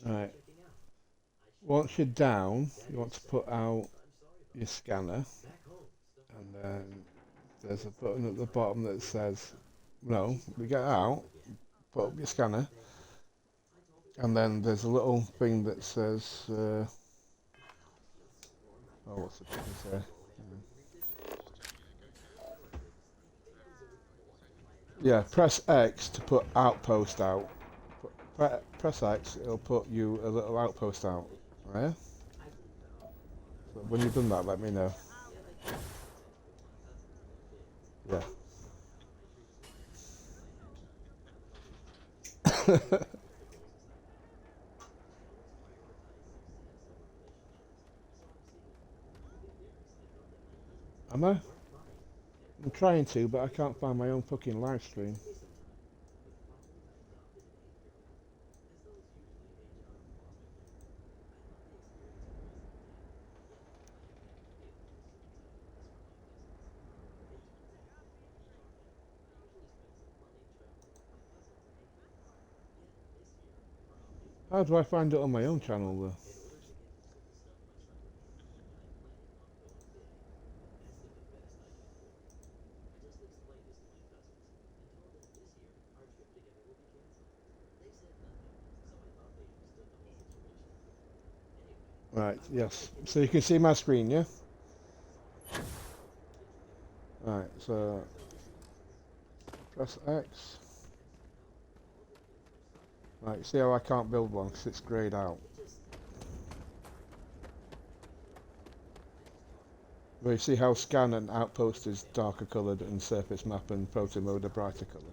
Right. Once you're down, you want to put out your scanner, and then there's a button at the bottom that says, no, we get out, put up your scanner, and then there's a little thing that says, oh, what's the button say? Yeah, press X to put outpost out. Press X, it'll put you a little outpost out. Yeah? So when you've done that, let me know. Yeah. Am I? I'm trying to, but I can't find my own fucking live stream. How do I find it on my own channel though? Right, yes. So you can see my screen, yeah? Right, so press X. Right, see how I can't build one because it's greyed out. Well, you see how scan and outpost is darker coloured and surface map and photo mode are brighter coloured.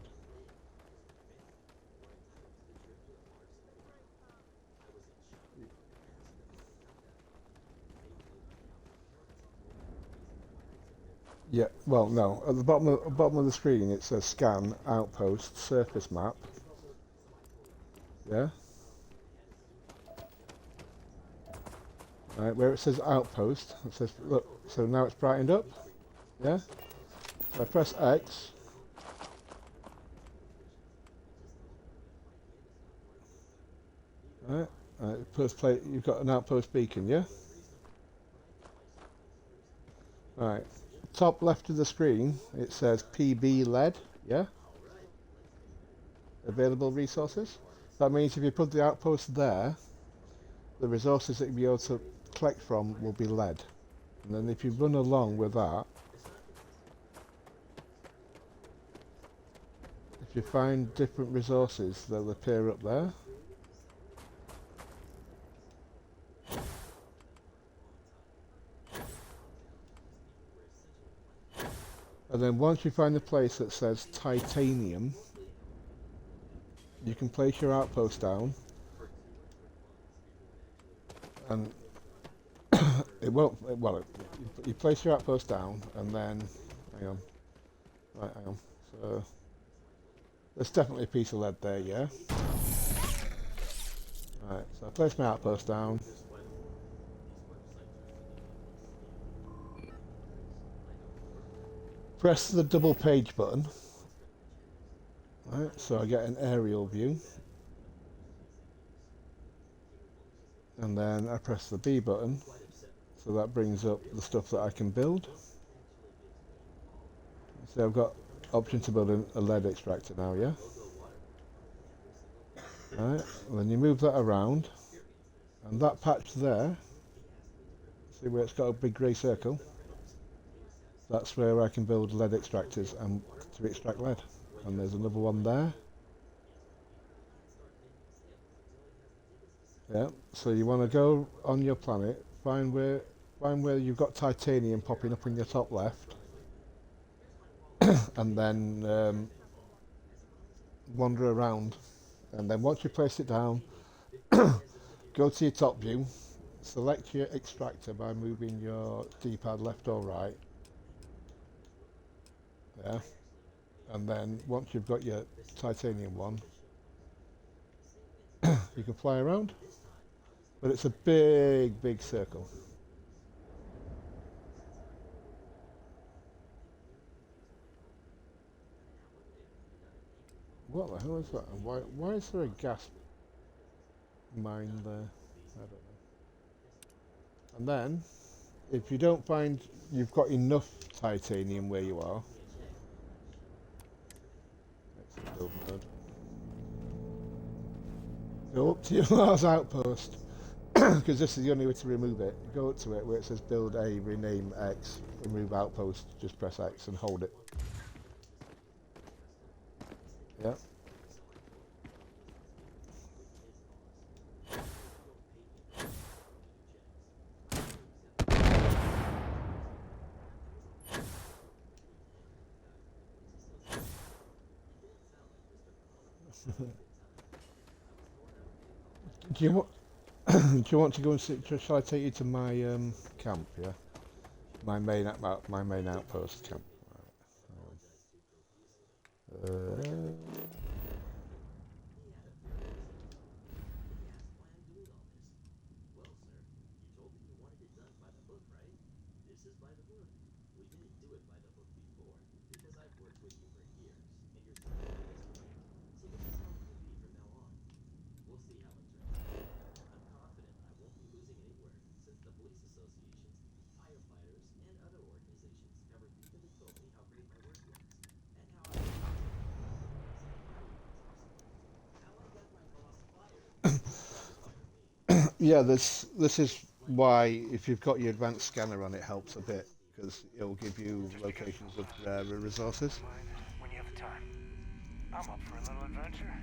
Yeah, well, no. At the bottom of the screen it says scan, outpost, surface map. Yeah? Right, where it says outpost, it says, look, so now it's brightened up. Yeah? So I press X. Right? First play, you've got an outpost beacon, yeah? Right. Top left of the screen, it says PB LED, yeah? Available resources. That means if you put the outpost there, the resources that you'll be able to collect from will be LED. And then if you run along with that, if you find different resources, they'll appear up there. And then once you find the place that says titanium, you can place your outpost down, and it won't. Well, you place your outpost down, and then hang on, right, hang on. So there's definitely a piece of lead there, yeah. Right, so I place my outpost down. Press the double page button. Right, so I get an aerial view, and then I press the B button, so that brings up the stuff that I can build. So I've got option to build a lead extractor now, yeah? Right, and then you move that around, and that patch there, see where it's got a big grey circle? That's where I can build lead extractors and to extract lead. And there's another one there. Yeah, so you want to go on your planet, find where you've got titanium popping up in your top left, and then wander around. And then once you place it down, go to your top view, select your extractor by moving your D-pad left or right. Yeah, and then once you've got your titanium one, you can fly around. But it's a big, big circle. What the hell is that? And why is there a gas mine there? I don't know. And then, if you don't find you've got enough titanium where you are, exit build mode. Go up to your Mars outpost, because this is the only way to remove it. Go up to it where it says build A, rename X, remove outpost, just press X and hold it. Yeah. Do you want? Do you want to go and see? Shall I take you to my camp? Yeah, my main outpost camp. Uh, yeah, this is why if you've got your advanced scanner on, it helps a bit because it'll give you locations of rarer resources. When you have the time. I'm up for a little adventure.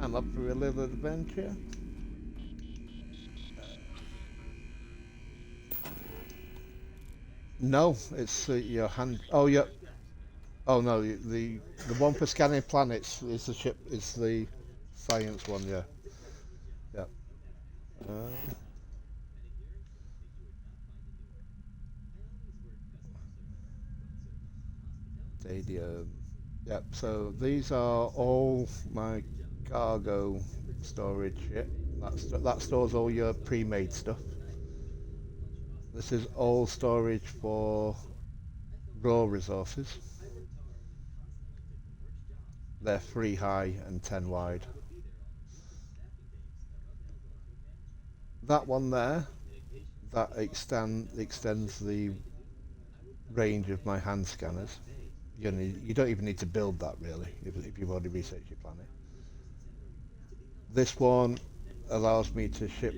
I'm up for a little adventure. No, it's your hand. Oh, yeah. Oh no, the one for scanning planets is the ship. Is the science one. Yeah, yeah. Uh, Stadium. Yep. So these are all my cargo storage. Yeah, that stores all your pre-made stuff. This is all storage for raw resources. They're 3 high and 10 wide. That one there, that extends the range of my hand scanners. You don't even need to build that really if you've already researched your planet. This one allows me to ship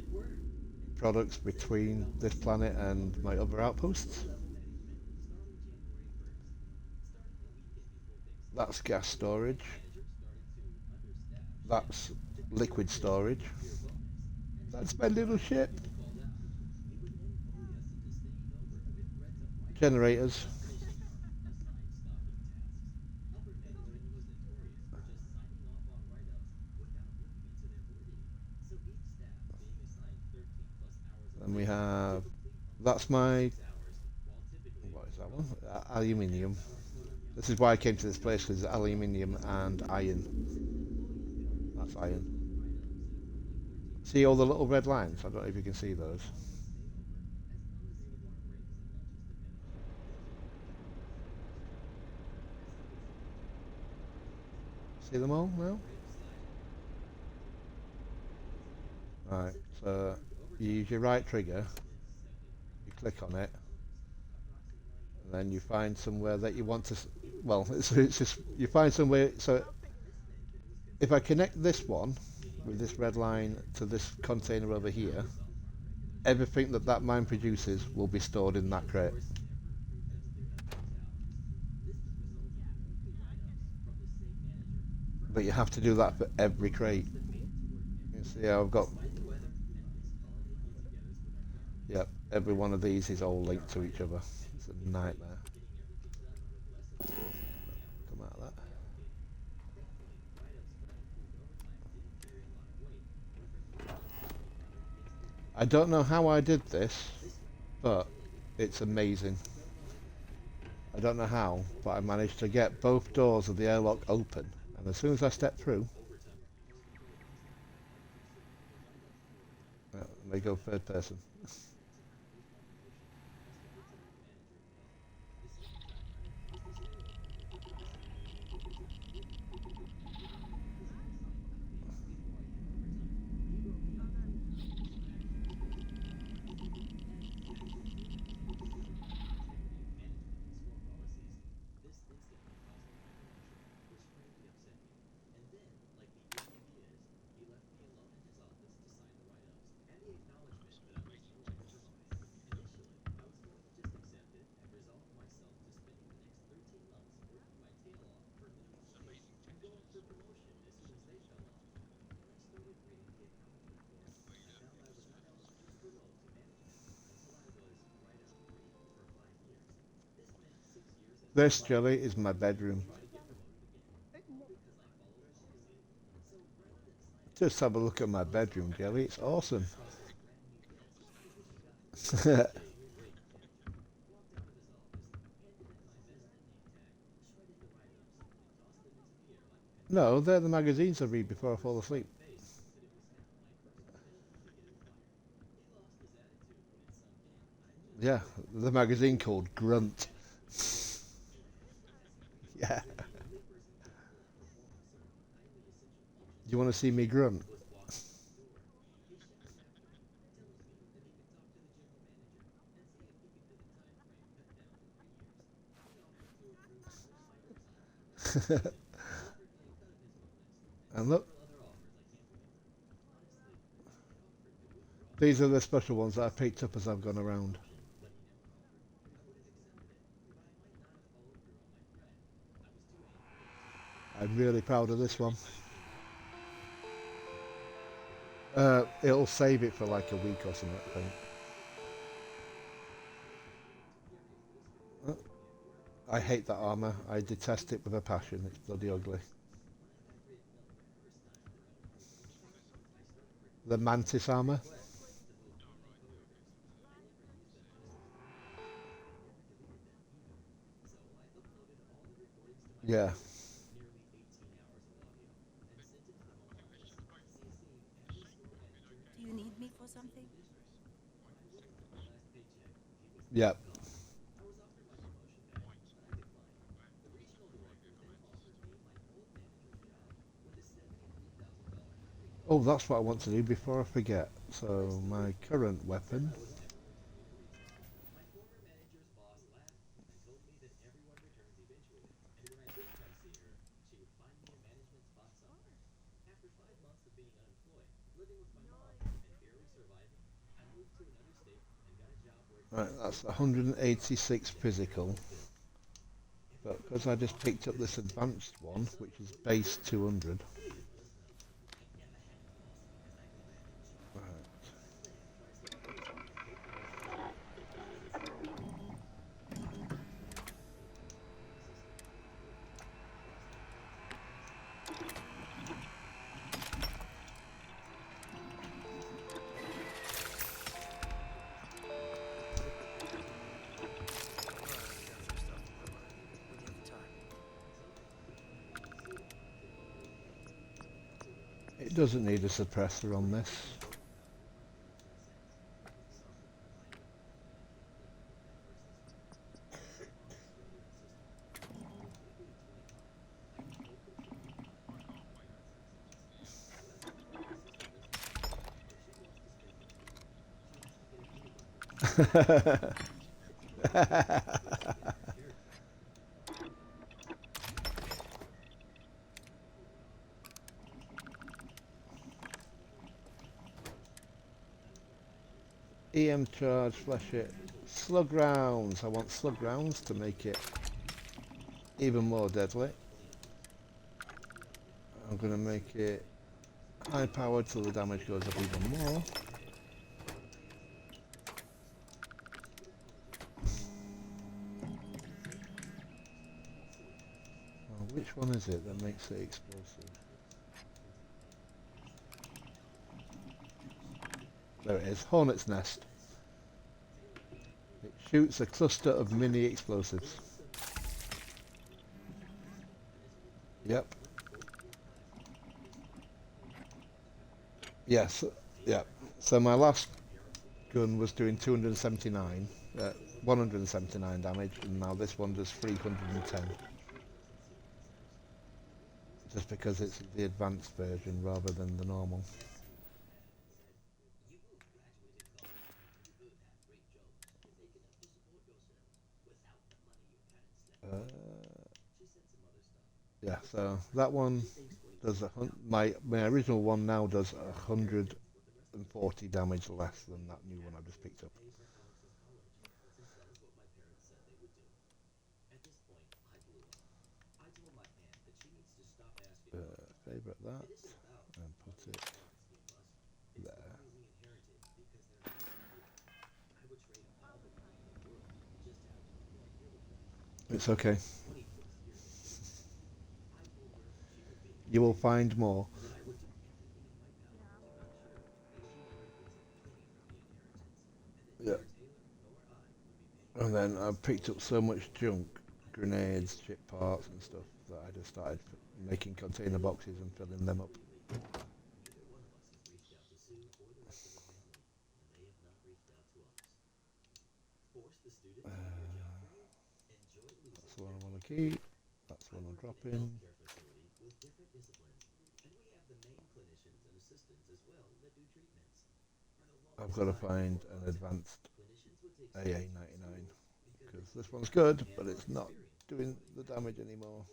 products between this planet and my other outposts. That's gas storage. That's liquid storage. That's my little ship. Generators. And we have, that's my, what is that one? Aluminium. This is why I came to this place, because aluminium and iron. That's iron. See all the little red lines? I don't know if you can see those. See them all now? Right, so you use your right trigger, you click on it, and then you find somewhere that you want to. Well, it's just you find somewhere. So if I connect this one with this red line to this container over here, everything that that mine produces will be stored in that crate. But you have to do that for every crate. You see, I've got. Yep, every one of these is all linked to each other. It's a nightmare. Come out of that. I don't know how I did this, but it's amazing. I don't know how, but I managed to get both doors of the airlock open, and as soon as I stepped through, they go third person. This, Jelly, is my bedroom. Just have a look at my bedroom, Jelly. It's awesome. No, they're the magazines I read before I fall asleep. Yeah, the magazine called Grunt. Yeah. You want to see me grunt? And look, these are the special ones that I picked up as I've gone around. I'm really proud of this one. It'll save it for like a week or something, I think. Uh, I hate that armour. I detest it with a passion. It's bloody ugly. The mantis armour. Yeah. Do you need me for something? Yeah. Oh, that's what I want to do before I forget. So my current weapon. Right, that's 186 physical. But because I just picked up this advanced one, which is base 200. Right. Alright, I got some stuff on my mind. When you have the time. It doesn't need a suppressor on this. EM charge, flash it. Slug rounds. I want slug rounds to make it even more deadly. I'm going to make it high powered so the damage goes up even more. Oh, which one is it that makes it explosive? There it is. Hornet's Nest. It shoots a cluster of mini explosives. Yep. Yes. Yep. So my last gun was doing 279, 179 damage, and now this one does 310. Just because it's the advanced version rather than the normal. Uh, yeah, so that one does my original one now does 140 damage less than that new one I just picked up. Favorite that and put it there. It's okay. You will find more. Yeah. And then I picked up so much junk, grenades, chip parts and stuff, that I just started making container boxes and filling them up. That's the one I want to keep. That's the one I'm dropping. I've got to find an advanced AA-99 because this one's good, but it's not doing the damage anymore.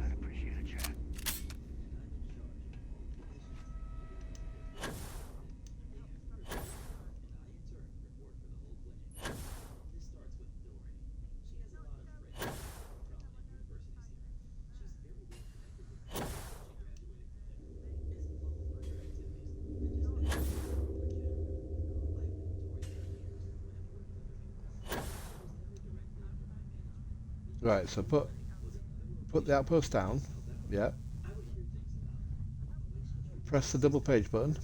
I'd appreciate a chat. Right, so put the outpost down. Yeah. Press the double page button.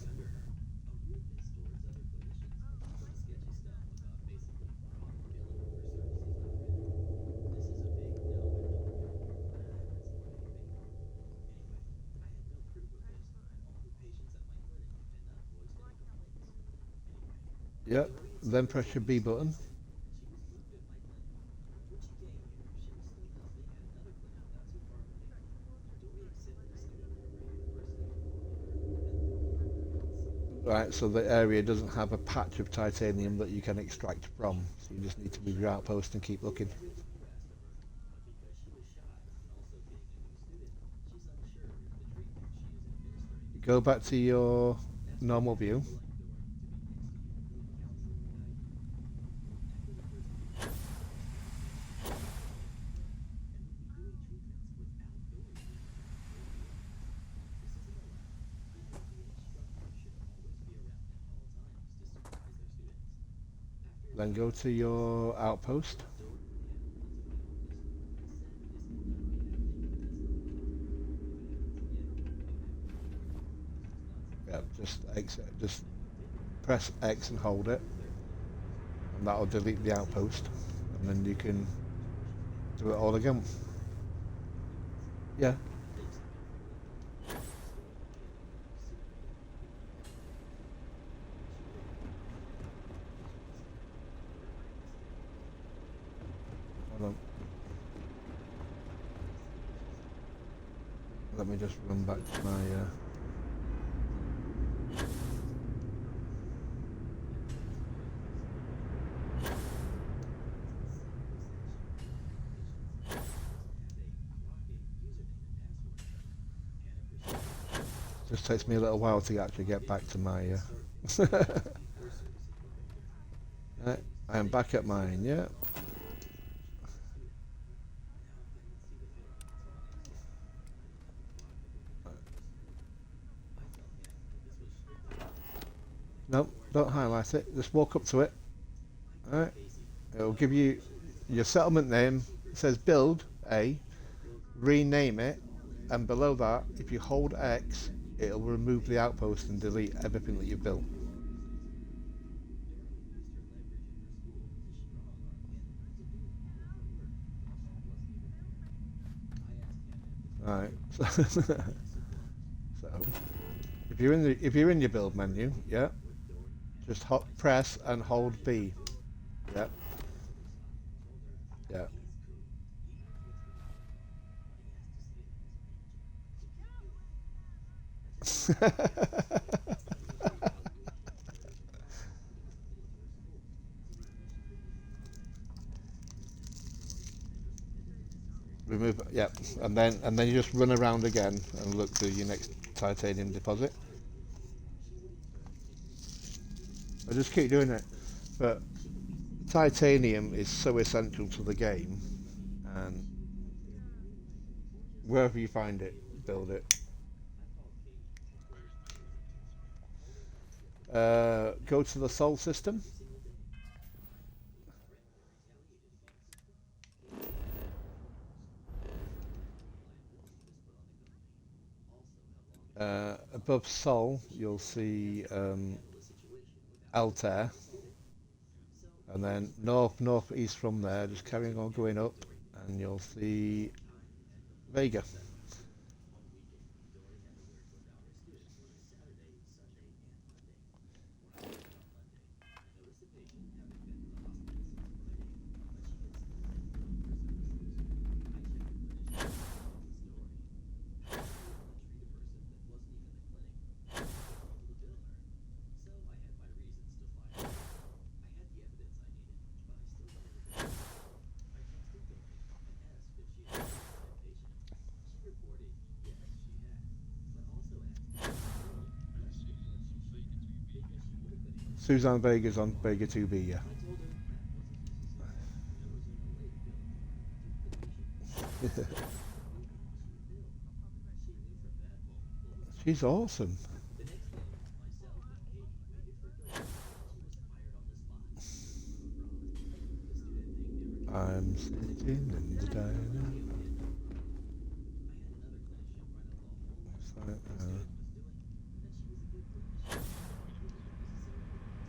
Yep. Then press your B button. Right, so the area doesn't have a patch of titanium that you can extract from. So you just need to move your outpost and keep looking. Go back to your normal view. Then go to your outpost. Yeah, just press X and hold it, and that'll delete the outpost, and then you can do it all again. Yeah. Hold on. Let me just run back to my. Just takes me a little while to actually get back to my. Right, I am back at mine. Yeah. No, don't highlight it. Just walk up to it. All right. It'll give you your settlement name. It says build A. Rename it, and below that, if you hold X, it'll remove the outpost and delete everything that you've built. Right. So if you're in your build menu, yeah, just press and hold B. Yeah. Yeah. Remove. Yep. And then you just run around again and look for your next titanium deposit. I just keep doing it, but titanium is so essential to the game, and Wherever you find it, build it. Go to the Sol system. Above Sol, you'll see Altair, and then north, northeast from there, just carrying on going up, and you'll see Vega. Suzanne Vega's on Vega 2B, yeah. She's awesome. I'm sitting in the diner.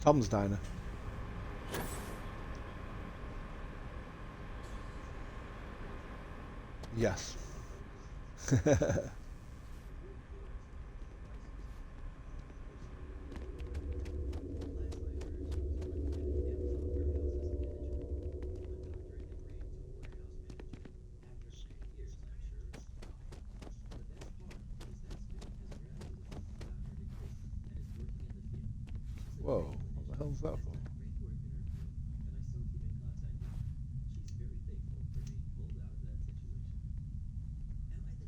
Tom's diner. Yes. Whoa, what the hell's that for?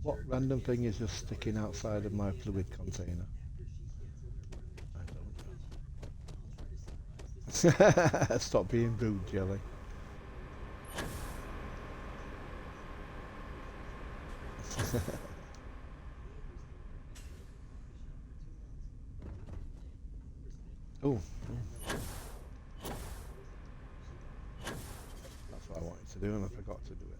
What random thing is just sticking outside of my fluid container? I don't know. Stop being rude, Jelly. Oh, that's what I wanted to do and I forgot to do it.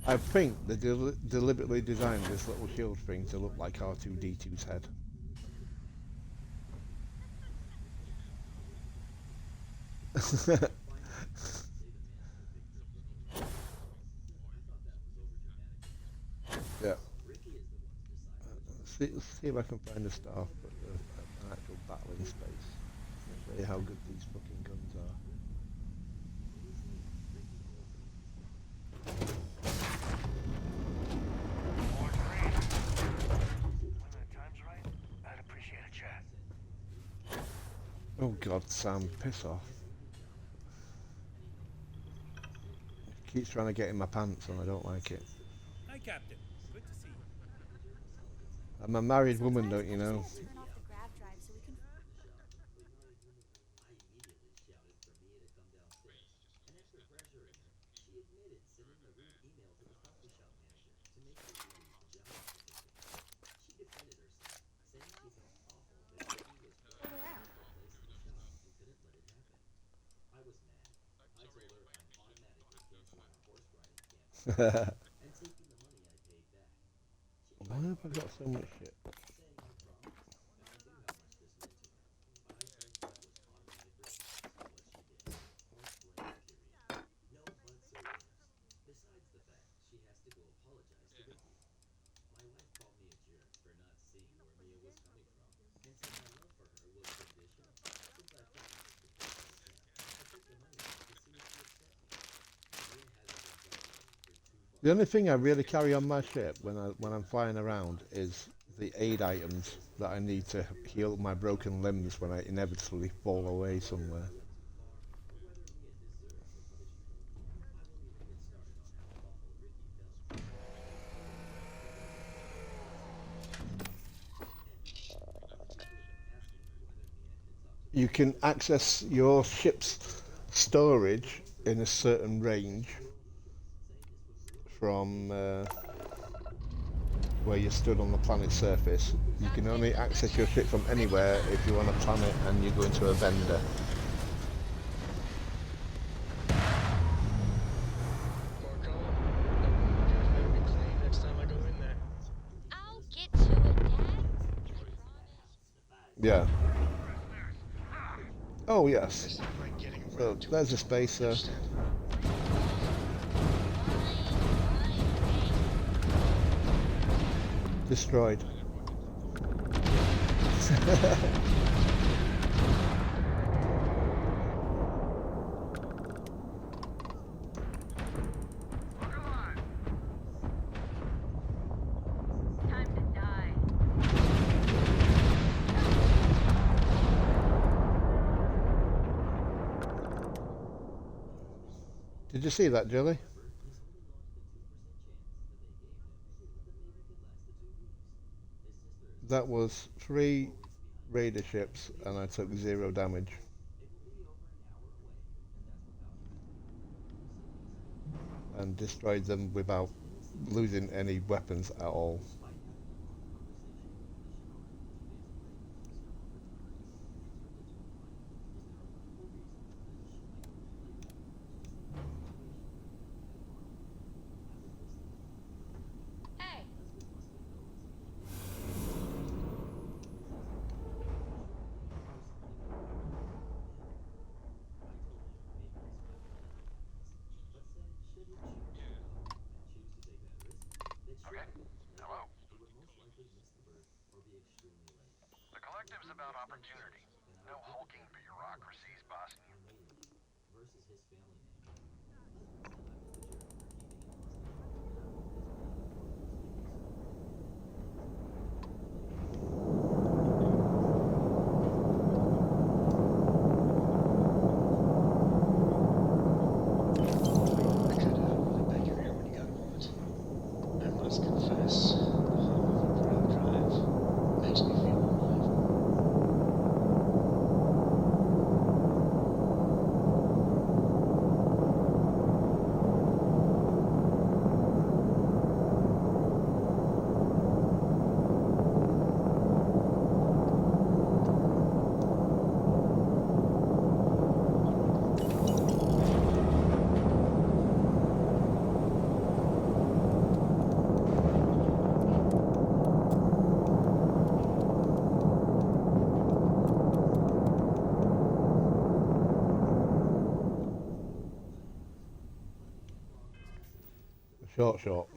I think they deliberately designed this little shield thing to look like R2-D2's head. Yeah. Let's see if I can find a staff, but an actual battling space. I'll show you how good these fucking guns are. More green. When the time's right, I'd appreciate a chat. Oh god, Sam, piss off. Keeps trying to get in my pants and I don't like it. Hi, Captain. Good to see you. I'm a married woman, don't you know? Turn off the grav drive so we can. Look around. Why have I got so much shit? The only thing I really carry on my ship when I'm flying around is the aid items that I need to heal my broken limbs when I inevitably fall away somewhere. You can access your ship's storage in a certain range from where you stood on the planet's surface. You can only access your ship from anywhere if you're on a planet and you go into a vendor. More coal? Yours better be clean next time I go in there. I'll get to it, Dad. I promise. Yeah. Oh yes. There's no like getting So around to there's it. a spacer. Understand? Destroyed. Time to die. Did you see that, Jelly? That was 3 raider ships and I took 0 damage. And destroyed them without losing any weapons at all. Hey. Okay. Hello. The collective's about opportunity. No hulking bureaucracies bossing you. I could beg your ear when you got a moment. I must confess, the hum of a grav drive makes me feel alive. Short.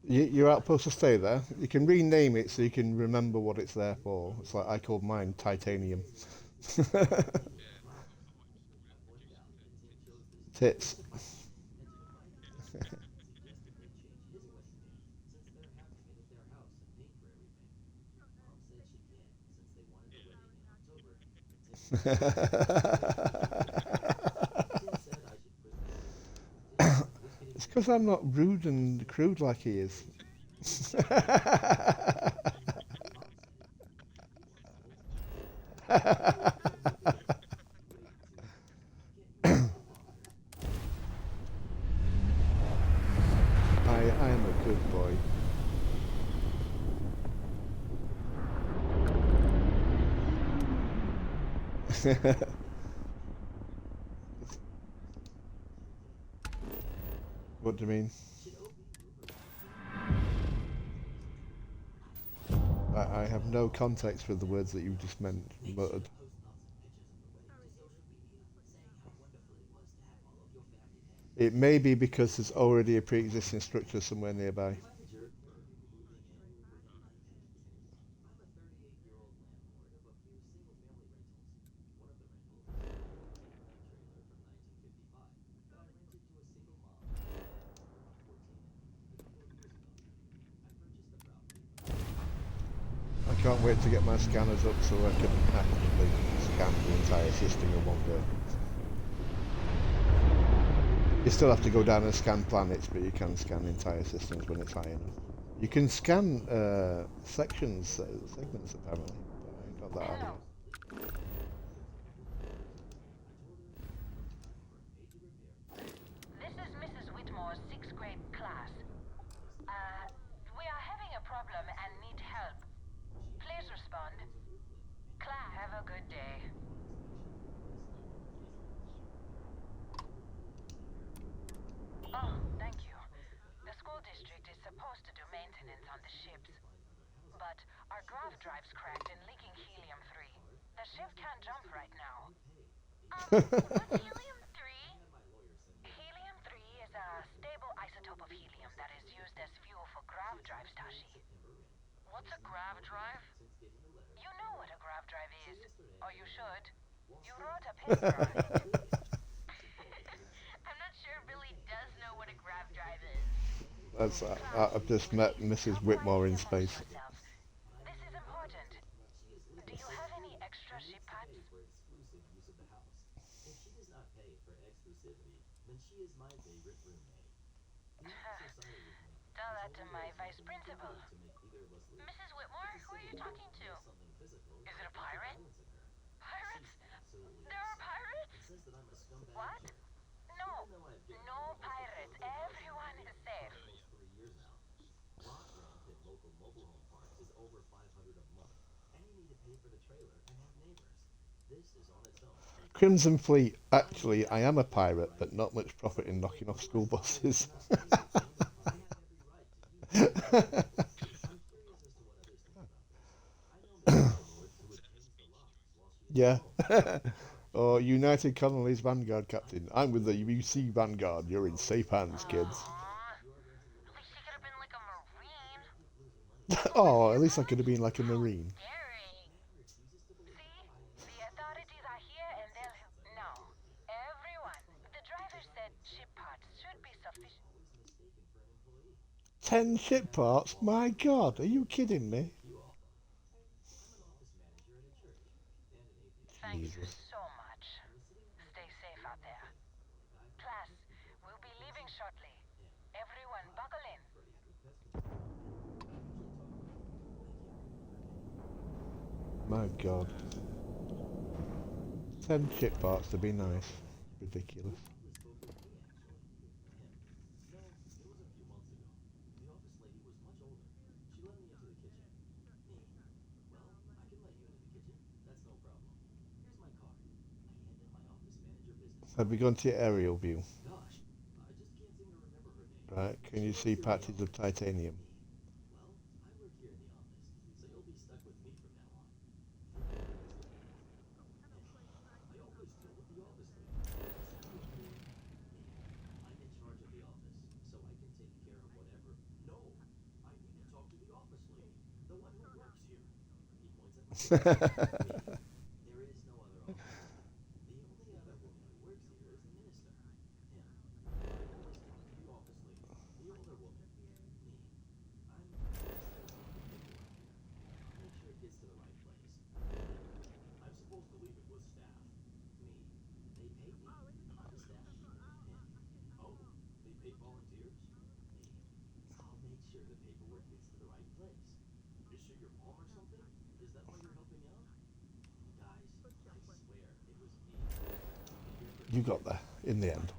Your outpost to stay there. You can rename it so you can remember what it's there for. It's like I called mine titanium. Tits. It's because I'm not rude and crude like he is. I am a good boy. What do you mean? I have no context for the words that you just muttered. It may be because there's already a pre-existing structure somewhere nearby. I can't wait to get my scanners up so I can actually scan the entire system in one go. You still have to go down and scan planets, but you can scan entire systems when it's high enough. You can scan sections, segments apparently, but I ain't got that out Hello. yet. This is Mrs. Whitmore's sixth grade class. We are having a problem and need help. Please respond. Claire, have a good day. Oh, thank you. The school district is supposed to do maintenance on the ships, but our grav drive's cracked and leaking helium-3. The ship can't jump right now. What's helium-3? Helium-3 is a stable isotope of helium that is used as fuel for grav drives, Tashi. What's a grav drive? You know what a grav drive is, or you should. You wrote a paper on it. I'm not sure Billy does know what a grav drive is. That's, Class, I've just would met you Mrs. talk Whitmore quietly in amongst space. yourselves? This is important. Do you have any extra ship parts? Tell that to my vice principal. Mrs. Whitmore, who are you talking to? Is it a pirate? Pirates? There are pirates? What? No. No pirates. Everyone is safe. Crimson Fleet, actually, I am a pirate, but not much profit in knocking off school buses. Yeah. Or United Colonies Vanguard Captain. I'm with the UC Vanguard. You're in safe hands, kids. Aww. At least he could have been like a marine. Oh, at least I could have been like a How marine. daring. See? The authorities are here and they'll... No. Everyone. The driver said ship parts should be sufficient. 10 ship parts? My god, are you kidding me? Thank you Jesus. so much. Stay safe out there. Class, we'll be leaving shortly. Everyone buckle in. My god. 10 ship parts to be nice. Ridiculous. Have we gone to your aerial view? Right, can you see patches of titanium? You got there in the end.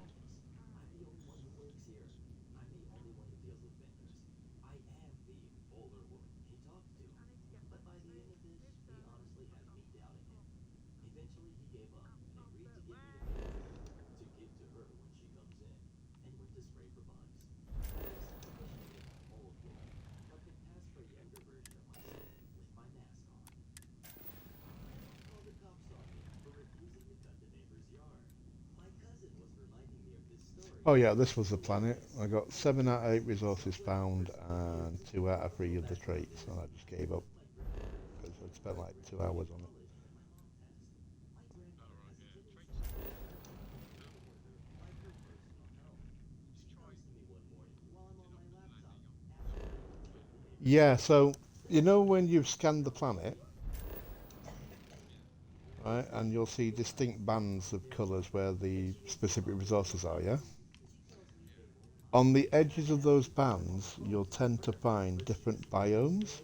Oh yeah, this was the planet. I got 7 out of 8 resources found and 2 out of 3 of the traits, and I just gave up because I'd spent like 2 hours on it. Yeah, so you know when you've scanned the planet, right, and you'll see distinct bands of colours where the specific resources are, yeah? On the edges of those bands, you'll tend to find different biomes.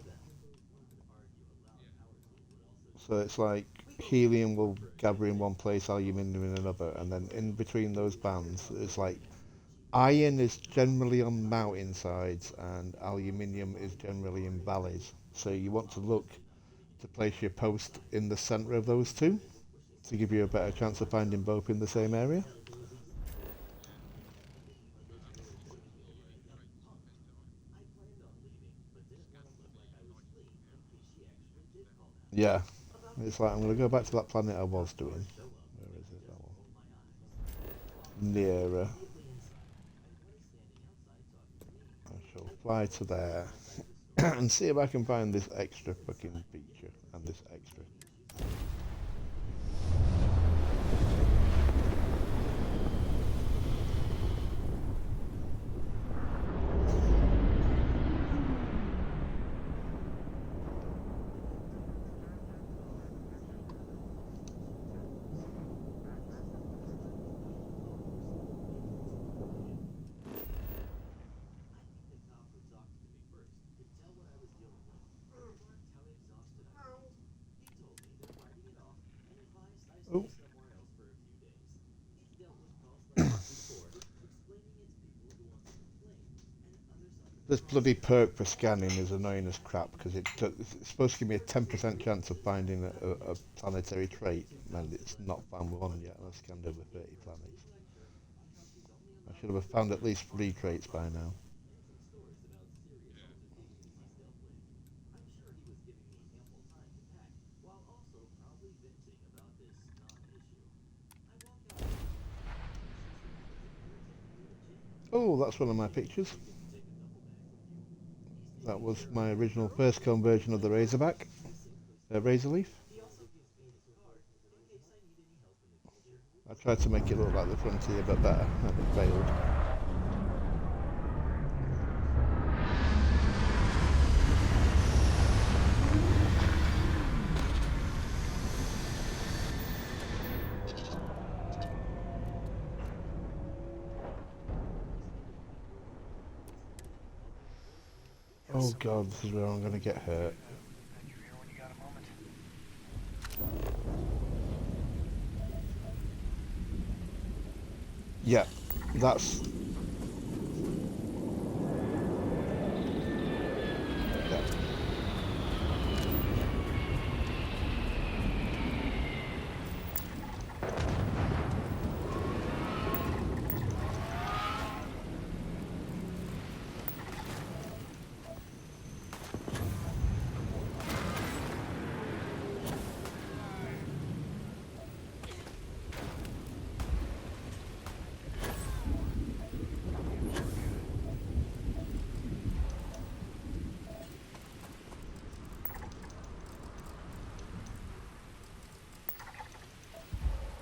So it's like helium will gather in one place, aluminium in another, and then in between those bands, it's like iron is generally on mountainsides and aluminium is generally in valleys. So you want to look to place your post in the centre of those two to give you a better chance of finding both in the same area. Yeah, it's like I'm going to go back to that planet I was doing. Where is it? That one. Nearer. I shall fly to there and see if I can find this extra fucking feature and this extra. Oh, this bloody perk for scanning is annoying as crap because it's supposed to give me a 10% chance of finding a planetary trait, and it's not found one yet. I've scanned over 30 planets. I should have found at least 3 traits by now. Oh, that's one of my pictures. That was my original first conversion of the Razorback, Razorleaf. I tried to make it look like the Frontier, but better, and it failed. Oh god, this is where I'm going to get hurt. Back your ear when you got a moment. Yeah, that's... Yeah.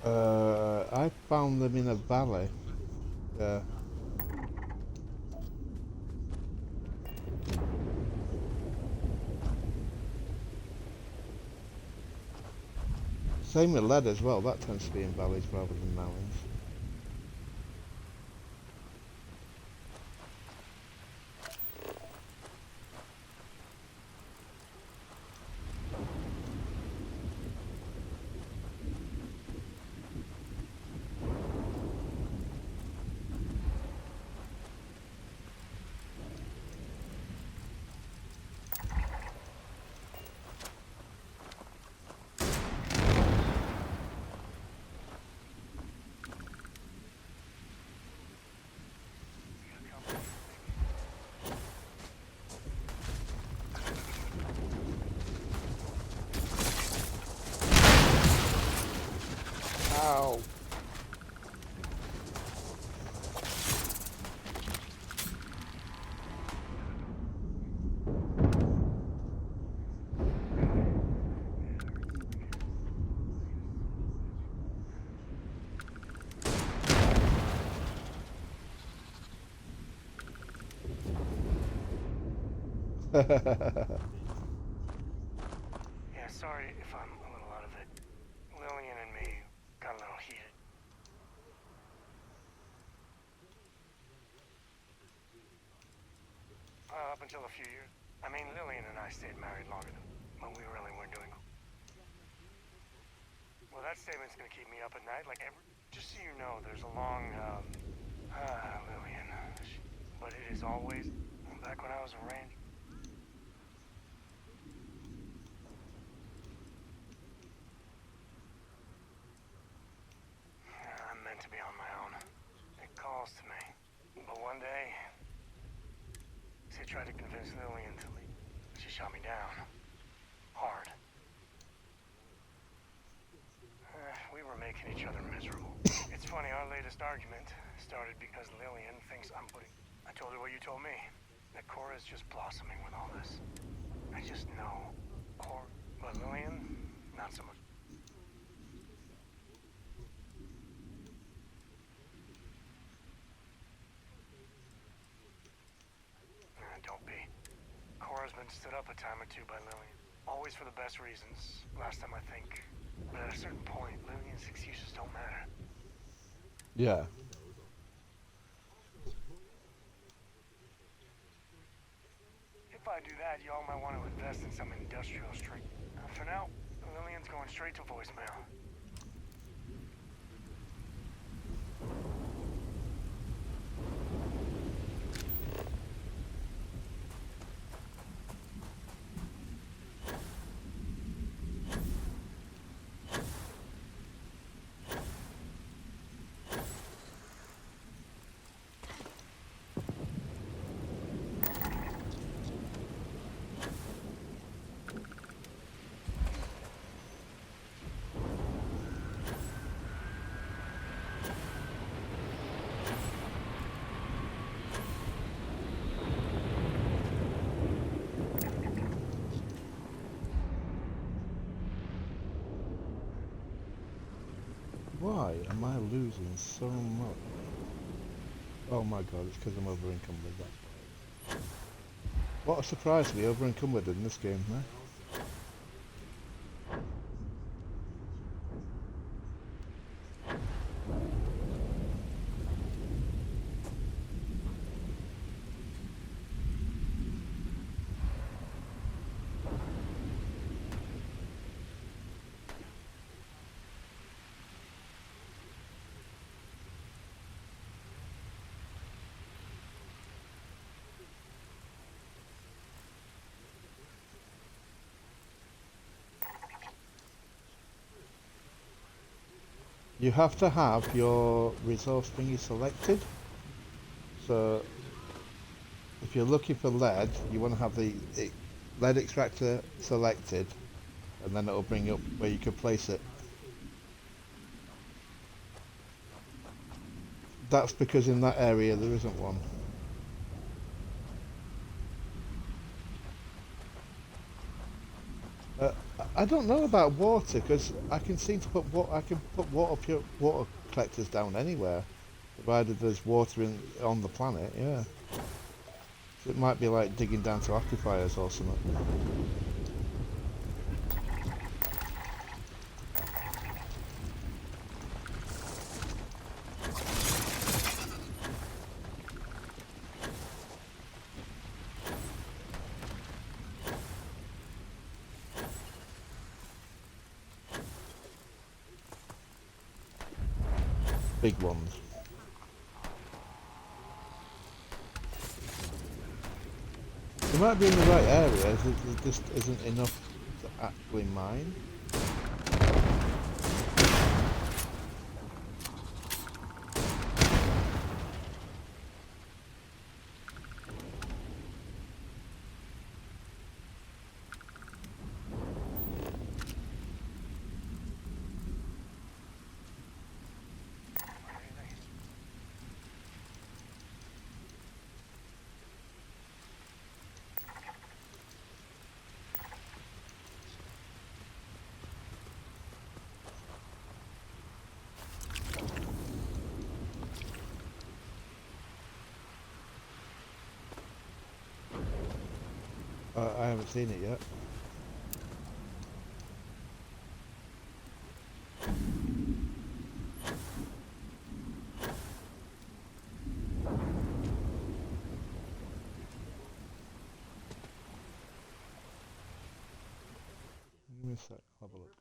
I found them in a valley. Yeah. Same with lead as well. That tends to be in valleys rather than mountains. Ow! Yeah, sorry if I'm a little out of it. Lillian and me got a little heated. Up until a few years. I mean, Lillian and I stayed married longer than, but we really weren't doing. Well, that statement's gonna keep me up at night, like every. Just so you know, there's a long, Lillian. But it is always back when I was arranged. I'm meant to be on my own. It calls to me. But one day, she tried to convince Lillian to leave. She shot me down. Hard. We were making each other miserable. It's funny, our latest argument started because Lillian thinks I'm putting... I told her what you told me. That Cora's just blossoming with all this. I just know. Cora... But Lillian, not so much. Don't be. Cora's been stood up a time or two by Lillian. Always for the best reasons. Last time I think. But at a certain point, Lillian's excuses don't matter. Yeah. If I do that, y'all might want to invest in some industrial street. For now, Lillian's going straight to voicemail. Why am I losing so much? Oh my god, it's because I'm over encumbered, that's why. What a surprise to be over encumbered in this game, huh? You have to have your resource thingy selected. So if you're looking for lead, you want to have the lead extractor selected, and then it'll bring up where you could place it. That's because in that area there isn't one. I don't know about water because I can seem to put I can put water collectors down anywhere, provided there's water on the planet. Yeah, so it might be like digging down to aquifers or something. Big ones. They might be in the right areas. There just isn't enough to actually mine. I haven't seen it yet. Give me a sec. Have a look.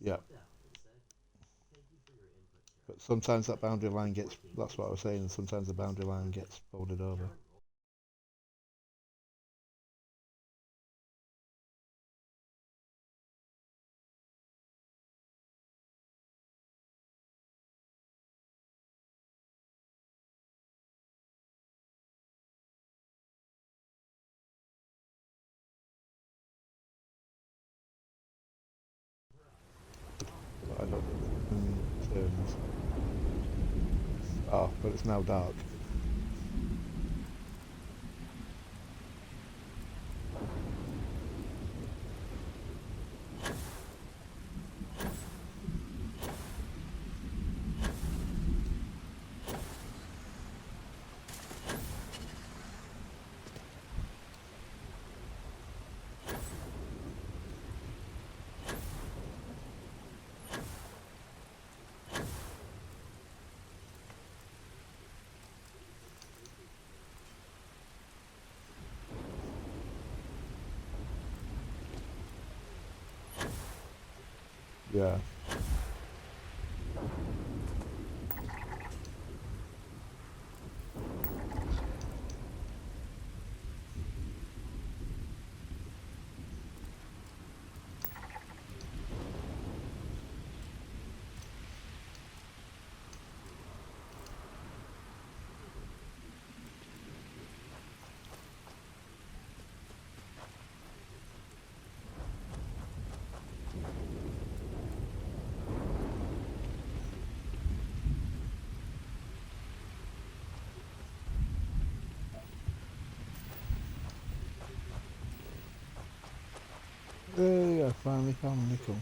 Yeah. But sometimes that boundary line gets, that's what I was saying, sometimes the boundary line gets folded over. But I don't in terms. Oh, but it's now dark. Yeah. Hey, I finally found nickel.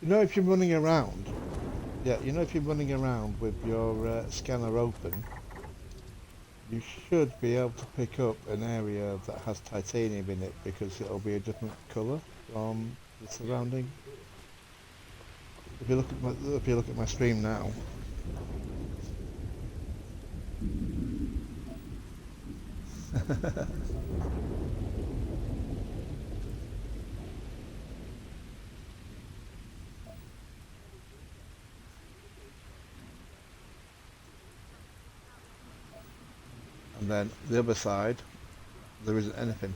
You know, if you're running around, yeah, you know, if you're running around with your scanner open, you should be able to pick up an area that has titanium in it because it'll be a different colour from the surrounding. If you look at my stream now, And then the other side, there isn't anything.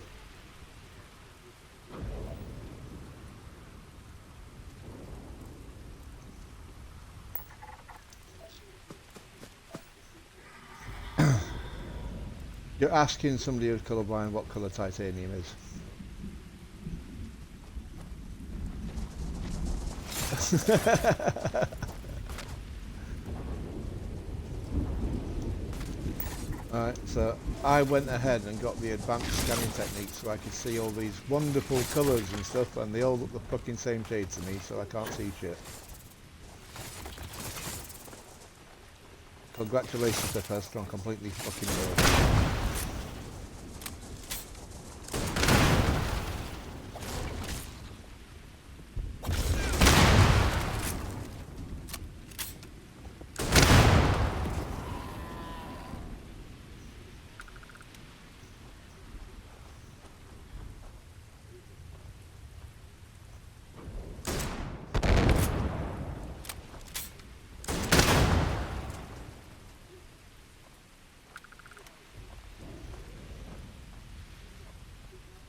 You're asking somebody who's colourblind what colour titanium is. Alright, so I went ahead and got the advanced scanning technique so I could see all these wonderful colours and stuff, and they all look the fucking same shade to me, so I can't see shit. Congratulations to first on completely fucking world.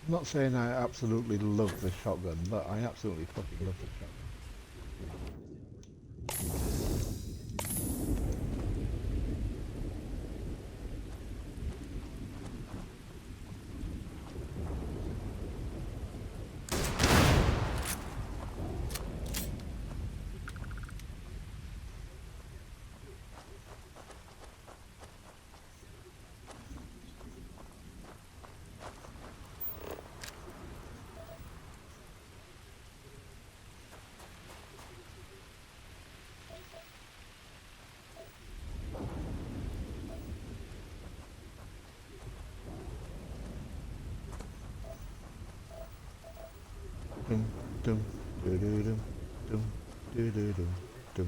I'm not saying I absolutely love the shotgun, but I absolutely fucking love the shotgun. Dum dum doo doo dum dum doo doo dum dum.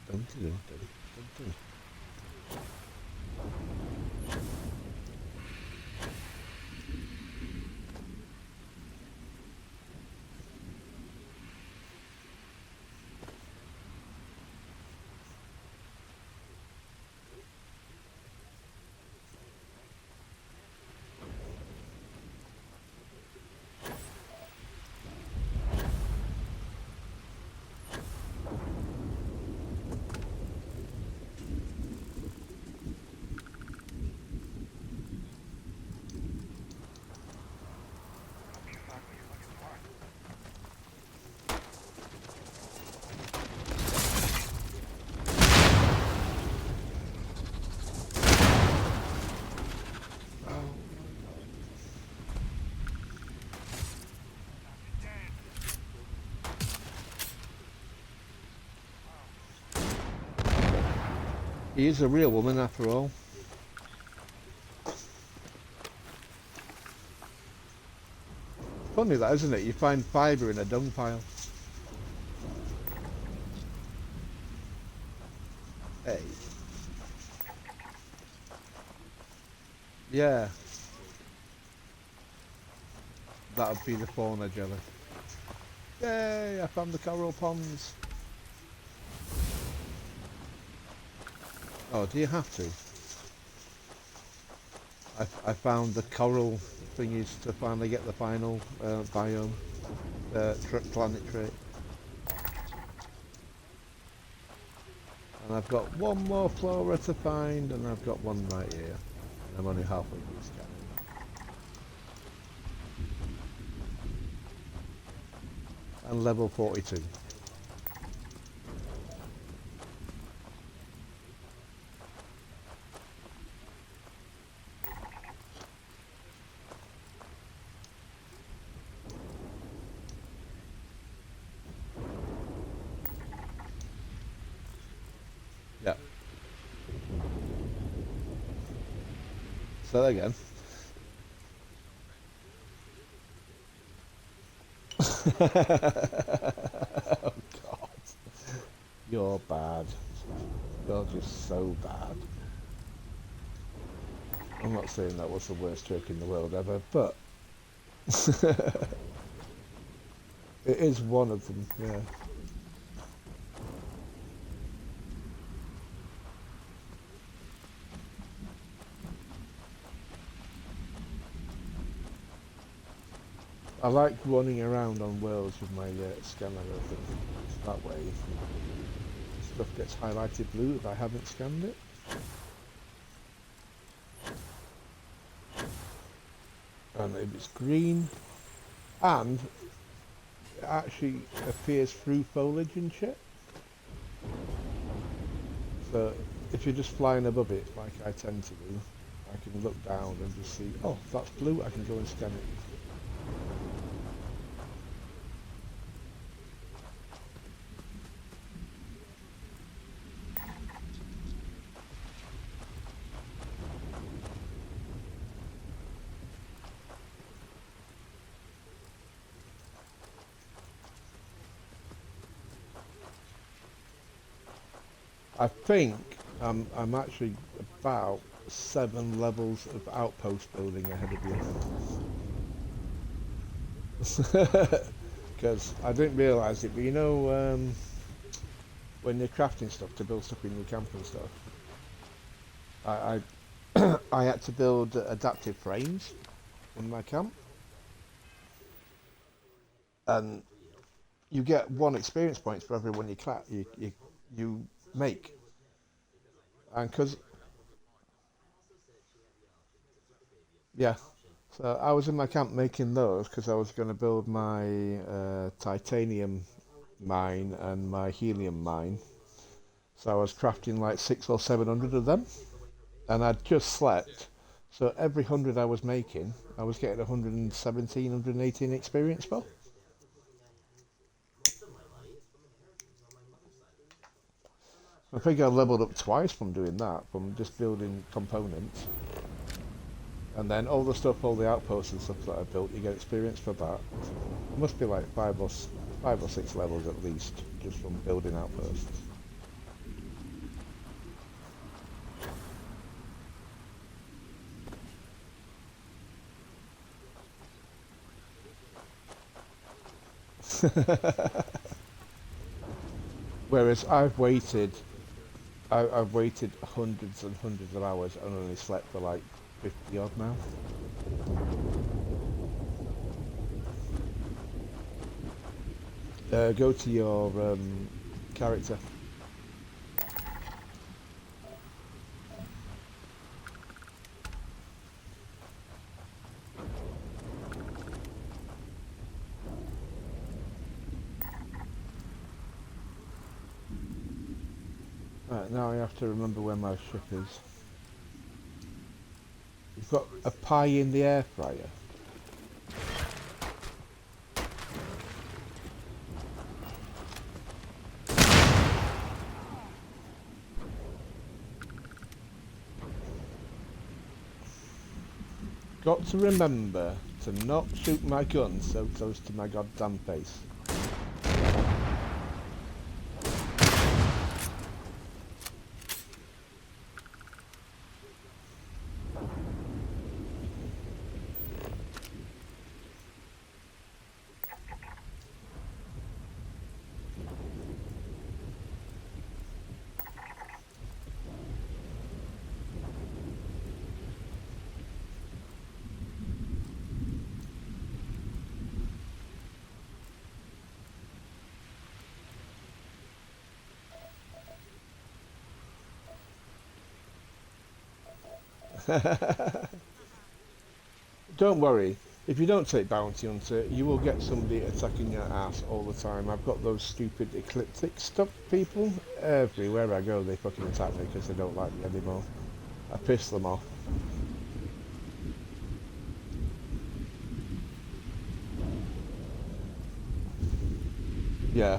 Dum dum dum dum dum. You find what you're looking for. He is a real woman after all. Funny that, isn't it? You find fibre in a dung pile. Hey. Yeah, that would be the fauna jelly. Yay! I found the coral ponds. Oh, do you have to? I found the coral thingies to finally get the final biome, planet trait. And I've got one more flora to find, and I've got one right here. And I'm only halfway through scanning. And level 42. Yeah. So again. Oh God. You're bad. You're just so bad. I'm not saying that was the worst trick in the world ever, but it is one of them, yeah. I like running around on worlds with my scanner. I think that way stuff gets highlighted blue if I haven't scanned it. And if it's green, and it actually appears through foliage and shit. So if you're just flying above it, like I tend to do, I can look down and just see, oh, that's blue, I can go and scan it. I think I'm actually about 7 levels of outpost building ahead of you. Because I didn't realise it, but you know when you're crafting stuff to build stuff in your camp and stuff, I I had to build adaptive frames in my camp, and you get 1 experience point for every one you make, and because yeah, so I was in my camp making those because I was going to build my titanium mine and my helium mine. So I was crafting like 600 or 700 of them, and I'd just slept. So every 100 I was making, I was getting 117, 118 experience for. I think I leveled up twice from doing that, from just building components. And then all the stuff, all the outposts and stuff that I built, you get experience for that. It must be like 5 or 6 levels at least, just from building outposts. Whereas I've waited hundreds and hundreds of hours and only slept for like 50 odd now. Go to your character. Right, now I have to remember where my ship is. You've got a pie in the air fryer. Got to remember to not shoot my gun so close to my goddamn face. Don't worry. If you don't take bounty hunter, you will get somebody attacking your ass all the time. I've got those stupid ecliptic stuff people. Everywhere I go, they fucking attack me because they don't like me anymore. I piss them off. Yeah.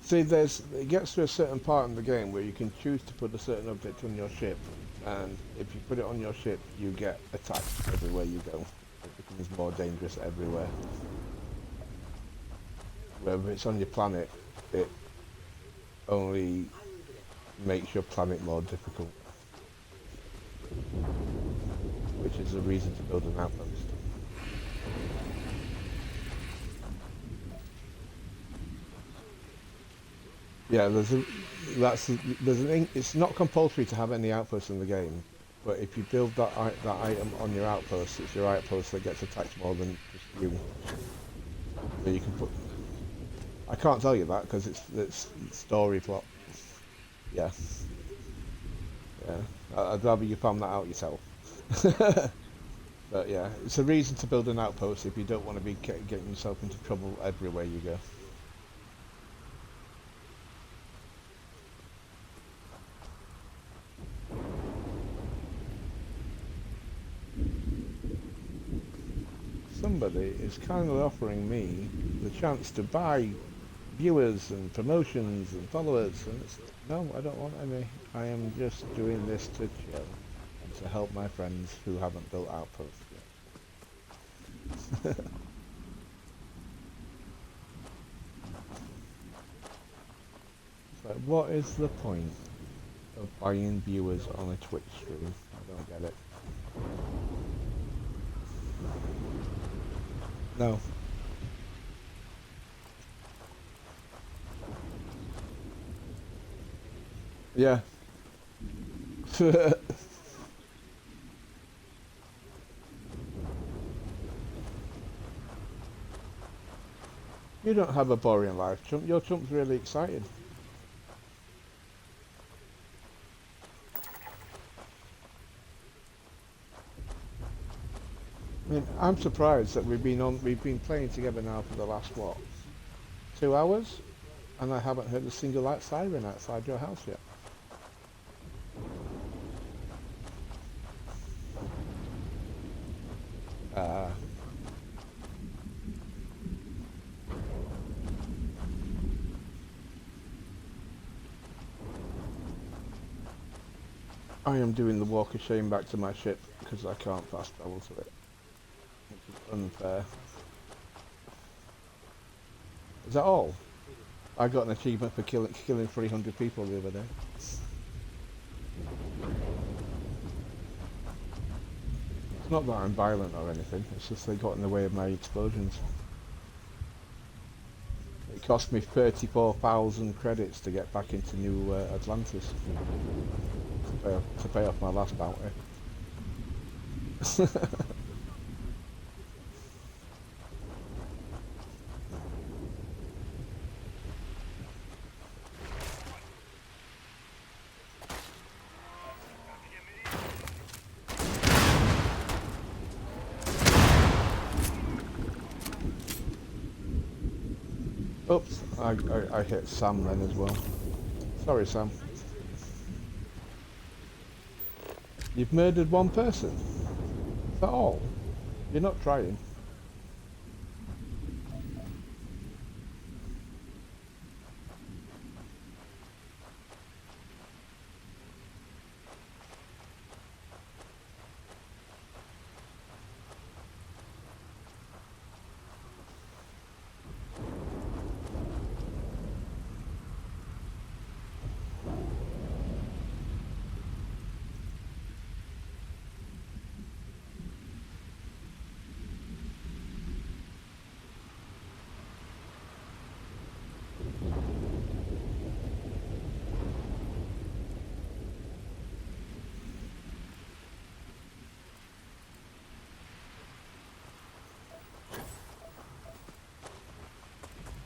See, it gets to a certain part in the game where you can choose to put a certain object on your ship, and if you put it on your ship, you get attacked everywhere you go. It becomes more dangerous everywhere. Whether it's on your planet, it only makes your planet more difficult, which is a reason to build an outpost. Yeah, it's not compulsory to have any outposts in the game, but if you build that item on your outpost, it's your outpost that gets attacked more than just you. So you can put. I can't tell you that because it's story plot. Yeah, yeah. I'd rather you farm that out yourself. But yeah, it's a reason to build an outpost if you don't want to be getting yourself into trouble everywhere you go. Somebody is kindly offering me the chance to buy viewers and promotions and followers, and no, I don't want any. I am just doing this to chill and to help my friends who haven't built outposts yet. So what is the point of buying viewers on a Twitch stream? I don't get it. No. Yeah. You don't have a boring life, chump. Your chump's really excited. I mean, I'm surprised that we've been playing together now for the last what, 2 hours, and I haven't heard a single siren outside your house yet. Ah. I am doing the walk of shame back to my ship because I can't fast travel to it, which is unfair. Is that all? I got an achievement for killing 300 people the other day. It's not that I'm violent or anything, it's just they got in the way of my explosions. It cost me 34,000 credits to get back into New Atlantis to pay off my last bounty. Oops, I hit Sam then as well. Sorry, Sam. You've murdered one person? Is that all? You're not trying.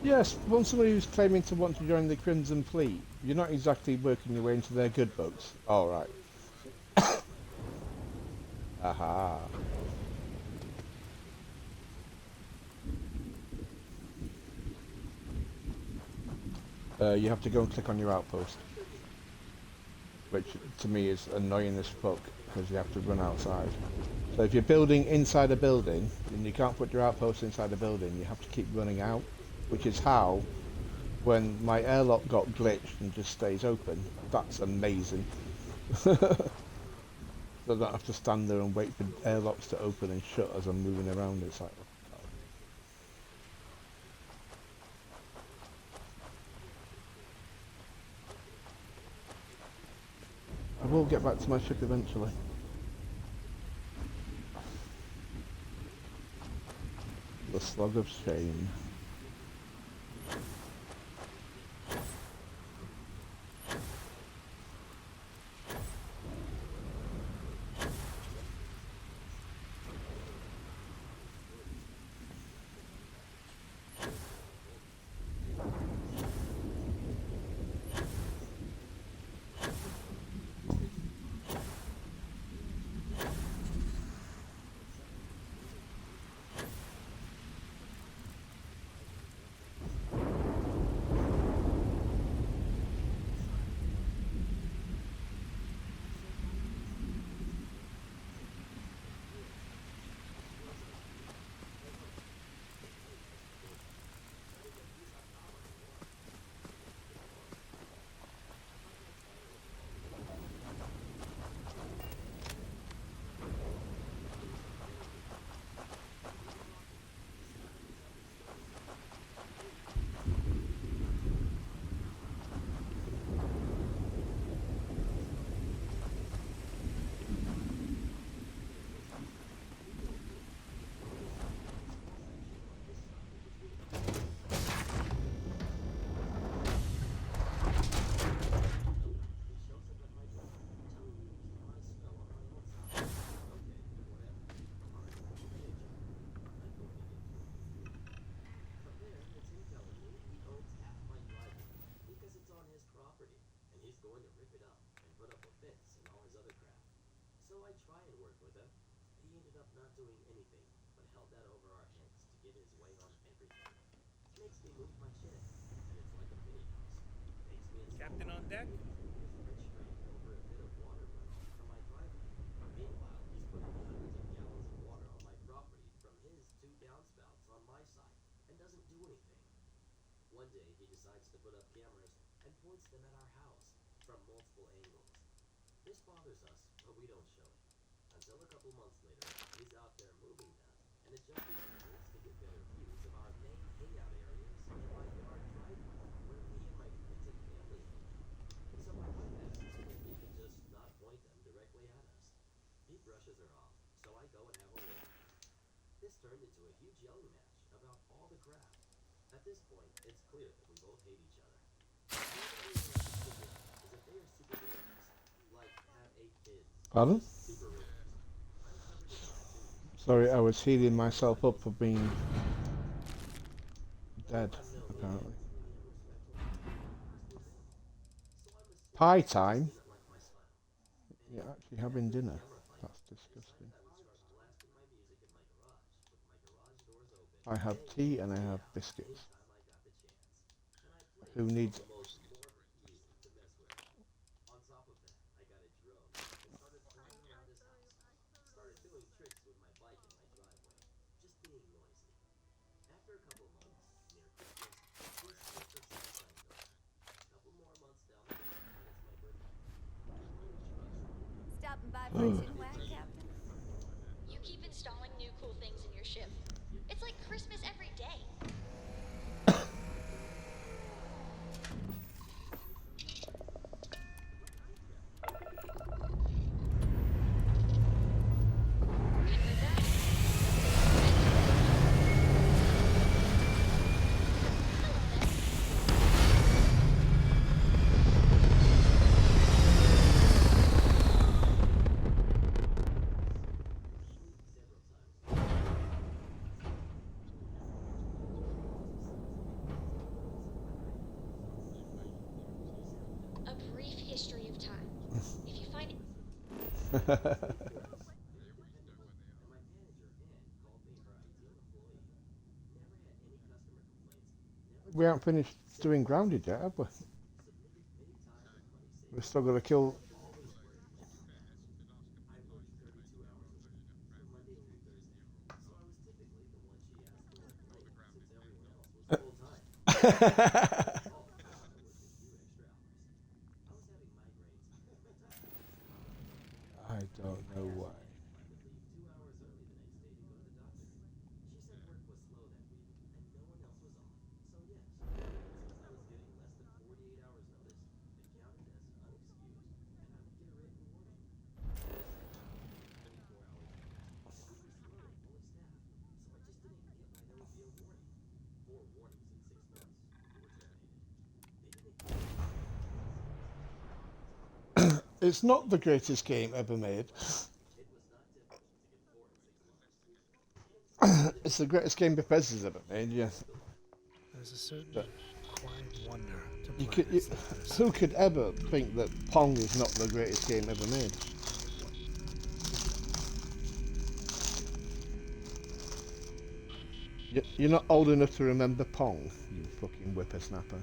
Yes, from somebody who's claiming to want to join the Crimson Fleet, you're not exactly working your way into their good books. All right. Aha. You have to go and click on your outpost, which to me is annoying as fuck because you have to run outside. So if you're building inside a building and you can't put your outpost inside a building, you have to keep running out, which is how when my airlock got glitched and just stays open. That's amazing. So I don't have to stand there and wait for airlocks to open and shut as I'm moving around. It's like, oh, God. I will get back to my ship eventually. The slug of shame. Captain on deck? Pardon? Sorry, I was healing myself up for being dead, apparently. Pie time? You're actually having dinner. That's disgusting. I have tea and I have biscuits. Who needs... Stopping by for a chin wag, Captain? You keep installing new cool things in your ship. It's like Christmas every day. And with that, If you find We haven't finished doing grounded yet, have we? We've still got to kill. I don't know why. It's not the greatest game ever made. It's the greatest game Bethesda's ever made, yeah. There's a certain But quiet wonder to you could, you, planets like this. who could ever think that Pong is not the greatest game ever made? You're not old enough to remember Pong, you fucking whippersnapper.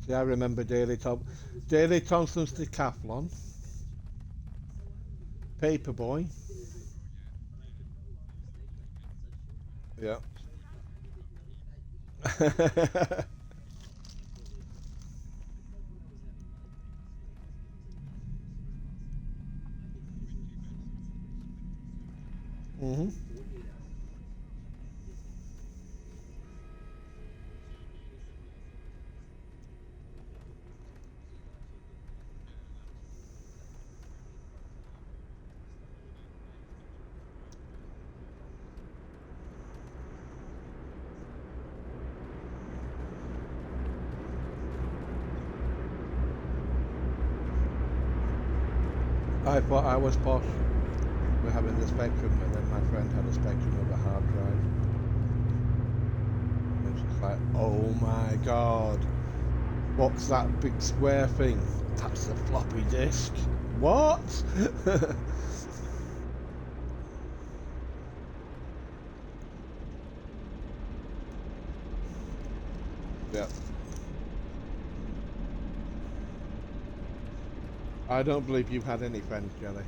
See, I remember Daley Thompson's Decathlon, Paperboy. Yeah. hmm I thought I was posh. We're having the Spectrum, and then my friend had a Spectrum with a hard drive. And it was just like, oh my god, what's that big square thing? That's the floppy disk. What? Yeah. I don't believe you've had any friends, Jelly.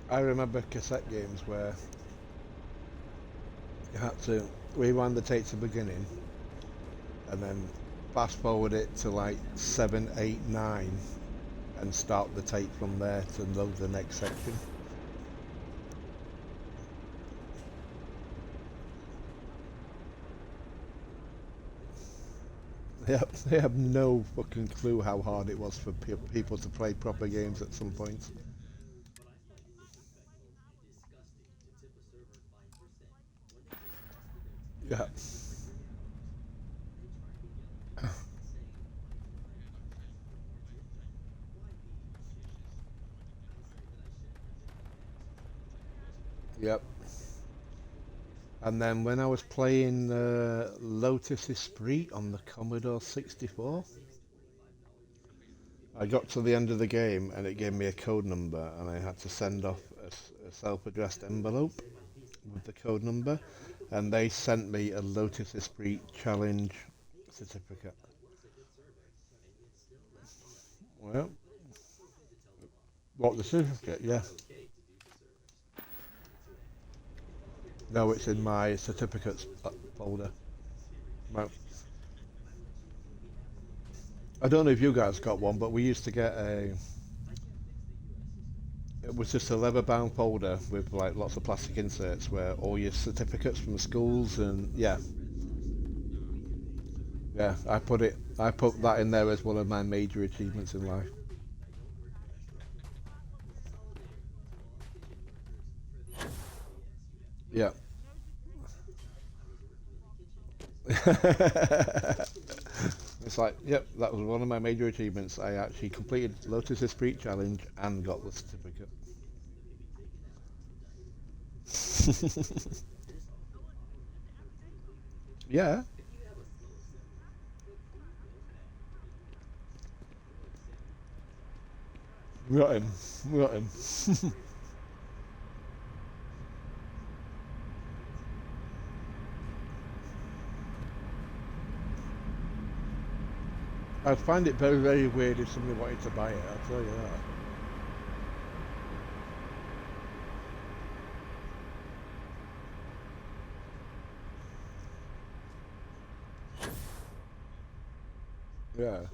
I remember cassette games where you had to rewind the tape to the beginning and then fast forward it to like 7, 8, 9 and start the tape from there to load the next section. They have no fucking clue how hard it was for people to play proper games at some point. Yeah. Yep. And then when I was playing Lotus Esprit on the Commodore 64, I got to the end of the game and it gave me a code number and I had to send off a self-addressed envelope with the code number, and they sent me a Lotus Esprit challenge certificate. Well, what, the certificate? Yeah. No, it's in my certificates folder. My, I don't know if you guys got one, but we used to get a. It was just a leather-bound folder with like lots of plastic inserts where all your certificates from schools and yeah, yeah. I put that in there as one of my major achievements in life. Yeah. It's like, yep, that was one of my major achievements. I actually completed Lotus Esprit Challenge and got the certificate. Yeah, got him, got him. I'd find it very, very weird if somebody wanted to buy it, I'll tell you that. Yeah.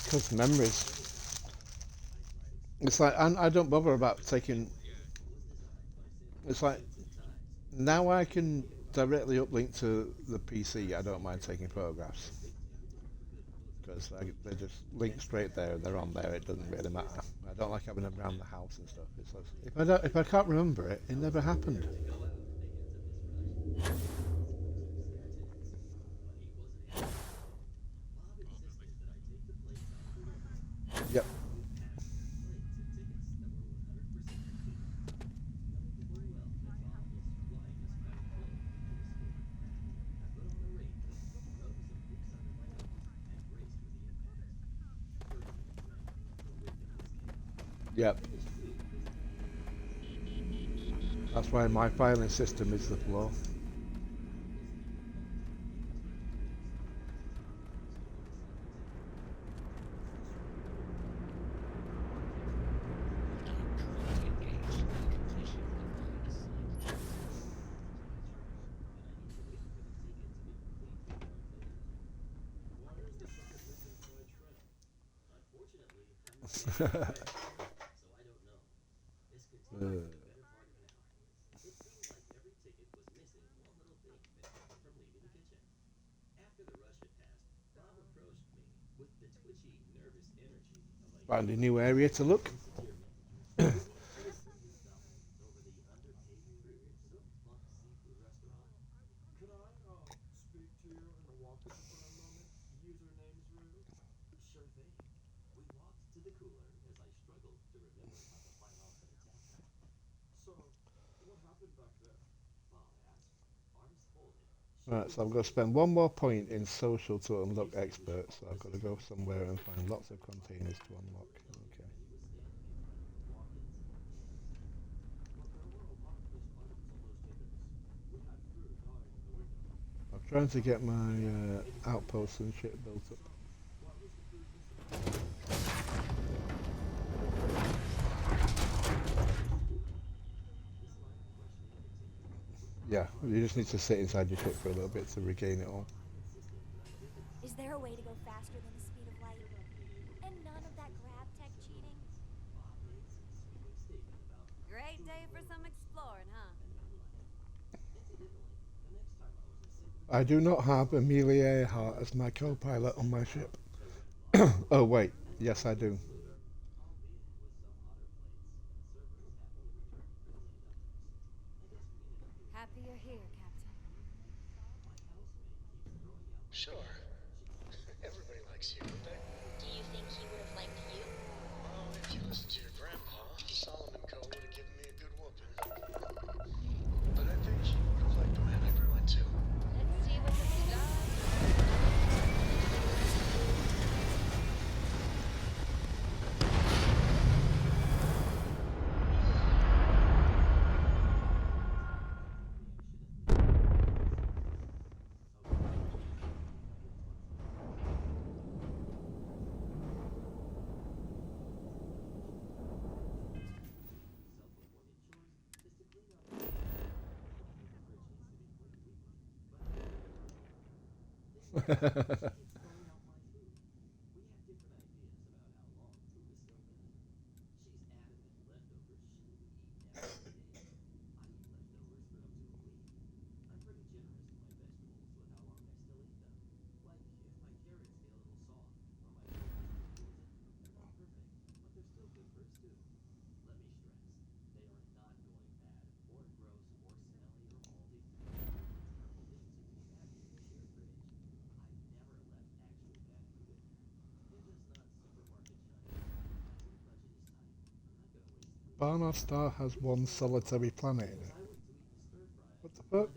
Because memories. It's like, and I don't bother about taking. It's like now I can directly uplink to the PC. I don't mind taking photographs because they just link straight there. They're on there. It doesn't really matter. I don't like having them around the house and stuff. It's like, if I can't remember it, it never happened. Yep. Yep. That's why my filing system is the floor. Uh, Find a new area to look. Right, so I've got to spend one more point in social to unlock experts. So I've got to go somewhere and find lots of containers to unlock. Okay. I'm trying to get my outposts and shit built up. Yeah, you just need to sit inside your ship for a little bit to regain it all. Is there a way to go faster than the speed of light? And none of that grav tech cheating? Great day for some exploring, huh? I do not have Amelia Earhart as my co-pilot on my ship. Oh wait, yes I do. Happy you're here, Captain. Sure. Everybody likes you, don't they? Do you think he would have liked you? Well, if you listen to your grandpa, Solomon Cole would have given me a good whooping. But I think he would have liked the man I grew into. Let's see what the stars. Barnard Star has one solitary planet in it. What the fuck?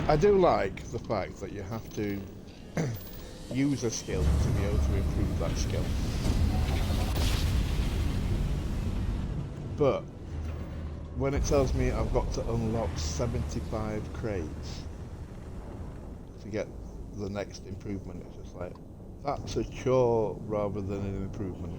I do like the fact that you have to use a skill to be able to improve that skill. But when it tells me I've got to unlock 75 crates to get the next improvement, it's just like, that's a chore rather than an improvement.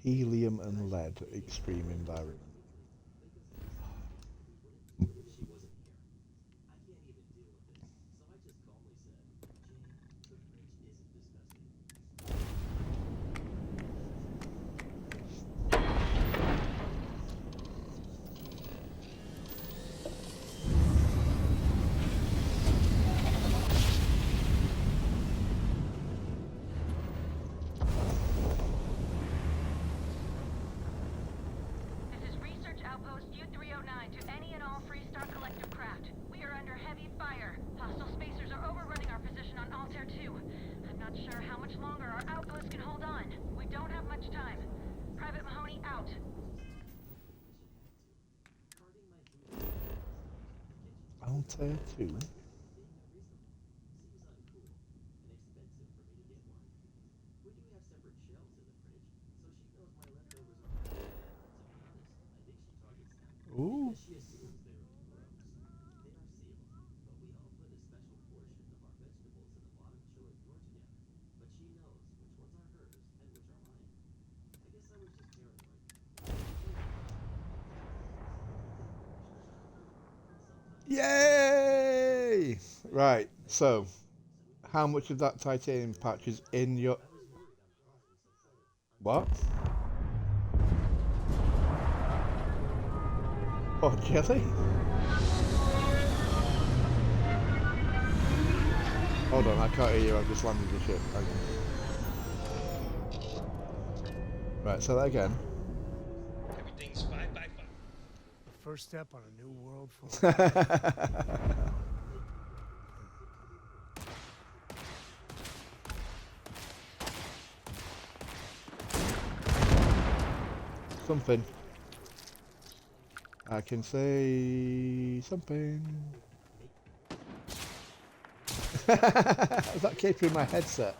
Helium and lead, extreme environment. This is Research Outpost U-309 to any and all Freestar Collective craft. We are under heavy fire. Hostile spacers are overrunning our position on Altair 2. I'm not sure how much longer our outpost can hold on. We don't have much time. Private Mahoney out. Altair 2? Ooh. Yay! Right, so how much of that titanium patch is in your... What? Oh, jelly? Hold on, I can't hear you, I've just landed the ship. Hang on. Right, say that again. Everything's 5 by 5. The first step on a new world for Something. I can say something. That came through my headset.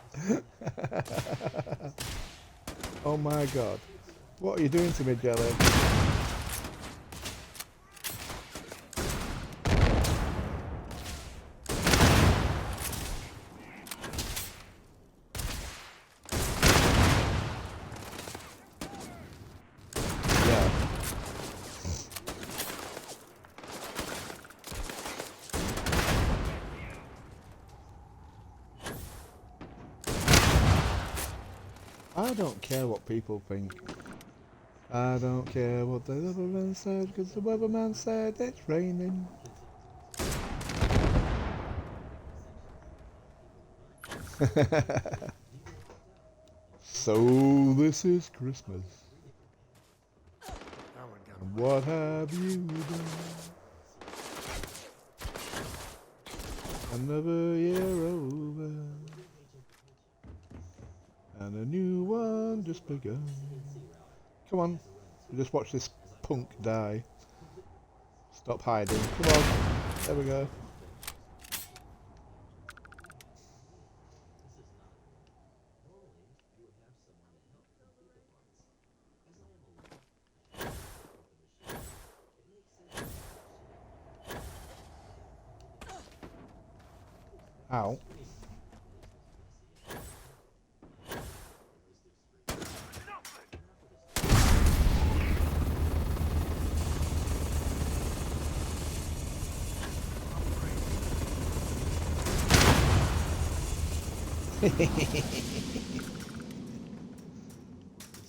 Oh my god. What are you doing to me, Jelly? Yeah. I don't care what people think. I don't care what the weatherman said, because the weatherman said it's raining. So this is Christmas. And what have you done? Another year over, and a new one just begun. Come on, just watch this punk die. Stop hiding. Come on. There we go. Ow.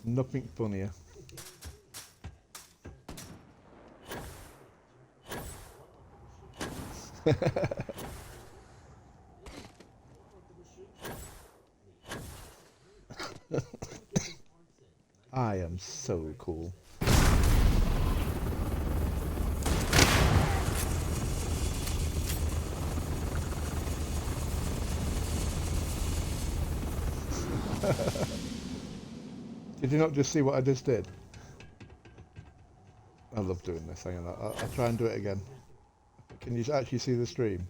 Nothing funnier. I am so cool. Did you not just see what I just did? I love doing this. Hang on, I'll try and do it again. Can you actually see the stream?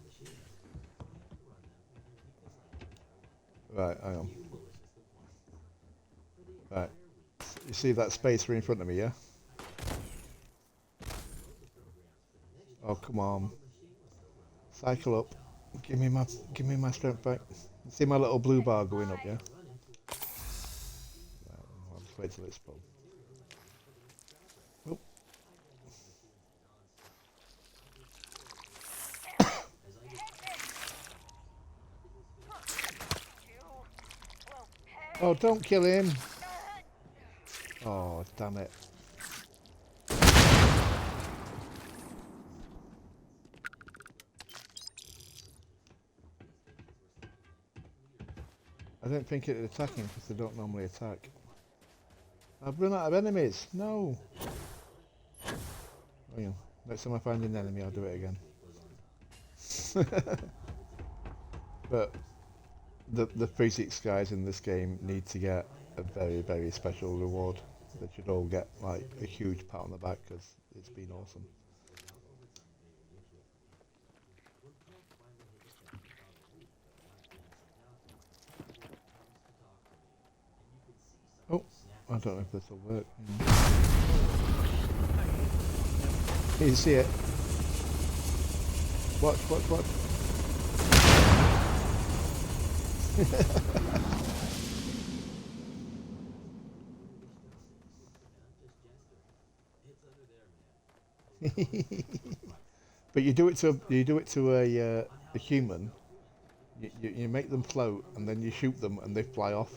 Right, hang on. Right. You see that space right in front of me, yeah? Oh, come on. Cycle up. Give me my strength back. You see my little blue bar going up, yeah? Right, I'll just wait till it's full. Oh. Oh, don't kill him! Oh, damn it. I didn't think it would attack him because they don't normally attack. I've run out of enemies! No! Oh, yeah. Next time I find an enemy, I'll do it again. But the physics guys in this game need to get a very, very special reward. They should all get like a huge pat on the back because it's been awesome. Oh, I don't know if this will work. You see it? Watch, watch, watch. But you do it to a human. You make them float and then you shoot them and they fly off.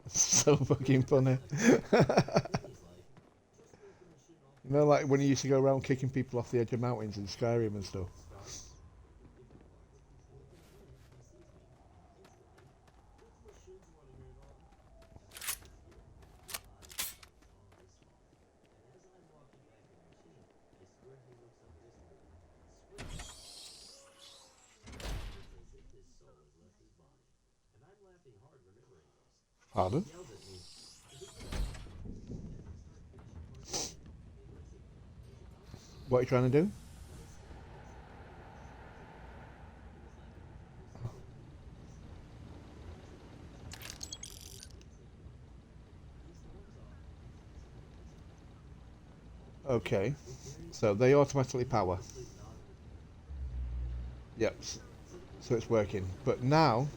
It's so fucking funny. You know, like when you used to go around kicking people off the edge of mountains in Skyrim and stuff. Pardon? What are you trying to do? Okay, so they automatically power. Yep, so it's working. But now,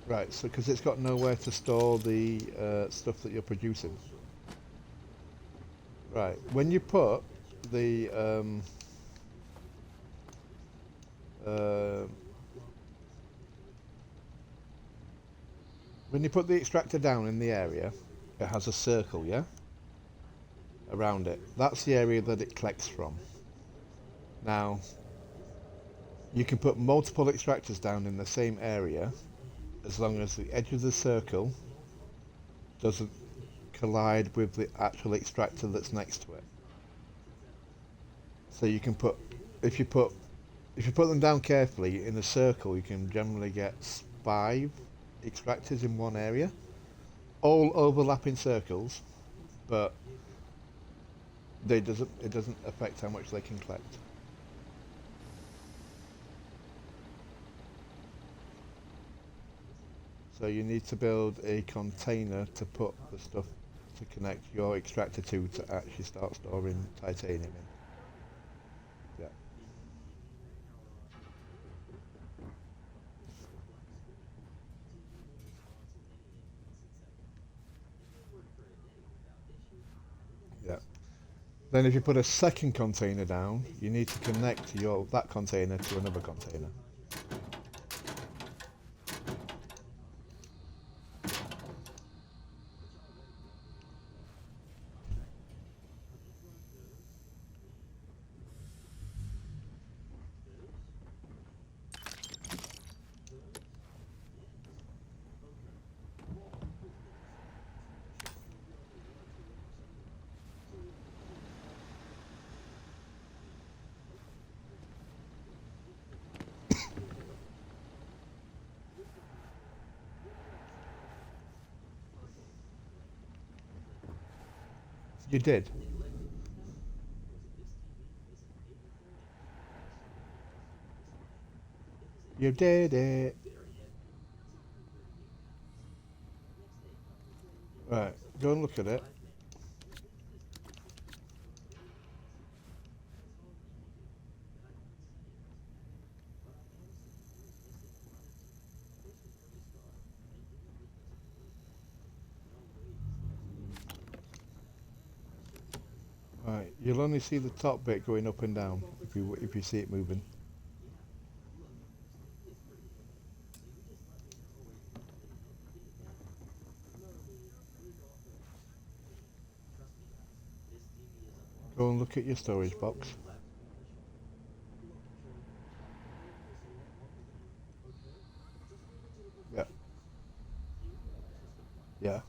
right, so because it's got nowhere to store the stuff that you're producing. Right, when you put the uh, when you put the extractor down in the area, it has a circle, yeah, around it. That's the area that it collects from. Now, you can put multiple extractors down in the same area as long as the edge of the circle doesn't collide with the actual extractor that's next to it. So you can put, if you put if you put them down carefully in a circle, you can generally get 5 extractors in one area, all overlapping circles, but it doesn't affect how much they can collect. So you need to build a container to put the stuff to connect your extractor to actually start storing titanium in. Yeah. Yeah. Then if you put a second container down, you need to connect that container to another container. You did. You did it. Right, go and look at it. Right, you'll only see the top bit going up and down if you see it moving. Go and look at your storage box. Yeah, yeah,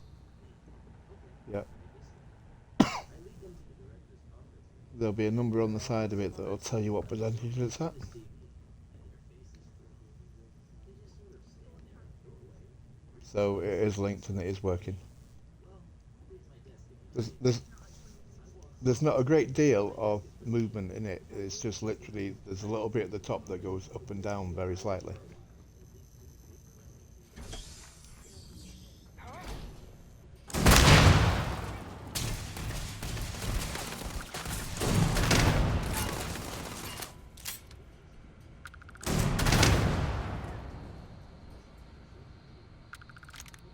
yeah. There'll be a number on the side of it that'll tell you what percentage it's at. So it is linked and it is working. There's, there's, there's not a great deal of movement in it. It's just literally, there's a little bit at the top that goes up and down very slightly.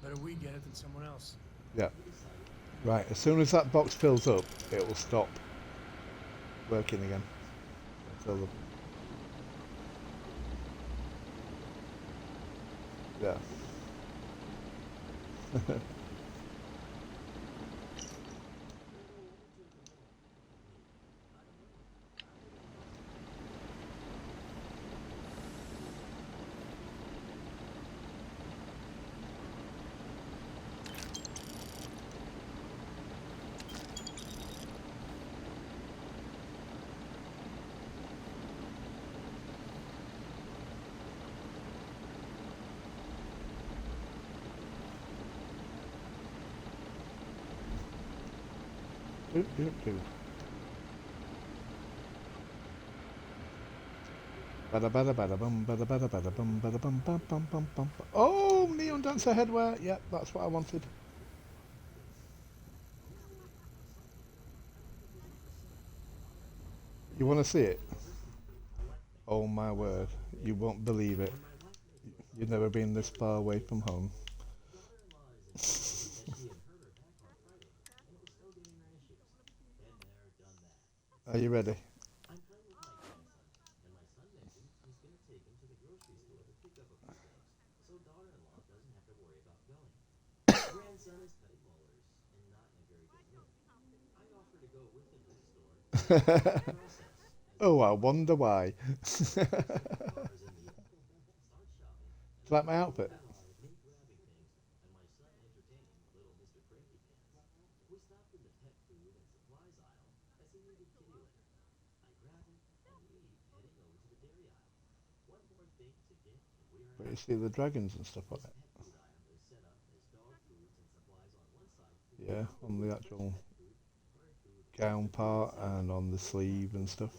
Better we get it than someone else. Yeah. Right, as soon as that box fills up, it will stop working again. Until the, yeah. Do. Bada bada bada bum bada bada bada bum bada bum bum bum bum bum. Oh, neon dancer headwear. Yep, that's what I wanted. You want to see it? Oh my word, you won't believe it. You've never been this far away from home. Are you ready? Oh, I wonder why. Do you like my outfit? But you see the dragons and stuff on it. Yeah, on the actual gown part and on the sleeve and stuff.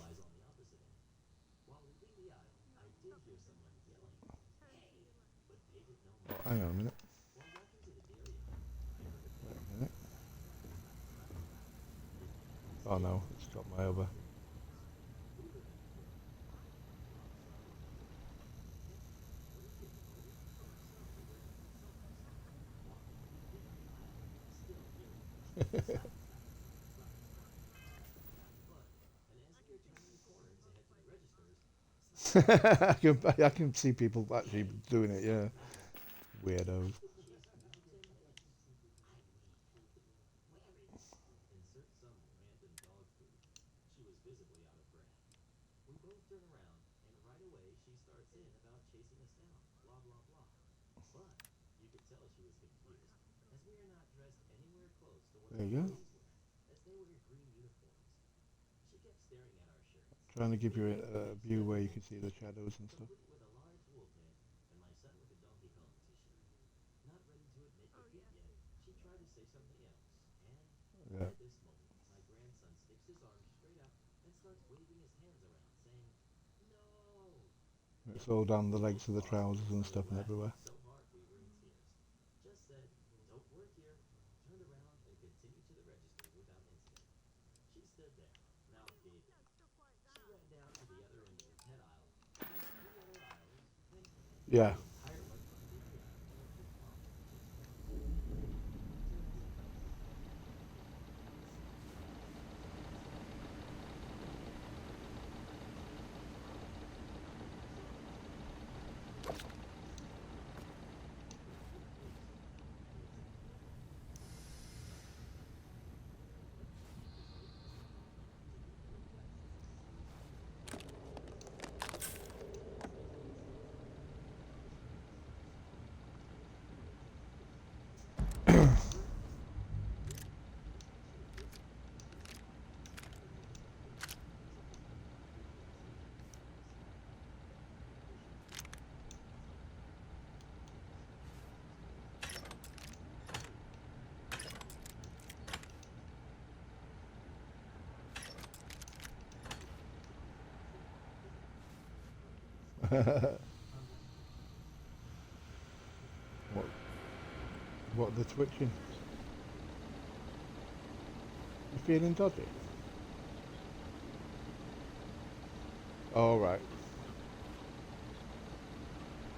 Oh, hang on a minute. Wait a minute. Oh no, it's got my other. I can see people actually doing it, yeah. Weirdos. There you go. Trying to give you a view where you can see the shadows and stuff. Yeah. It's all down the legs of the trousers and stuff and everywhere. Yeah. what? What? The twitching? You feeling dodgy? All right.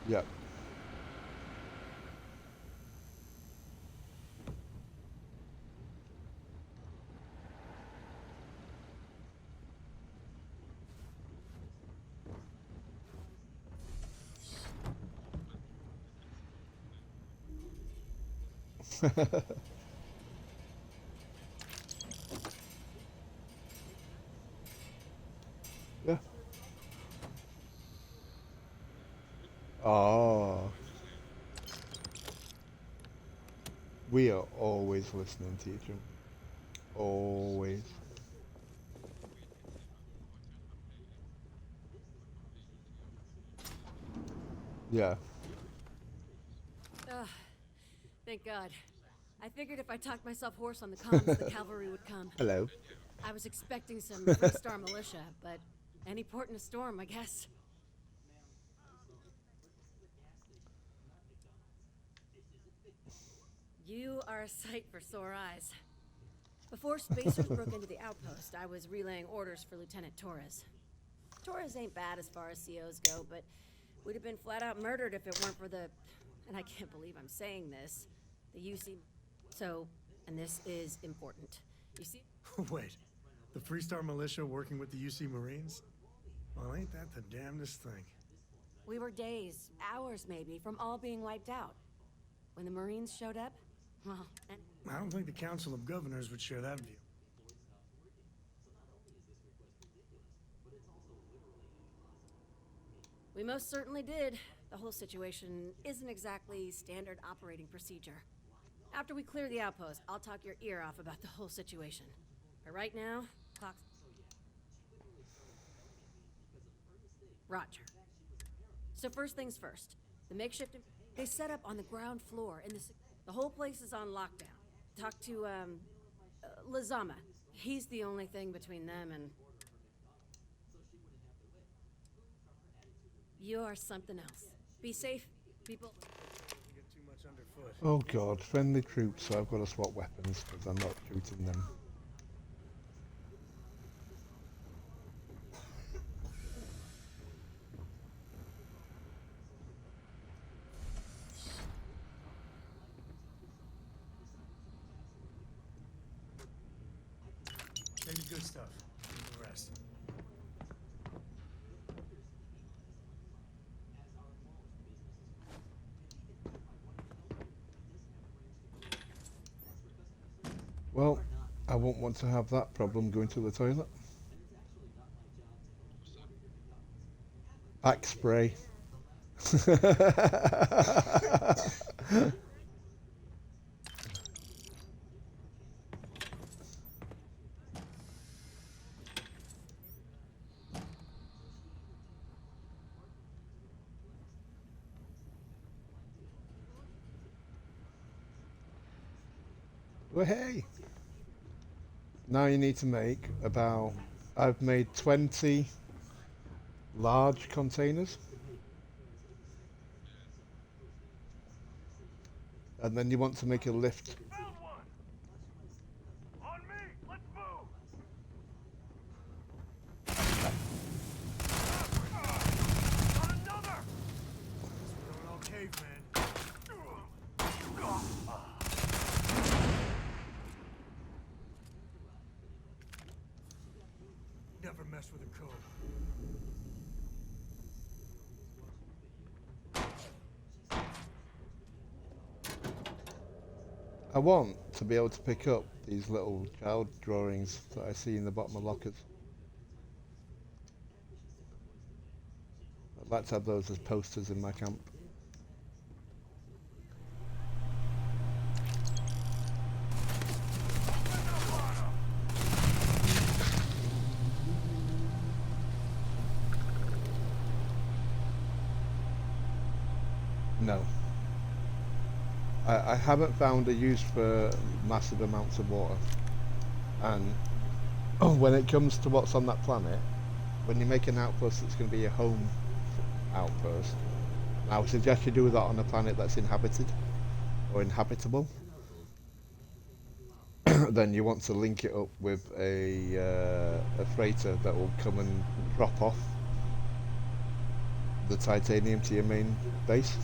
Yep. Yeah. Oh, we are always listening, teacher. Always. Yeah. Ugh, thank God. I figured if I talked myself hoarse on the comms, the cavalry would come. Hello. I was expecting some Free Star militia, but any port in a storm, I guess. You are a sight for sore eyes. Before spacers broke into the outpost, I was relaying orders for Lieutenant Torres. Torres ain't bad as far as COs go, but we'd have been flat out murdered if it weren't for the... And I can't believe I'm saying this. The UC... So, and this is important. You see... Wait, the Freestar Militia working with the UC Marines? Well, ain't that the damnedest thing? We were days, hours maybe, from all being wiped out. When the Marines showed up, well, and... I don't think the Council of Governors would share that view. We most certainly did. The whole situation isn't exactly standard operating procedure. After we clear the outpost, I'll talk your ear off about the whole situation. But right now, clock's... Roger. So first things first. The makeshift... They set up on the ground floor in the... The whole place is on lockdown. Talk to, Lazama. He's the only thing between them and... You're something else. Be safe, people. Get too much underfoot. Oh god, friendly troops, so I've got to swap weapons because I'm not shooting them. Take the good stuff. Leave the rest. Well, I won't want to have that problem going to the toilet. Axe spray. Well, hey! Now you need to make about... I've made 20 large containers. And then you want to make a lift. Found one! On me! Let's move! Got another! Going all caveman. Never mess with a code. I want to be able to pick up these little child drawings that I see in the bottom of lockers. I'd like to have those as posters in my camp. No. I haven't found a use for massive amounts of water. And when it comes to what's on that planet, when you make an outpost that's going to be a home outpost, I would suggest you do that on a planet that's inhabited or inhabitable. Then you want to link it up with a freighter that will come and drop off the titanium to your main base.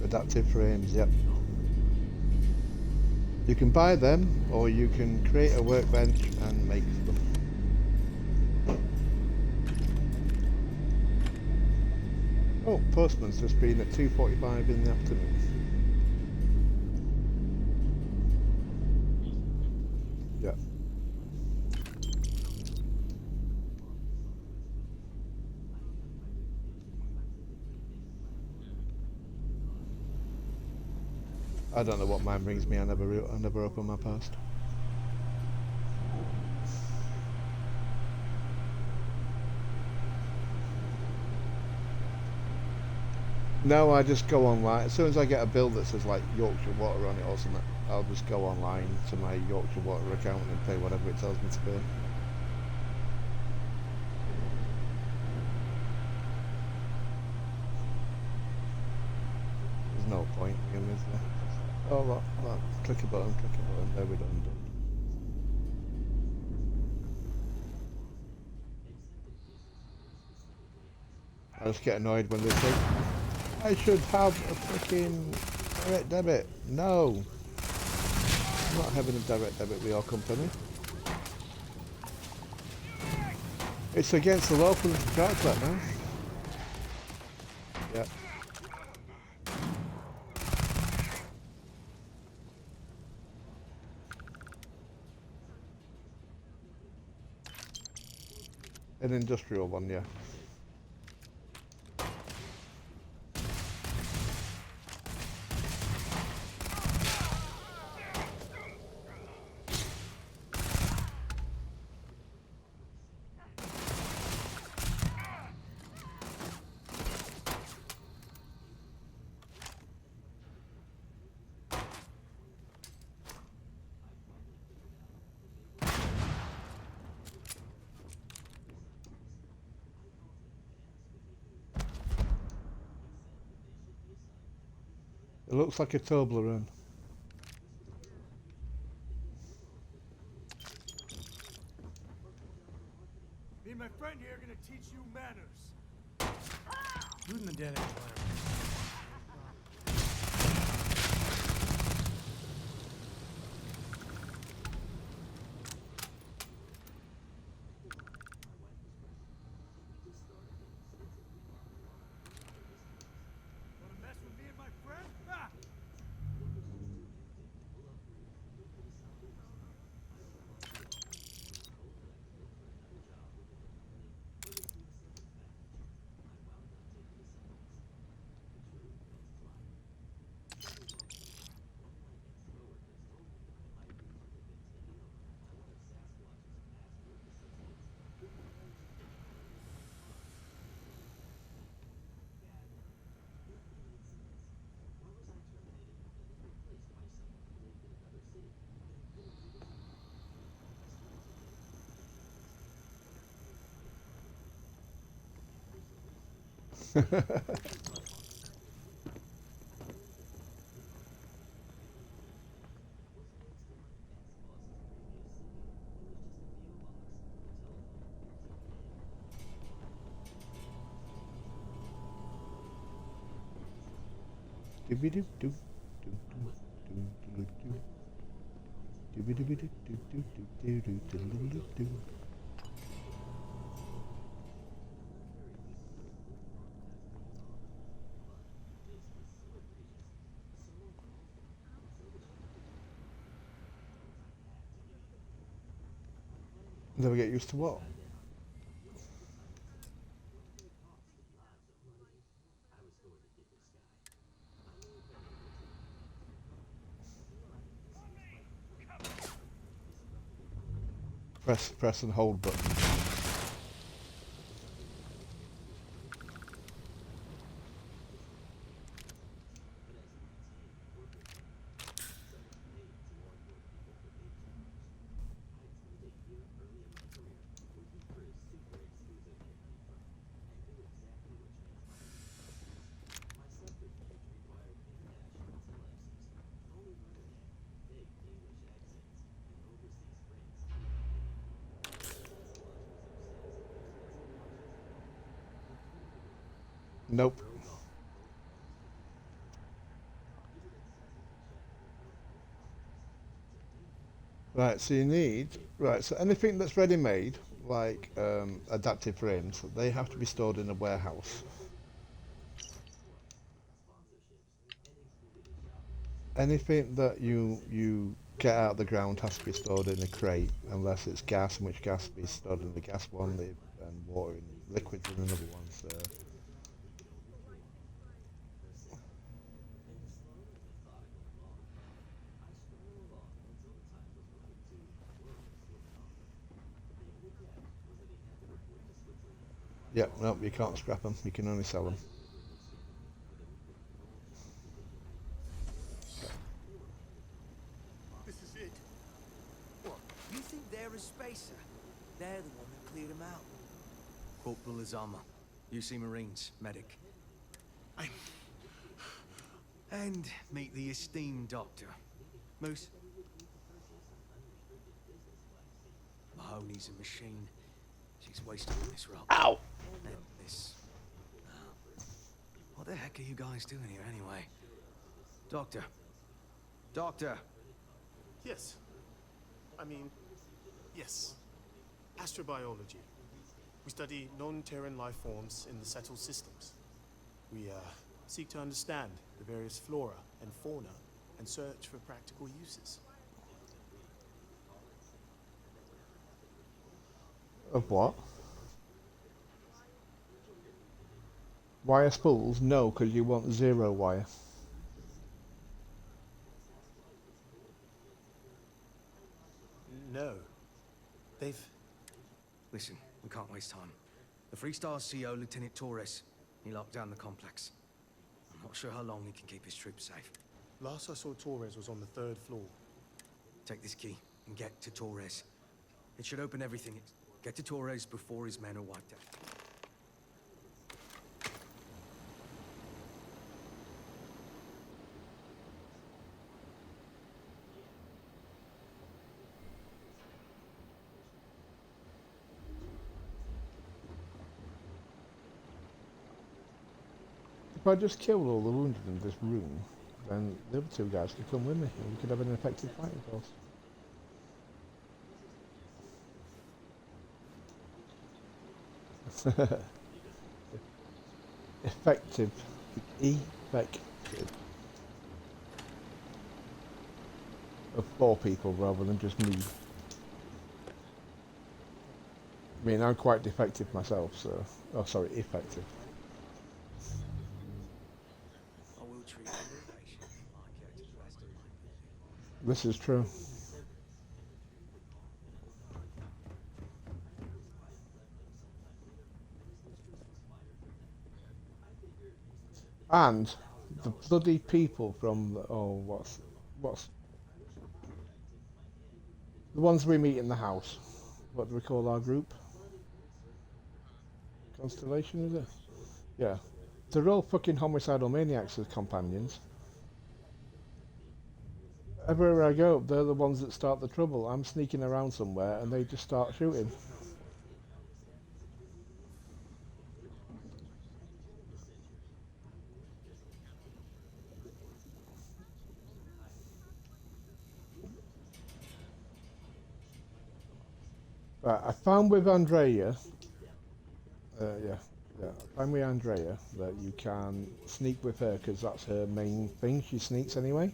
Adaptive frames, yep. You can buy them, or you can create a workbench and make them. Oh, postman's just been at 2:45 in the afternoon. Yeah. I don't know what mine brings me. I never open my past. No, I just go online. As soon as I get a bill that says like Yorkshire Water on it or something, I'll just go online to my Yorkshire Water account and pay whatever it tells me to pay. There's no point in is there? Oh, look, click a button, there we done. I just get annoyed when they say, I should have a freaking direct debit. No! I'm not having a direct debit with your company. It's against the law for them to charge that now. Yeah. An industrial one, yeah. It looks like a Toblerone. Me and my friend here are gonna teach you manners. Looting the dead environment. Wanna mess with me and my friend? Ha! Never get used to what? Press and hold button. Nope. Right, so you need, right, so anything that's ready-made, like adaptive frames, they have to be stored in a warehouse. Anything that you get out of the ground has to be stored in a crate, unless it's gas, in which gas be stored in the gas one, and water and liquids in another one, so... Yep, nope, you can't scrap them, you can only sell them. there a spacer? They're the one that cleared him out. Corporal Azama, UC Marines, medic. And meet the esteemed doctor. Moose? Mahoney's a machine. She's wasted on this rock. Ow! And this... what the heck are you guys doing here anyway? Doctor. Doctor! Yes. Yes. Astrobiology. We study non-Terran life forms in the settled systems. We seek to understand the various flora and fauna and search for practical uses. Of what? Wire spools? No, because you want 0 wire. No. They've... Listen, we can't waste time. The Free Stars CO, Lieutenant Torres, he locked down the complex. I'm not sure how long he can keep his troops safe. Last I saw Torres was on the 3rd floor. Take this key and get to Torres. It should open everything. Get to Torres before his men are wiped out. If I just killed all the wounded in this room, then the other 2 guys could come with me and we could have an effective fighting force. Effective. Effective. Of 4 people rather than just me. I mean, I'm quite defective myself, so... oh, sorry, effective. I will treat every patient like it to the best of my ability. This is true. And the bloody people from the, oh, what's the ones we meet in the house? What do we call our group? Constellation, is it? Yeah. They're all fucking homicidal maniacs as companions. Everywhere I go, they're the ones that start the trouble. I'm sneaking around somewhere and they just start shooting. Right, I found with Andrea, yeah, I found with Andrea that you can sneak with her because that's her main thing. She sneaks anyway.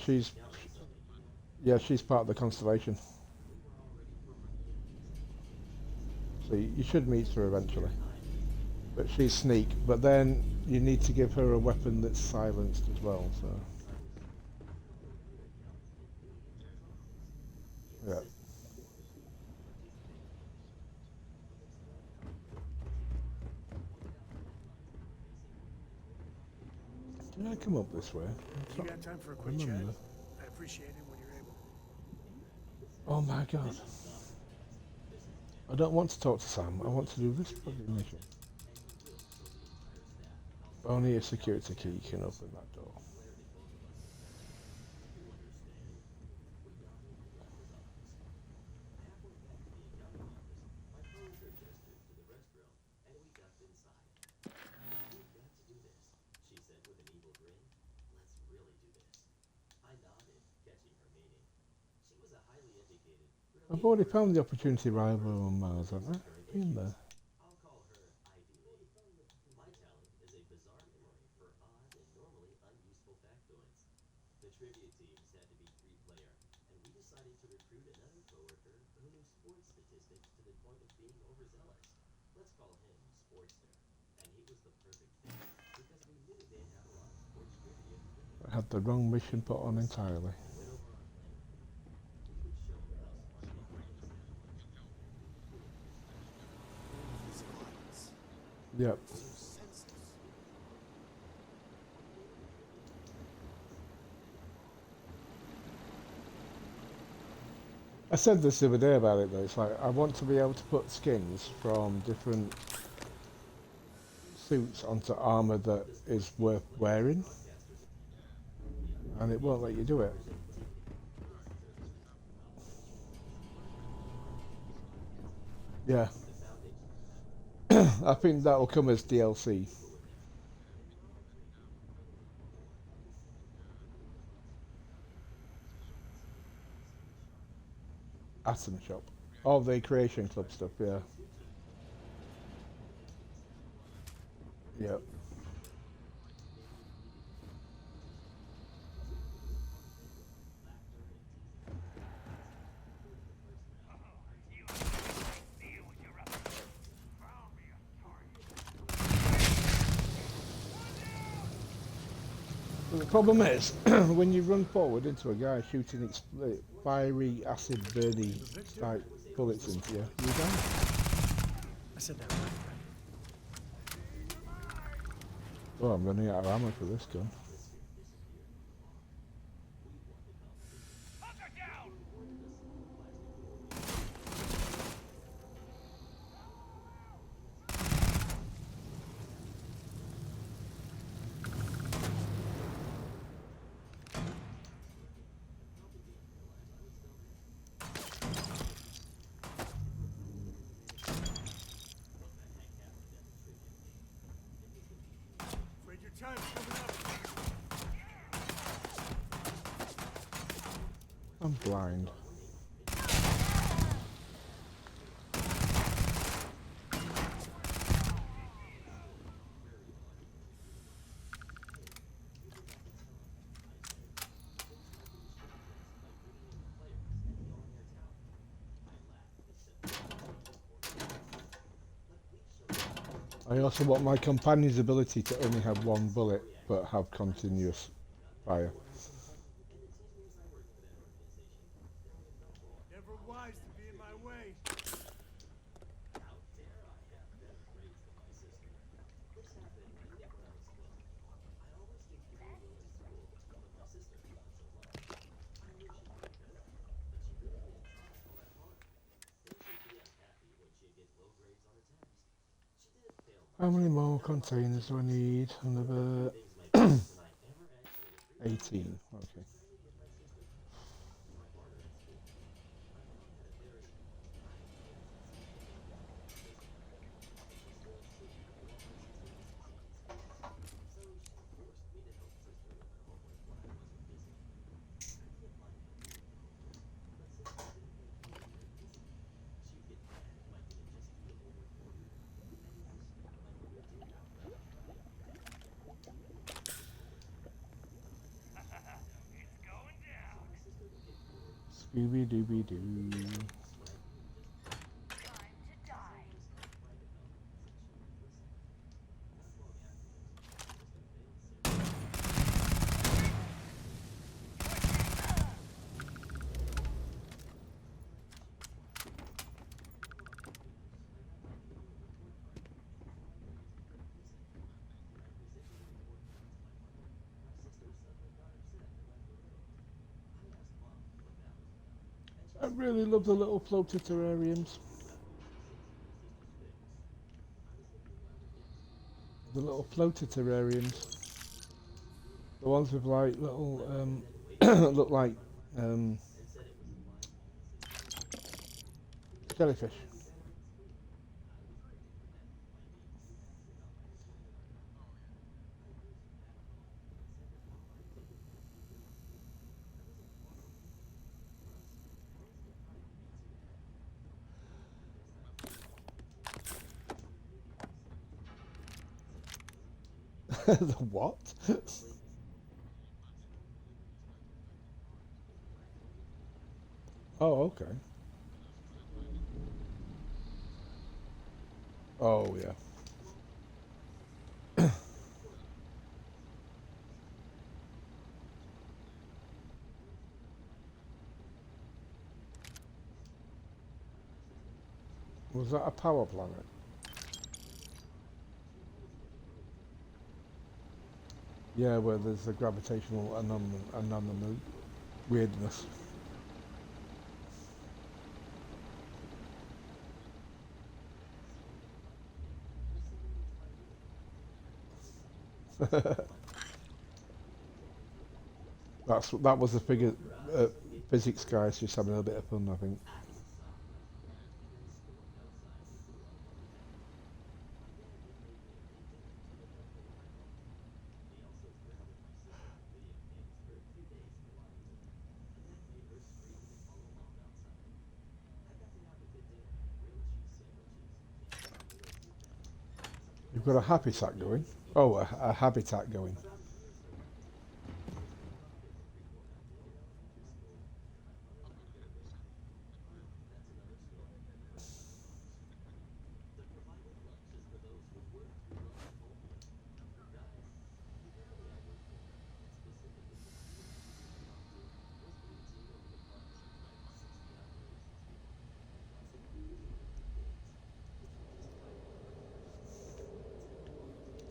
She's part of the constellation. So you should meet her eventually. But she's sneak, but then you need to give her a weapon that's silenced as well, so... yeah. Did I come up this way? You got time for a quick chat? I appreciate it when you're able. Oh my god. I don't want to talk to Sam, I want to do this fucking mission. Only a security key can open that door. I've already found the opportunity rival on Mars, haven't I? Been there. I had the wrong mission put on entirely. Yep. I said this the other day about it though. It's like I want to be able to put skins from different suits onto armor that is worth wearing, and it won't let you do it. Yeah, I think that will come as DLC. Atom Shop. All the Creation Club stuff, yeah. Yep. But the problem is, when you run forward into a guy shooting fiery acid burning type bullets into you, you die. I said that right. Oh, I'm running out of ammo for this gun. Afraid your time's coming up. I'm blind. I also want my companion's ability to only have one bullet, but have continuous fire. Never wise to be in my way. How many more containers do I need? Another 18. Okay. Scooby Dooby Doo. I really love the little floaty terrariums. The little floaty terrariums. The ones with like little look like um, jellyfish. The what? Oh, okay. Oh, yeah. Was that a power planet? Yeah, where there's a gravitational anomaly weirdness. That was the figure. Physics guys just having a bit of fun, I think. You've got a habitat going. Oh, a habitat going.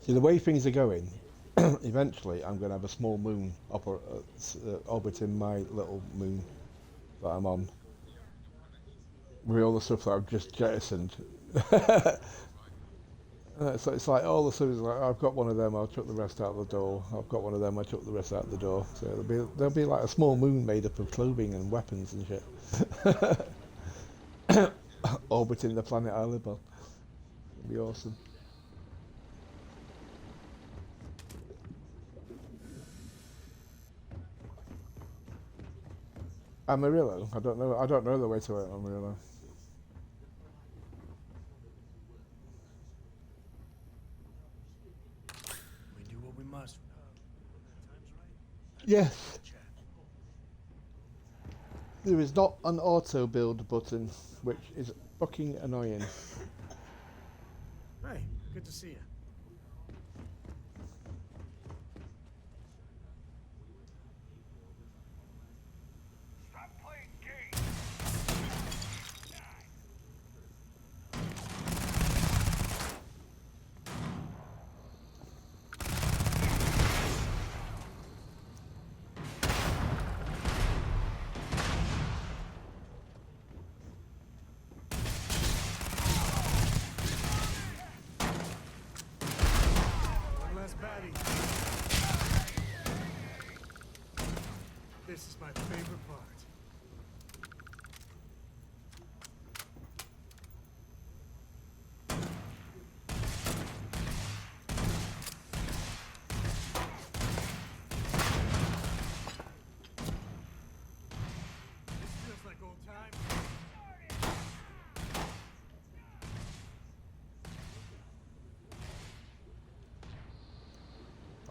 See, the way things are going, eventually I'm going to have a small moon orbiting my little moon that I'm on. With all the stuff that I've just jettisoned. So it's like all the stuff is like, I've got one of them, I'll chuck the rest out the door. I've got one of them, I'll chuck the rest out the door. So there'll be like a small moon made up of clothing and weapons and shit. Orbiting the planet I live on. It'll be awesome. Amarillo? I don't know the way to Amarillo. We do what we must. Yes. There is not an auto build button, which is fucking annoying. Hey, good to see you. Stop playing games. One last baddie. This is my favorite part. This feels like old times.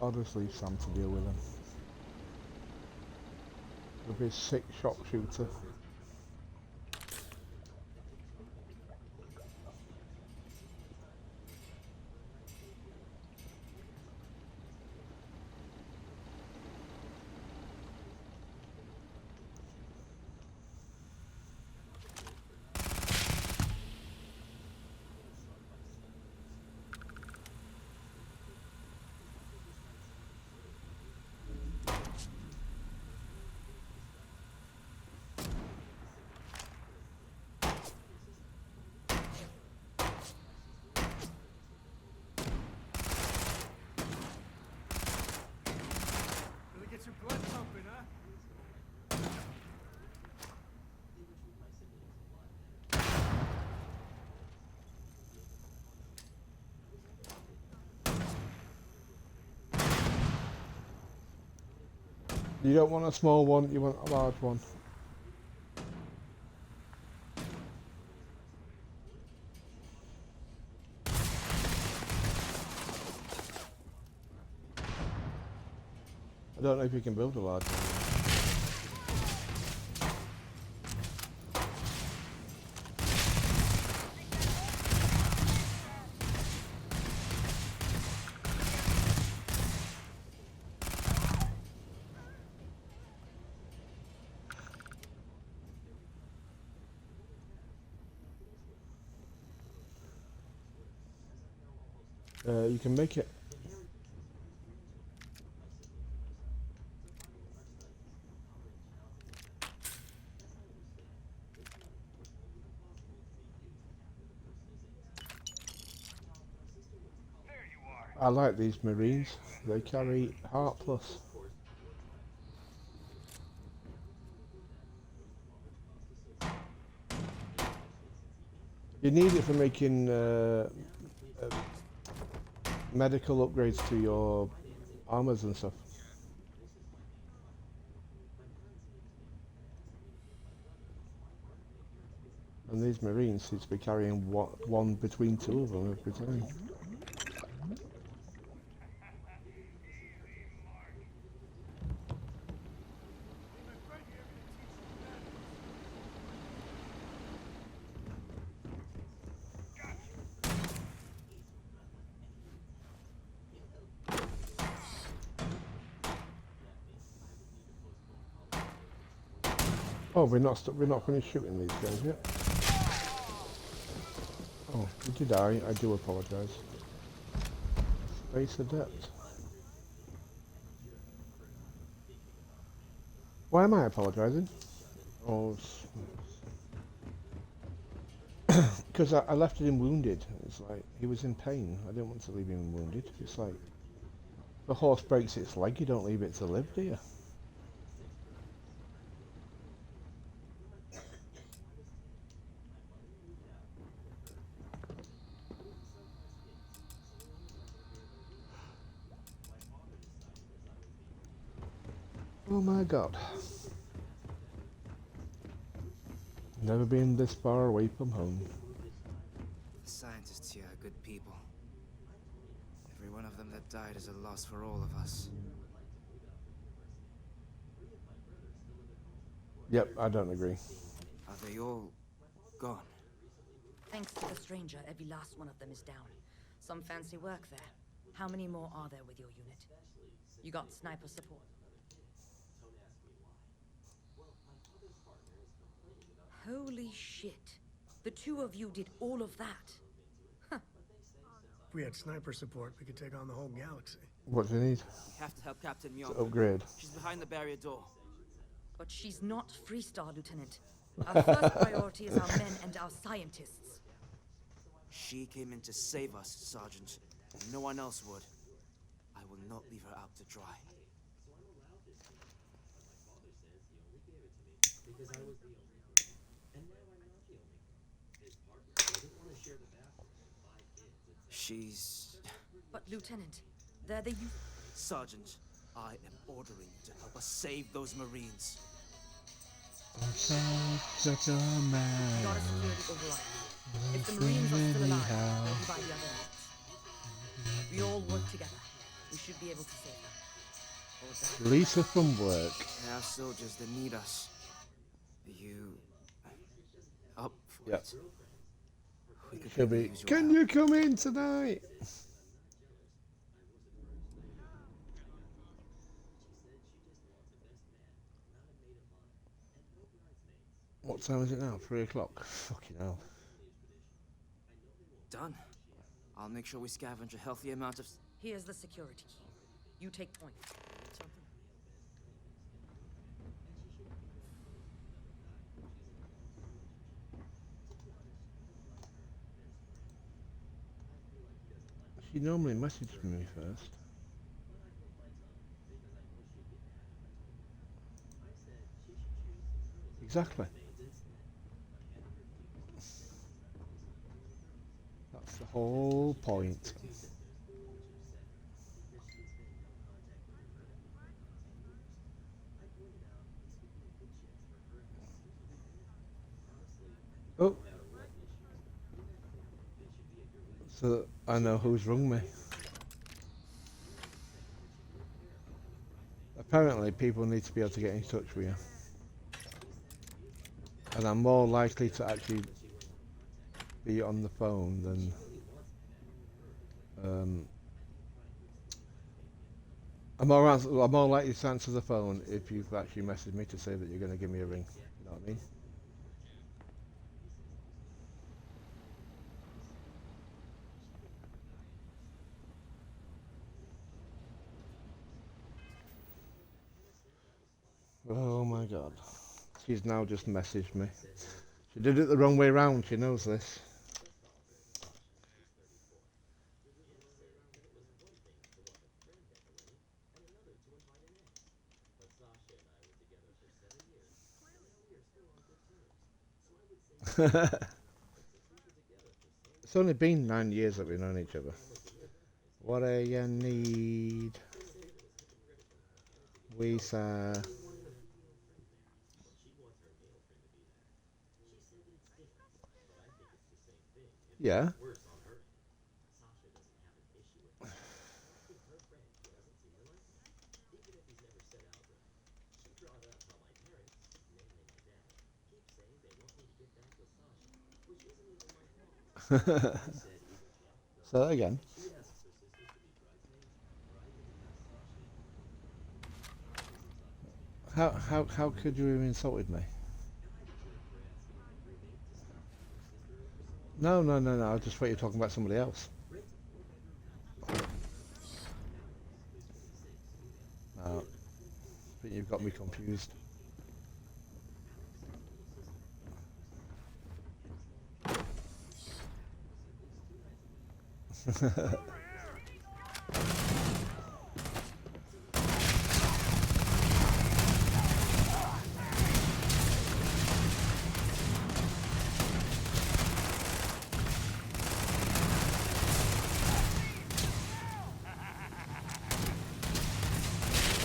I'll just leave Sam to deal with them. With his sick sharpshooter. Really get your blood pumping, huh? You don't want a small one, you want a large one. I don't know if you can build a large one. You can make it. I like these Marines. They carry Heart Plus. You need it for making medical upgrades to your armors and stuff. And these Marines seem to be carrying one between two of them every time. Oh, we're not finished shooting these guys yet. Oh, did you die? I do apologise. Space Adept. Why am I apologising? Oh, because I left him wounded. It's like he was in pain. I didn't want to leave him wounded. It's like the horse breaks its leg. You don't leave it to live, do you? Oh my God. Never been this far away from home. The scientists here are good people. Every one of them that died is a loss for all of us. Yep, I don't agree. Are they all gone? Thanks to the stranger, every last one of them is down. Some fancy work there. How many more are there with your unit? You got sniper support? Holy shit. The two of you did all of that. Huh. If we had sniper support, we could take on the whole galaxy. What do you need? We have to help Captain To Myung. upgrade. She's behind the barrier door. But she's not Freestar, Lieutenant. Our first priority is our men and our scientists. She came in to save us, Sergeant. And no one else would. I will not leave her out to dry. She's... But, Lieutenant, they're the Sergeant, I am ordering you to help us save those Marines. Such a man. Got a security override. If the Marines are still alive, they'll be by the other end. We all work together. We should be able to save them. Lisa from work. There are soldiers that need us. Are you... up for Yep. it? We could She'll really be, use your can help. you come in tonight? What time is it now? 3 o'clock. Fucking hell. Done. I'll make sure we scavenge a healthy amount of... Here's the security key. You take point. Something? She normally messages me first. Exactly. That's the whole point. Oh. So I know who's rung me. Apparently people need to be able to get in touch with you. And I'm more likely to actually be on the phone than I'm more likely to answer the phone if you've actually messaged me to say that you're going to give me a ring. You know what I mean? Oh my God. She's now just messaged me. She did it the wrong way round, she knows this. It's only been 9 years that we've known each other. What do you need? We say. Yeah. Say that again. How could you have insulted me? No. I just thought you were talking about somebody else. No, but you've got me confused.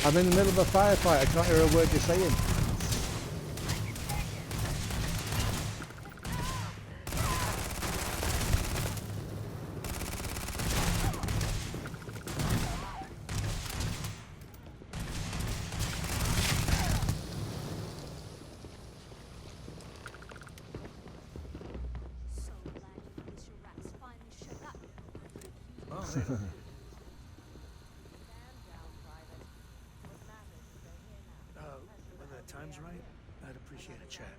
I'm in the middle of a firefight. I can't hear a word you're saying. So glad you militia rats finally showed up. Oh, really? When the time's right, I'd appreciate a chat.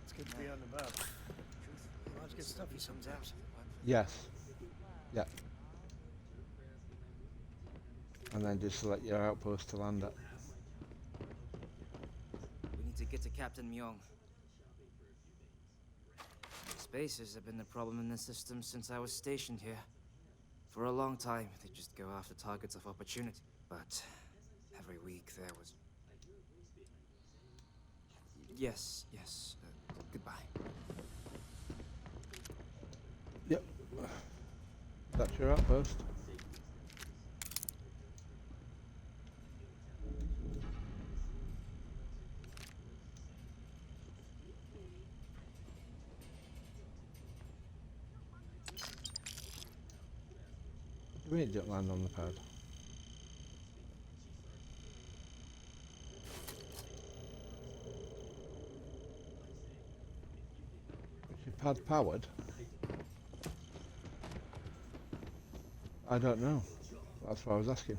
It's good to be on the boat. Truth, lives get stuffy sometimes. Yes. Yeah. And then just select your outpost to land at. We need to get to Captain Myung. Spacers have been the problem in the system since I was stationed here. For a long time, they just go after targets of opportunity. But every week there was... Yes. Goodbye. Yep. That's your outpost. We need to land on the pad. Is your pad powered? I don't know. That's what I was asking.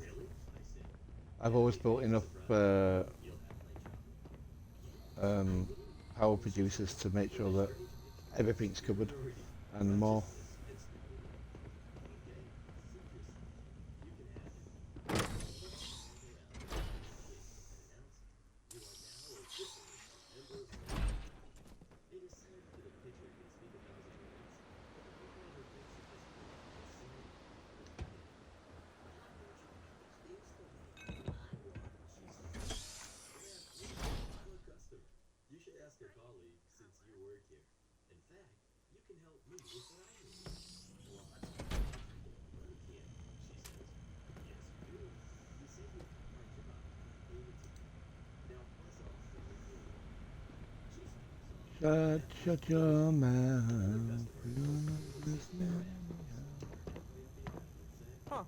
I've always built enough power producers to make sure that everything's covered and more. Shut your mouth. Huh.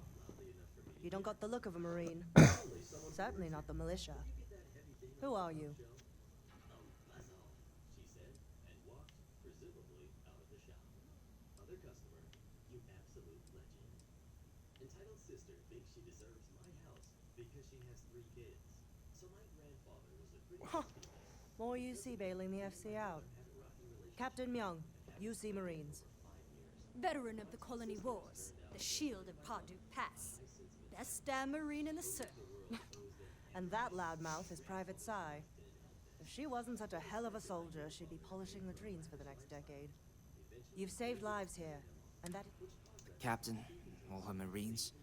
You don't got the look of a Marine. Certainly not the militia. Who are you? Huh. More UC bailing the FC out. Captain Myung, UC Marines. Veteran of the Colony Wars, the Shield of Pardue Pass. Best damn Marine in the Sur. And that loudmouth is Private Sai. If she wasn't such a hell of a soldier, she'd be polishing latrines for the next decade. You've saved lives here, and that... The captain, all her Marines.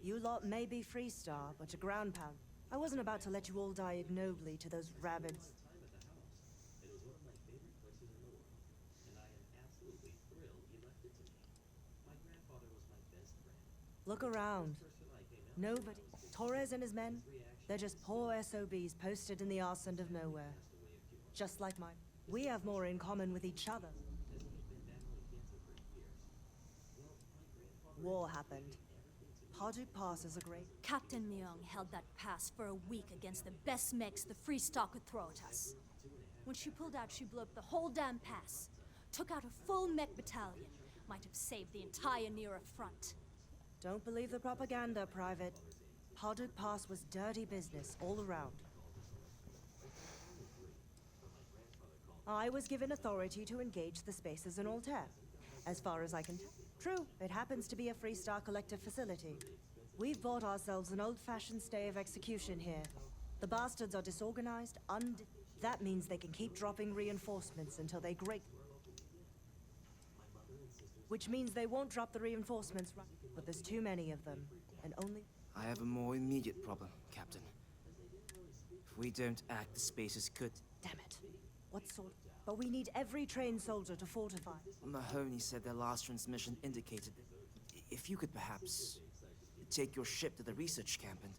You lot may be Freestar, but you're ground pound. I wasn't about to let you all die ignobly to those rabid... Look around. Nobody. Torres and his men, they're just poor SOBs posted in the arse end of nowhere. Just like mine. We have more in common with each other. War happened. Parduk Pass is a great... Captain Myung held that pass for a week against the best mechs the Free Star could throw at us. When she pulled out, she blew up the whole damn pass. Took out a full mech battalion. Might have saved the entire Nira front. Don't believe the propaganda, Private. Parduk Pass was dirty business all around. I was given authority to engage the spaces in Altair. As far as I can tell. True, it happens to be a Free Star collective facility. We've bought ourselves an old-fashioned stay of execution here. The bastards are disorganized, that means they can keep dropping reinforcements until they break. Which means they won't drop the reinforcements, but there's too many of them, and only... I have a more immediate problem, Captain. If we don't act, the spaces could... Damn it. What sort? But we need every trained soldier to fortify. Mahoney said their last transmission indicated that if you could perhaps take your ship to the research camp and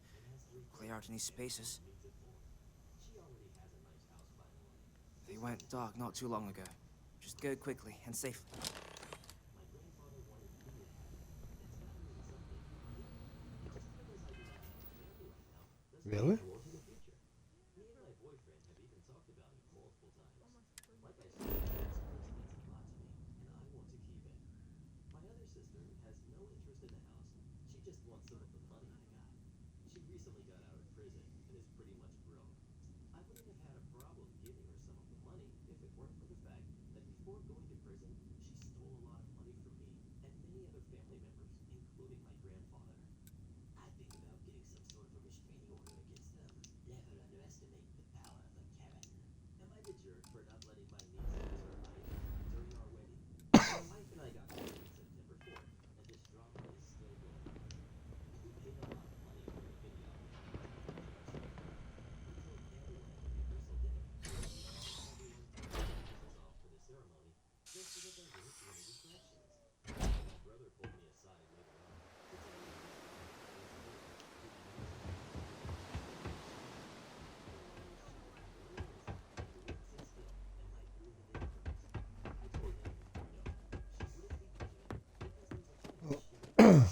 clear out any spaces. They went dark not too long ago. Just go quickly and safely. Really?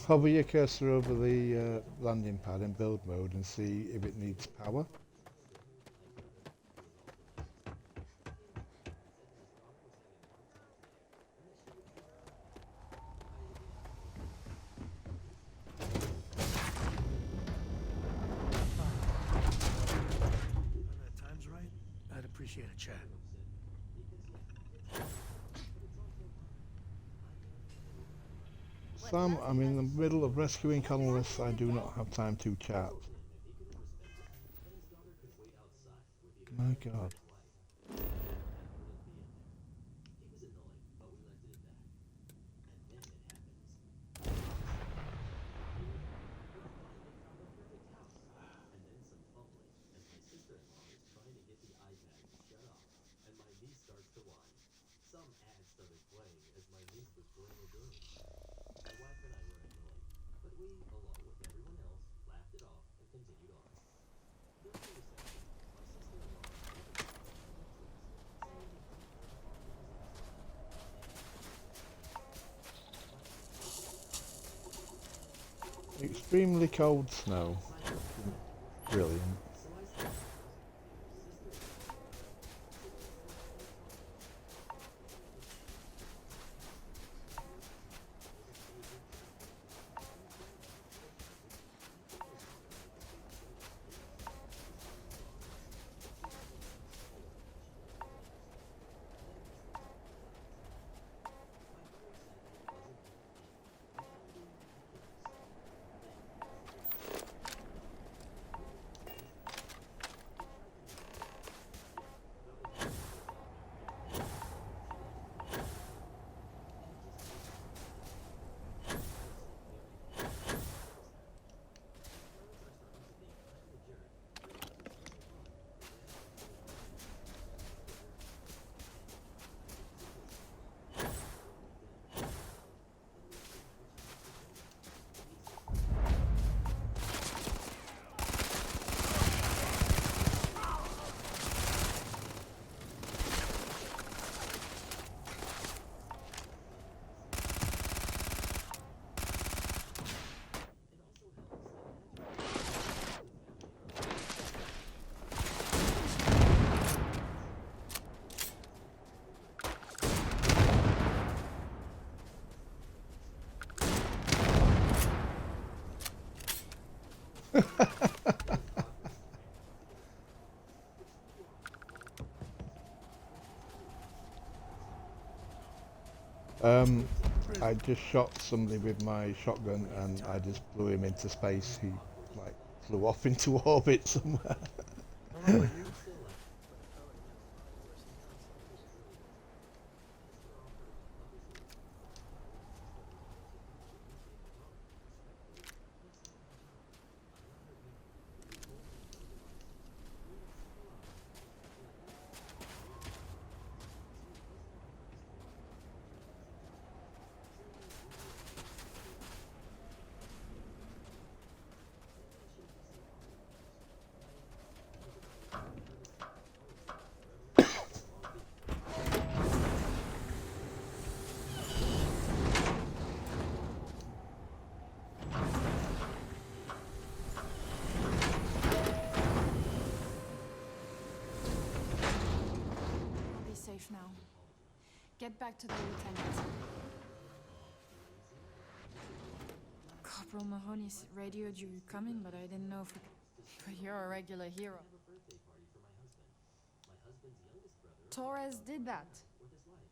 Hover your cursor over the landing pad in build mode and see if it needs power. When that time's right, I'd appreciate a chat. Sam, I'm in the middle of rescuing colonists. I do not have time to chat. My God. Extremely cold snow. Brilliant. I just shot somebody with my shotgun and I just blew him into space. He like flew off into orbit somewhere. I don't know about you, but I felt like that was probably worse than gunslinger. I'll be safe now. Get back to the lieutenant. Corporal Mahoney radioed you coming, but I didn't know if we could... But you're a regular hero. Torres did that.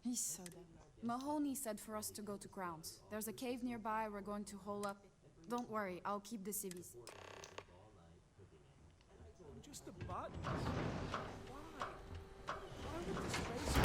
He's so dead. Mahoney said for us to go to grounds. There's a cave nearby, we're going to hole up. Don't worry, I'll keep the civvies. Just the buttons. Why? Why would the space...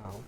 Ow.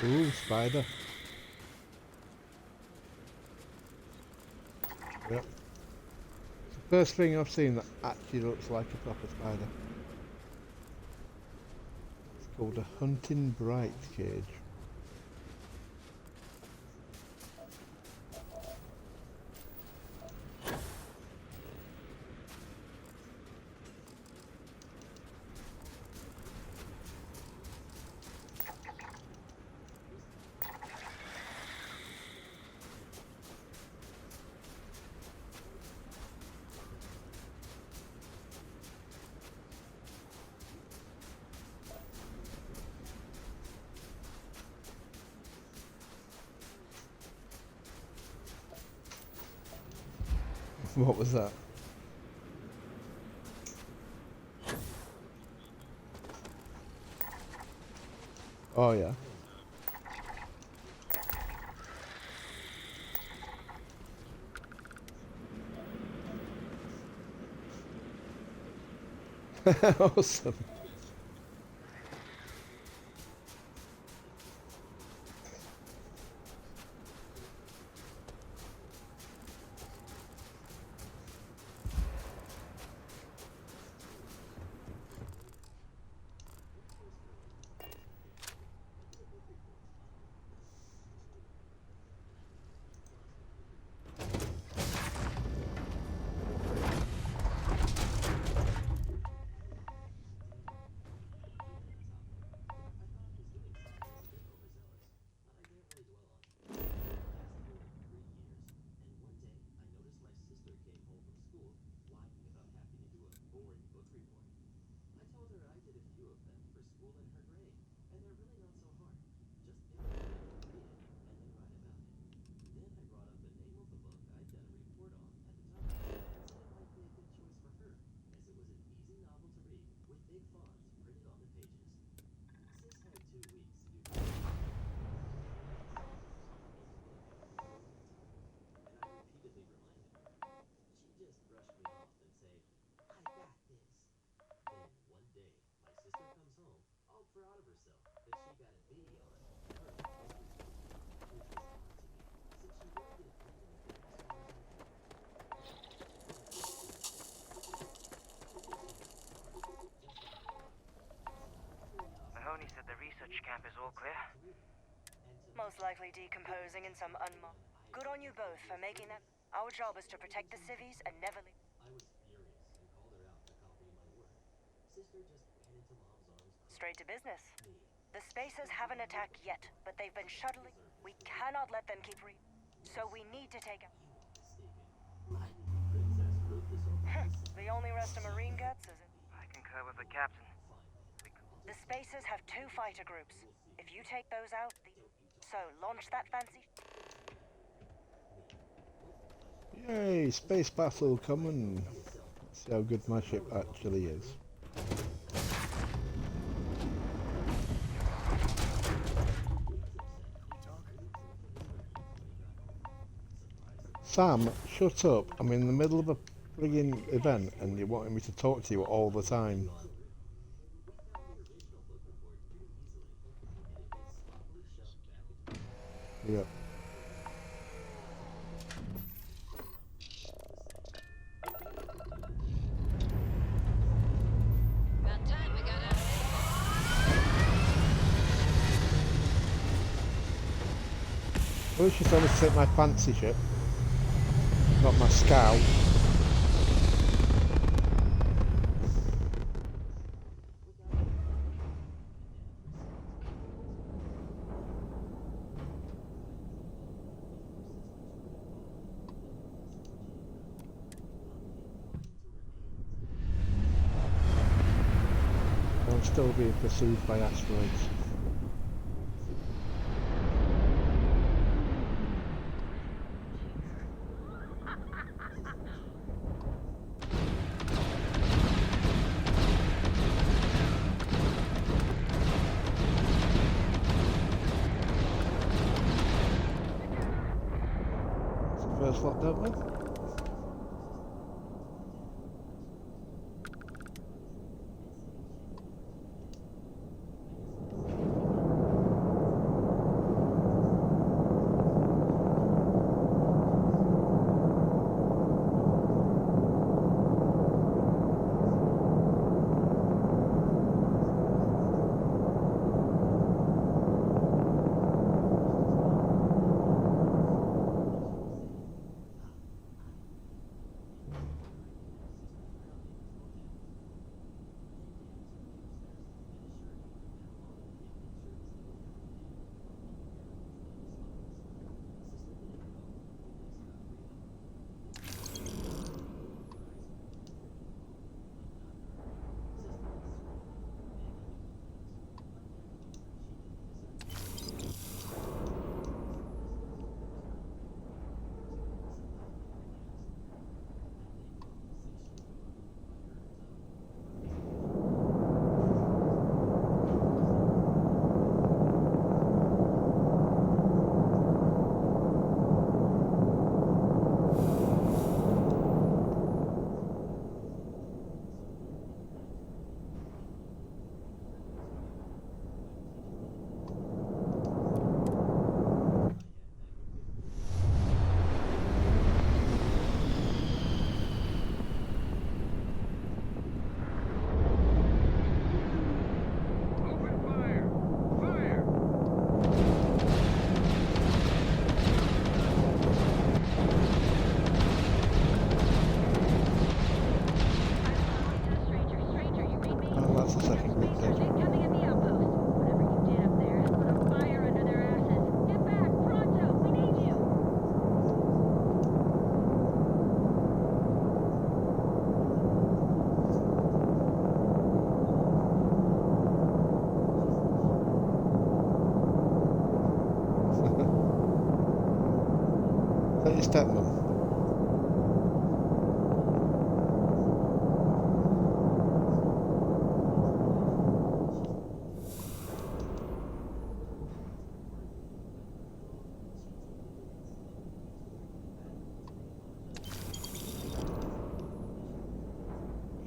Ooh, spider. Yep. It's the first thing I've seen that actually looks like a proper spider. It's called a hunting bright cage. What was that? Oh yeah. Awesome. Mahoney said the research camp is all clear. Most likely decomposing in some unmarked. Good on you both for making that. Our job is to protect the civvies and never leave. Straight to business. The Spacers haven't attacked yet, but they've been shuttling. We cannot let them keep so we need to take out. The only rest of Marine guts is it. I concur with the captain. The Spacers have 2 fighter groups. If you take those out, so launch that fancy. Yay, space battle coming. Let's see how good my ship actually is. Sam, shut up. I'm in the middle of a frigging event and you're wanting me to talk to you all the time. Yep. About time we got out. Well, she told me to take my fancy ship, not my scow. I'm still being pursued by asteroids. First lot, don't we? that your stepmom?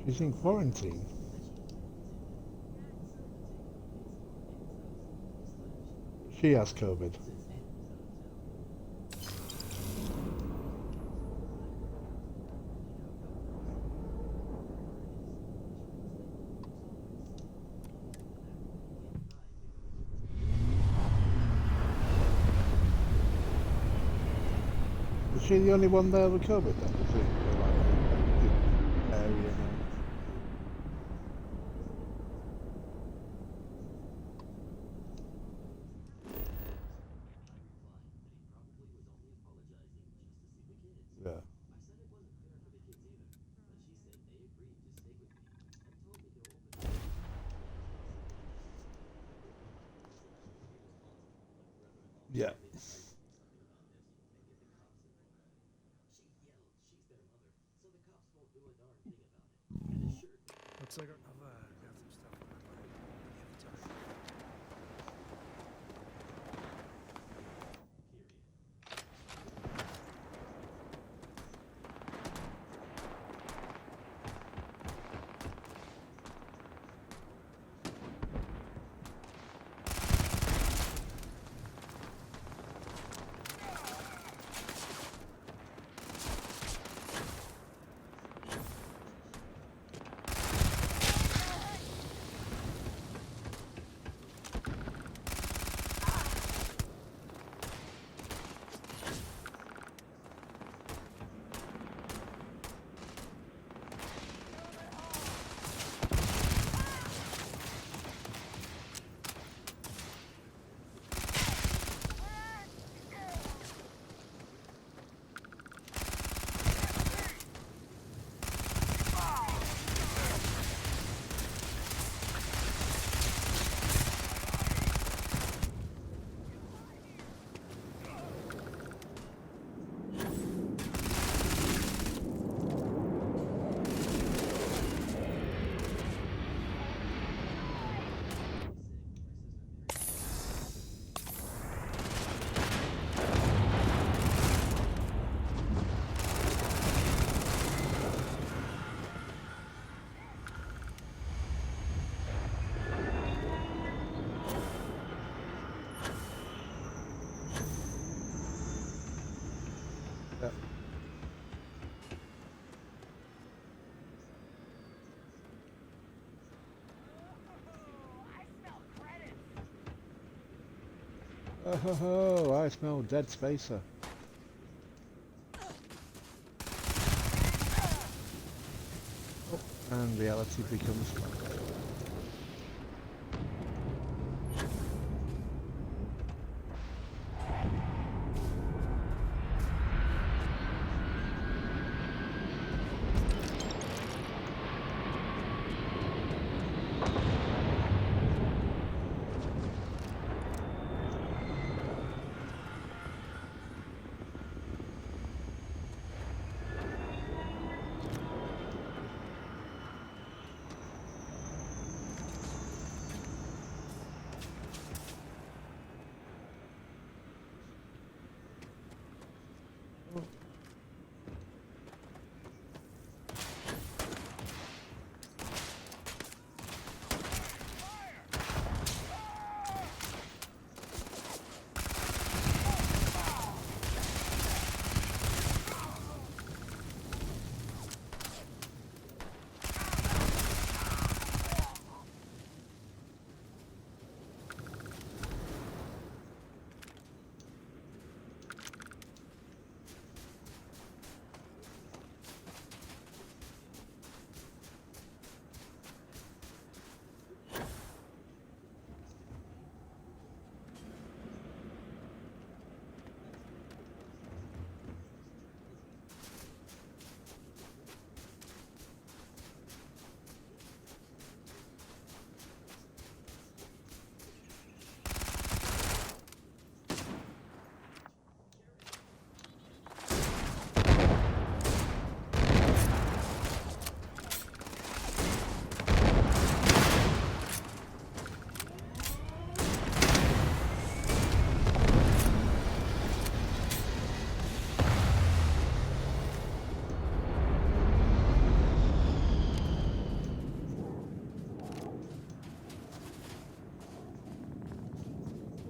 She's in quarantine. She has COVID. Is she the only one there with COVID then? Is it like a big area now? Yeah. Yeah. Looks like I've got some stuff on my mind. You have time. Yeah. Oh, ho, ho, I smell dead spacer. Oh, and reality becomes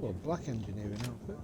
Oh, black engineering outfit.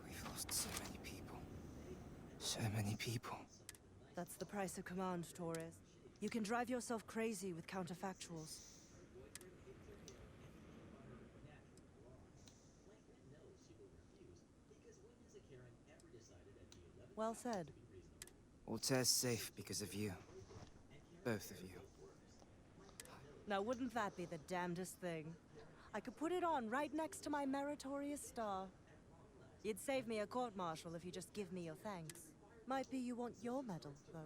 We've lost so many people. So many people. That's the price of command, Torres. You can drive yourself crazy with counterfactuals. Well said. Altair's safe because of you. Both of you. Now, wouldn't that be the damnedest thing? I could put it on right next to my meritorious star. You'd save me a court-martial if you just give me your thanks. Might be you want your medal, though.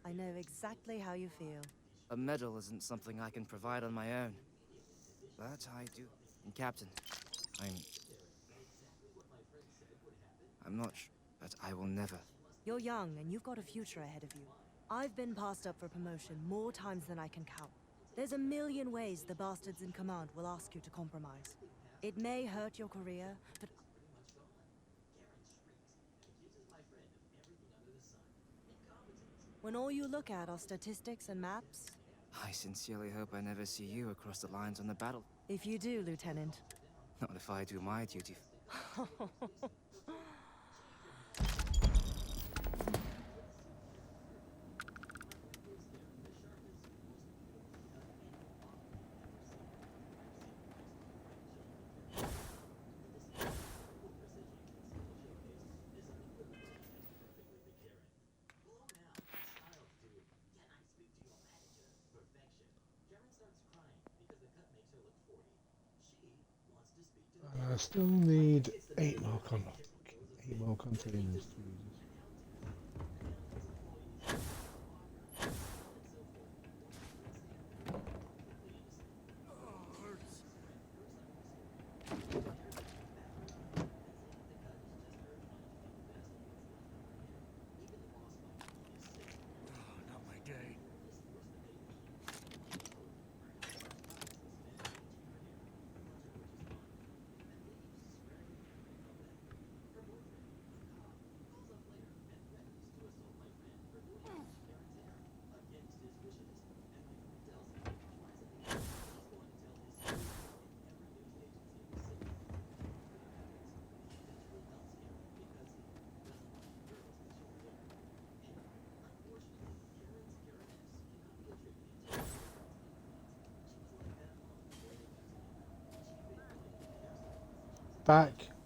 I know exactly how you feel. A medal isn't something I can provide on my own. But I do. And Captain, I'm not sure, but I will never. You're young, and you've got a future ahead of you. I've been passed up for promotion more times than I can count. There's a million ways the bastards in command will ask you to compromise. It may hurt your career, but... when all you look at are statistics and maps... I sincerely hope I never see you across the lines on the battle. If you do, Lieutenant. Not if I do my duty. I still need 8 more containers. Jesus. Not my day.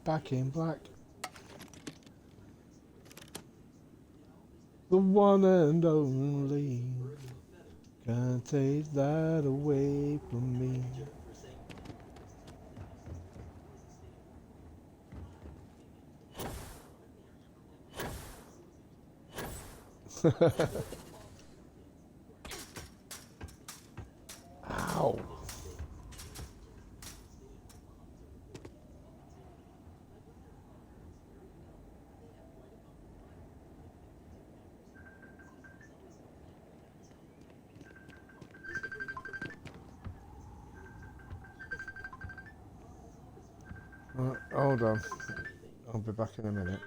Back in black. The one and only. Can't take that away from me. Ow. Hold on. I'll be back in a minute.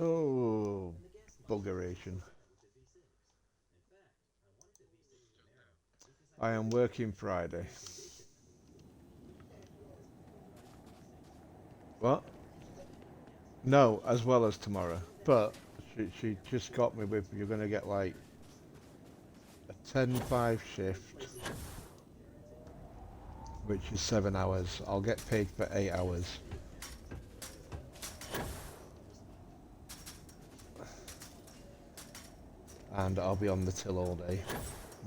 Oh, buggeration. I am working Friday. What? No, as well as tomorrow. But she just got me with, you're going to get like a 10-5 shift, which is 7 hours. I'll get paid for 8 hours. And I'll be on the till all day,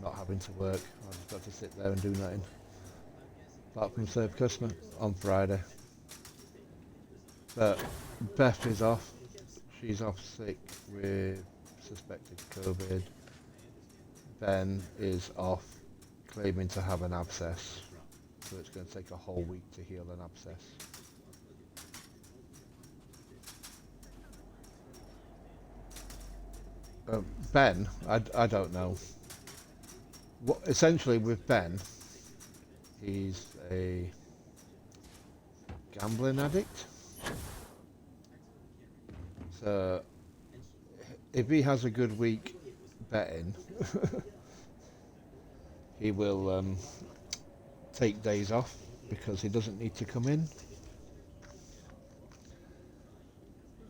not having to work. I've just got to sit there and do nothing. Apart from serve customer on Friday. But Beth is off. She's off sick with suspected COVID. Ben is off claiming to have an abscess. So it's going to take a whole week to heal an abscess. Ben, I don't know. Essentially with Ben, he's a gambling addict. So if he has a good week betting, he will take days off because he doesn't need to come in.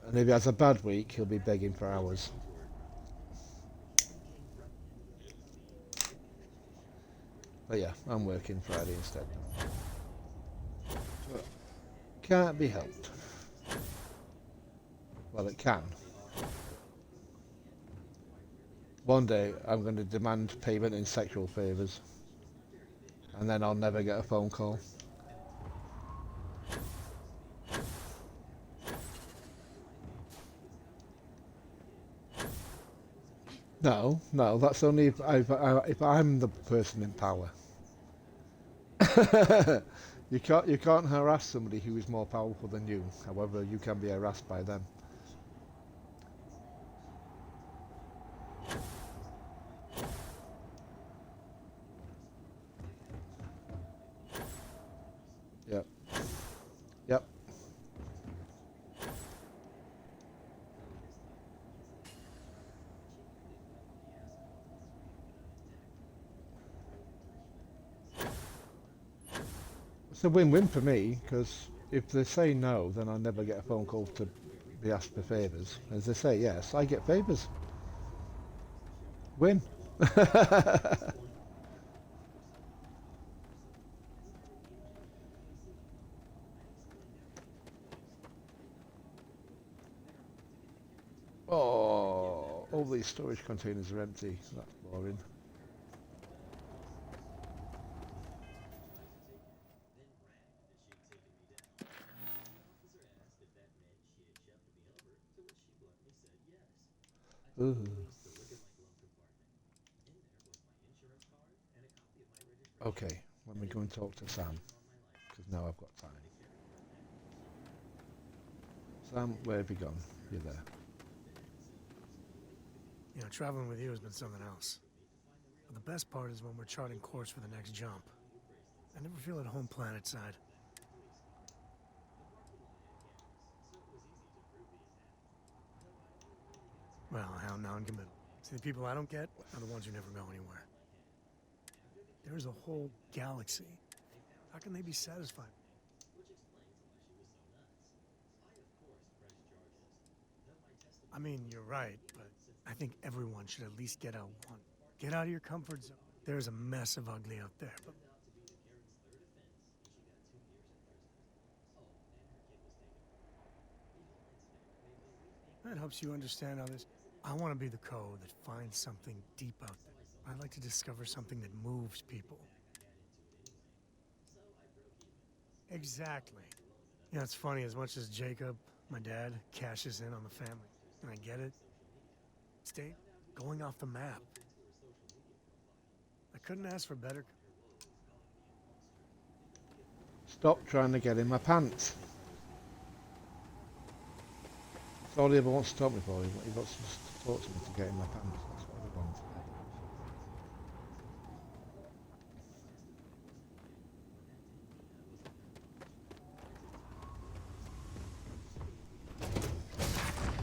And if he has a bad week, he'll be begging for hours. But yeah, I'm working Friday instead. But can't be helped. Well, it can. One day I'm going to demand payment in sexual favours. And then I'll never get a phone call. No, that's only if I'm the person in power. You can't harass somebody who is more powerful than you. However, you can be harassed by them. Yep. Yep. It's a win-win for me, because if they say no, then I never get a phone call to be asked for favours. As they say yes, I get favours. Win. Oh, all these storage containers are empty. That's boring. Ooh. Okay, let me go and talk to Sam, because now I've got time. Sam, where have you gone? You're there. You know, traveling with you has been something else. But the best part is when we're charting course for the next jump. I never feel at home planetside. Well, how non-committal. See, the people I don't get are the ones who never go anywhere. There's a whole galaxy. How can they be satisfied? I mean, you're right, but I think everyone should at least get out one. Get out of your comfort zone. There's a mess of ugly out there, but... That helps you understand how this... I want to be the code that finds something deep out there. I'd like to discover something that moves people. Exactly. You know, it's funny, as much as Jacob, my dad, cashes in on the family, and I get it, stay going off the map. I couldn't ask for better. Stop trying to get in my pants. That's all he ever wants to talk to me for. He wants to just talk to me to get in my pants. That's what he wants.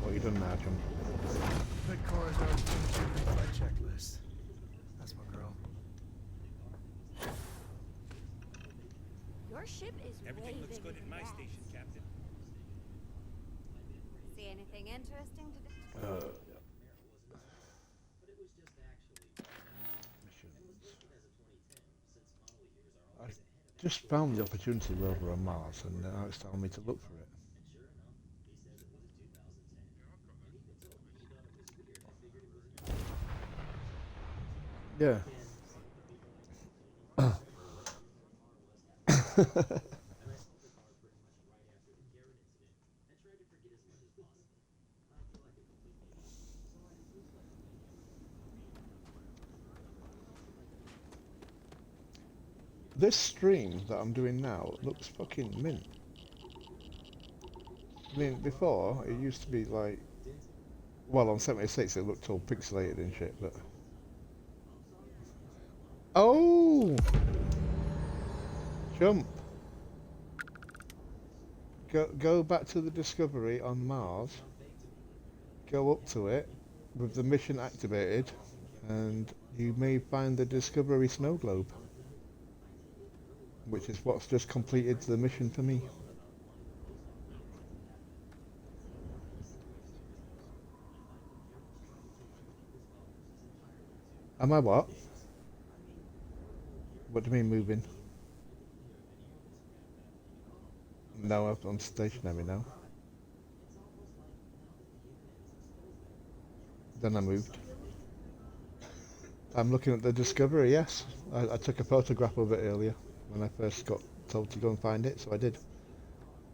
What have you done now? jump. Bet Cora's already finished your pre-flight checklist. That's my girl. Your ship is Everything way looks bigger good in than my Dad's. station, Captain. See anything interesting today? I just found the opportunity rover on Mars, and now it's telling me to look for it. Yeah. This stream that I'm doing now looks fucking mint. I mean, before, it used to be like... Well, on 76 it looked all pixelated and shit, but... Oh! Jump! Go back to the Discovery on Mars. Go up to it with the mission activated, and you may find the Discovery snow globe, which is what's just completed the mission for me. Am I what? What do you mean moving? No, I'm stationary now. Then I moved. I'm looking at the Discovery, yes. I took a photograph of it earlier when I first got told to go and find it, so I did.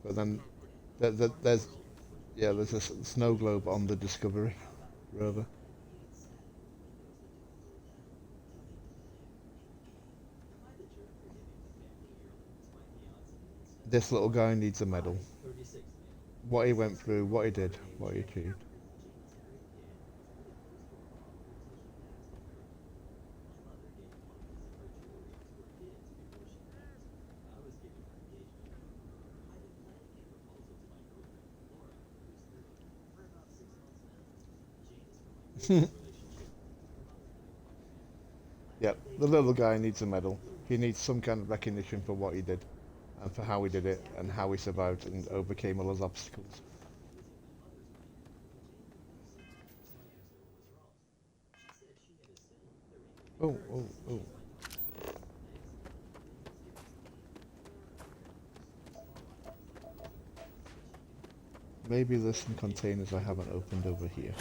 But then there's a snow globe on the Discovery rover. This little guy needs a medal. What he went through, what he did, what he achieved. Yep, the little guy needs a medal. He needs some kind of recognition for what he did, and for how he did it, and how he survived and overcame all those obstacles. Oh, oh, oh. Maybe there's some containers I haven't opened over here.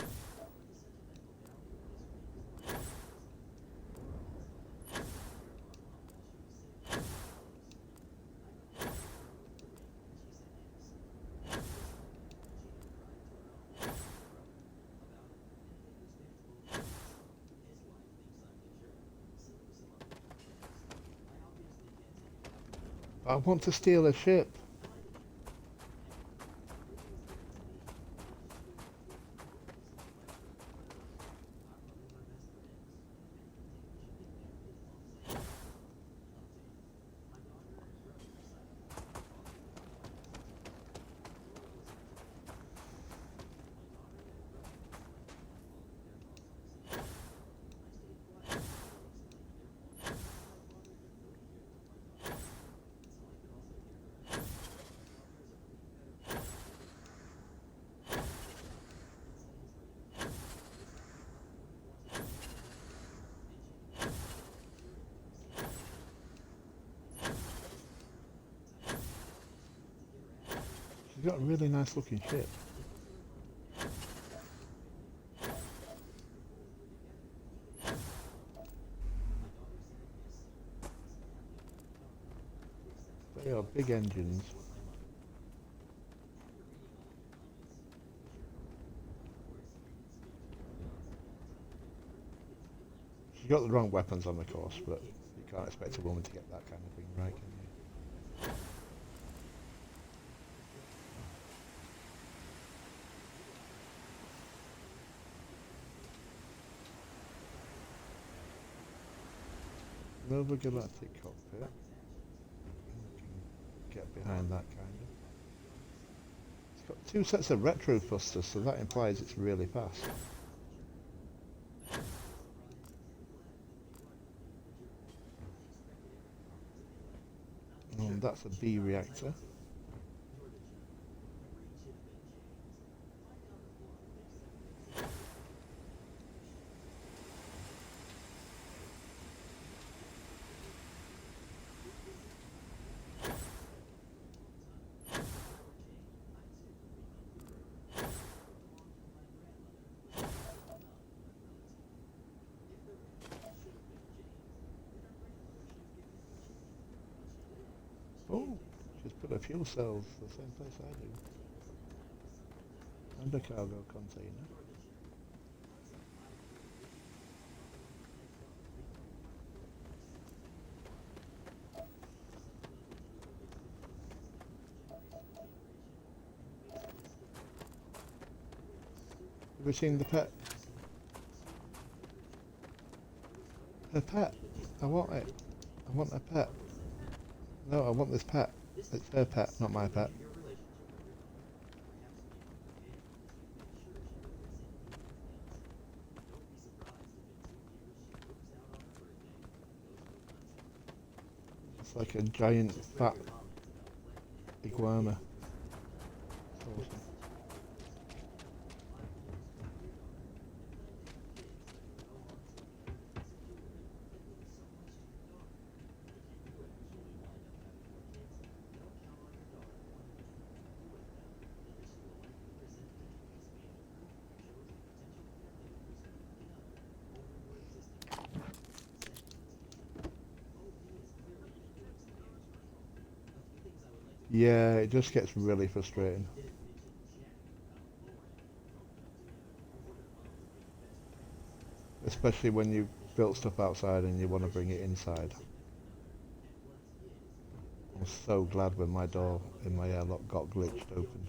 I want to steal a ship. She's got a really nice looking ship. They are big engines. She's got the wrong weapons on the course, but you can't expect a woman to get that kind of thing right, can you? Nova Galactic cockpit. We can get behind that kind of. got 2 sets of retro thrusters, so that implies it's really fast. And that's a B reactor. Oh, just put a fuel cells the same place I do. And a cargo container. Have you seen the pet? Her pet. I want it. I want a pet. No, I want this pet. It's her pet, not my pet. It's like a giant fat iguana. It's awesome. Yeah, it just gets really frustrating. Especially when you've built stuff outside and you want to bring it inside. I was so glad when my door in my airlock got glitched open.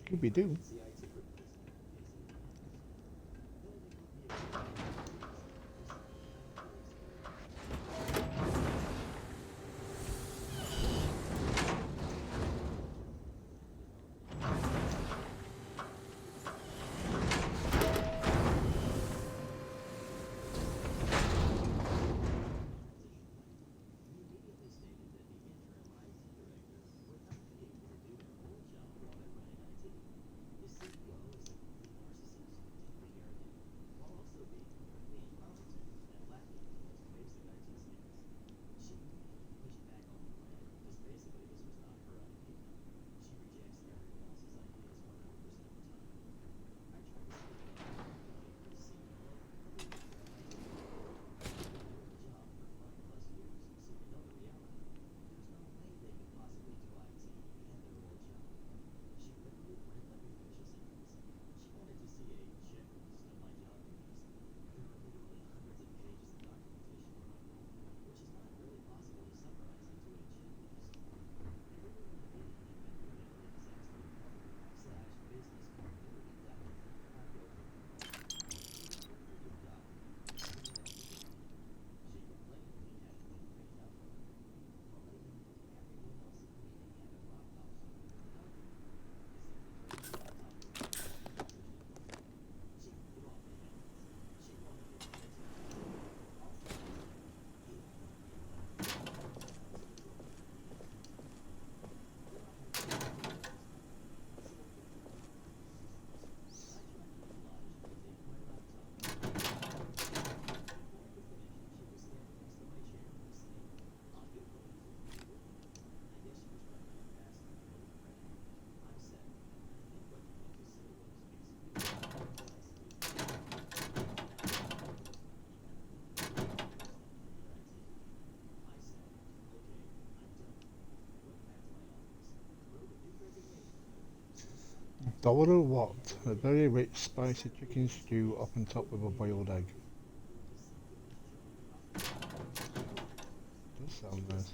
Scooby-Doo. Dollar what? A very rich, spicy chicken stew up on top with a boiled egg. Does sound nice.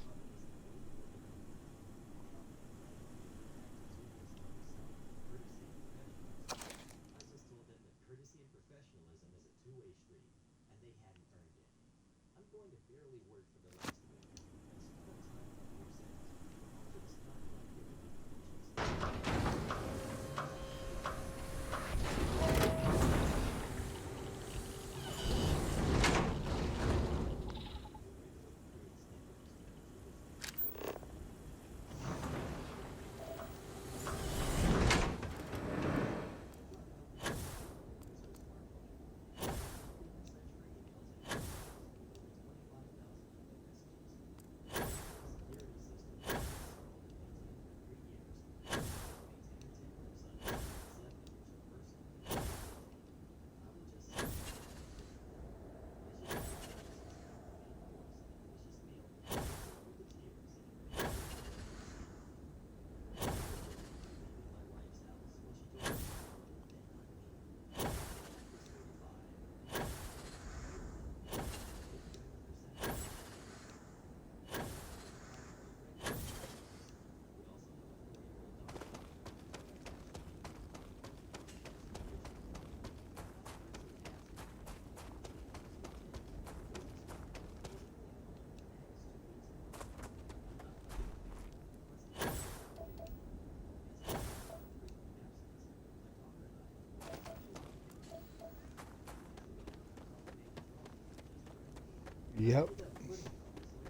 Yep.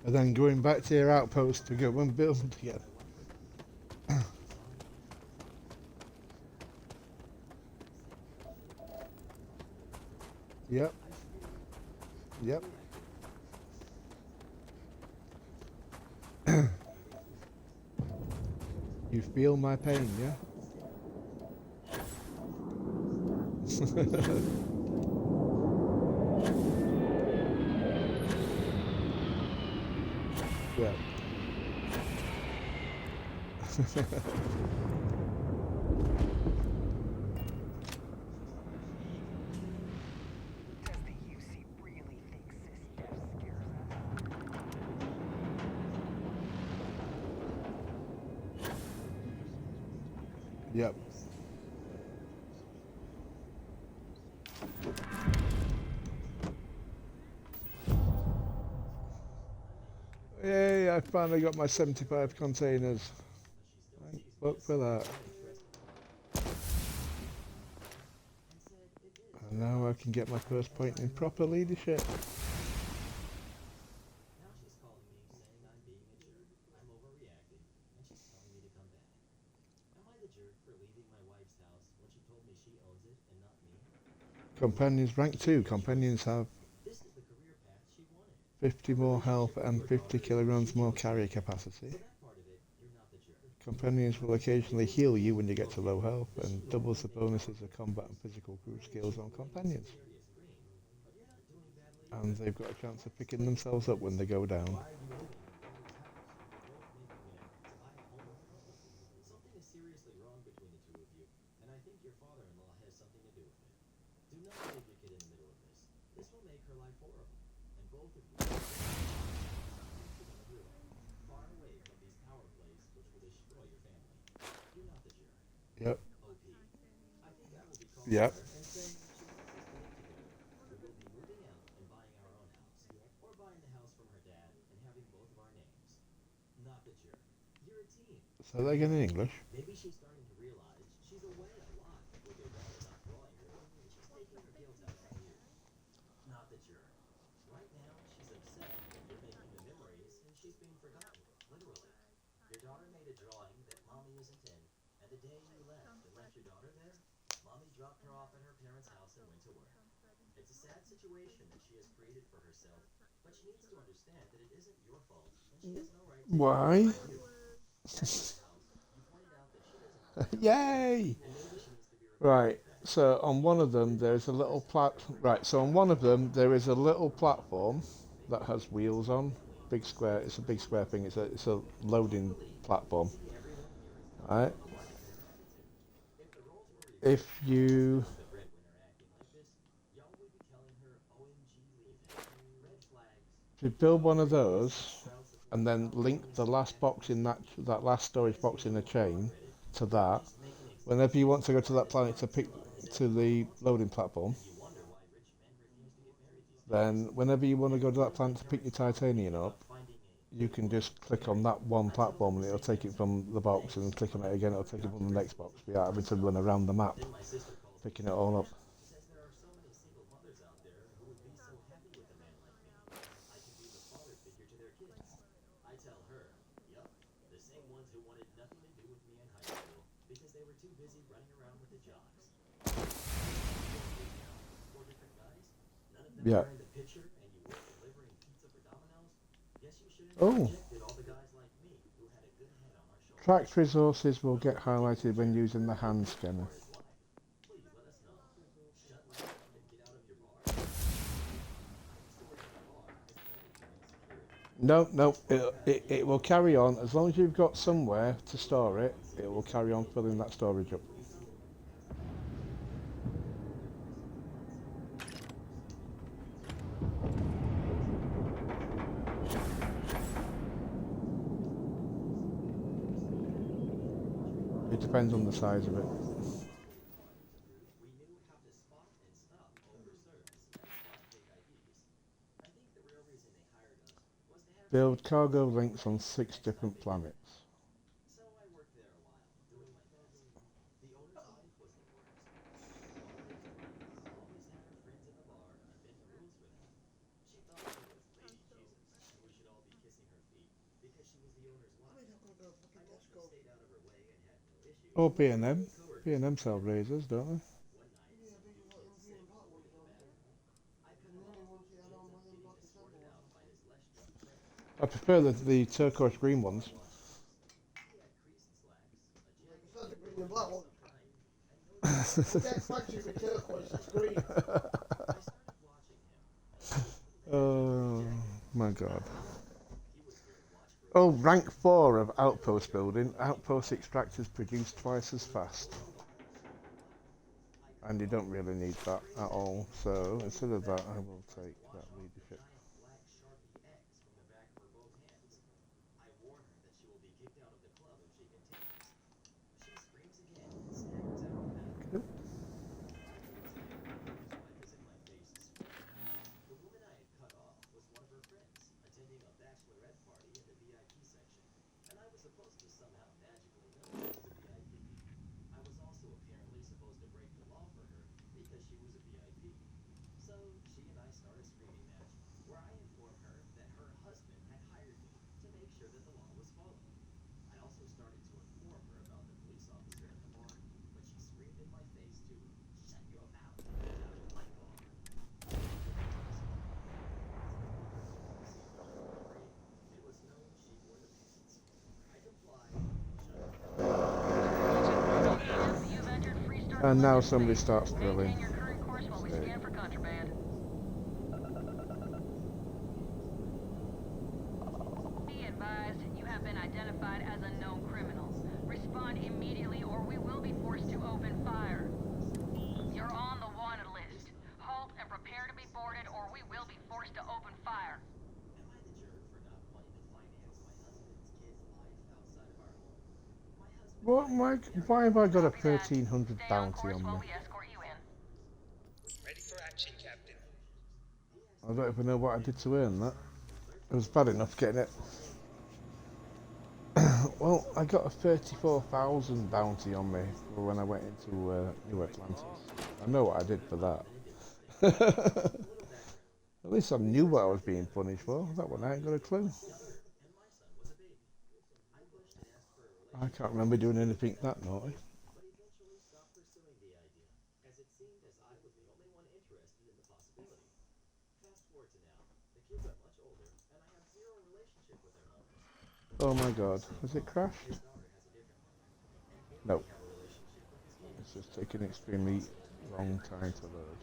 And then going back to your outpost to go and build again. Yep. Yep. You feel my pain, yeah? Yeah. Yep. Yay, I finally got my 75 containers. Thank fuck for that. And now I can get my first point in proper leadership. Companions rank 2. Companions have 50 more health and 50 kilograms more carrier capacity. Companions will occasionally heal you when you get to low health and doubles the bonuses of combat and physical crew skills on companions. And they've got a chance of picking themselves up when they go down. Yep. Yep. So they're again in English. Why? Yay! Right, so on one of them there's a little right, so on one of them there is a little platform that has wheels on. Big square, it's a big square thing, it's a loading platform. Right? if you build one of those and then link the last box in that last storage box in the chain to that, whenever you want to go to that planet to the loading platform, then whenever you want to go to that planet to pick your titanium up, you can just click on that one platform and it'll take it from the box, and click on it again, it'll take it from the next box without having to run around the map picking it all up. Yeah. Oh. Tracked resources will get highlighted when using the hand scanner. No, it will carry on. As long as you've got somewhere to store it, it will carry on filling that storage up. It depends on the size of it. Build cargo links on 6 different planets. Or B&M. B&M sell razors, don't they? I prefer the turquoise green ones. The green and black one. That flagship in turquoise is green. Oh my god. Oh, rank 4 of outpost building. Outpost extractors produce twice as fast. And you don't really need that at all. So instead of that, I will take that leadership. Okay. And now somebody starts drilling. Be advised, you have been identified as a known criminal. Respond immediately or we will be forced to open fire. You're on the wanted list. Halt and prepare to be boarded or we will be forced to open fire. What, Mike? Why have I got a 1300 bounty on me? Ready for action, Captain. I don't even know what I did to earn that. It was bad enough getting it. Well, I got a 34,000 bounty on me for when I went into New Atlantis. I know what I did for that. At least I knew what I was being punished for. That one I ain't got a clue. I can't remember doing anything that naughty. Oh my god, has it crashed? No. It's just taking an extremely long time to load.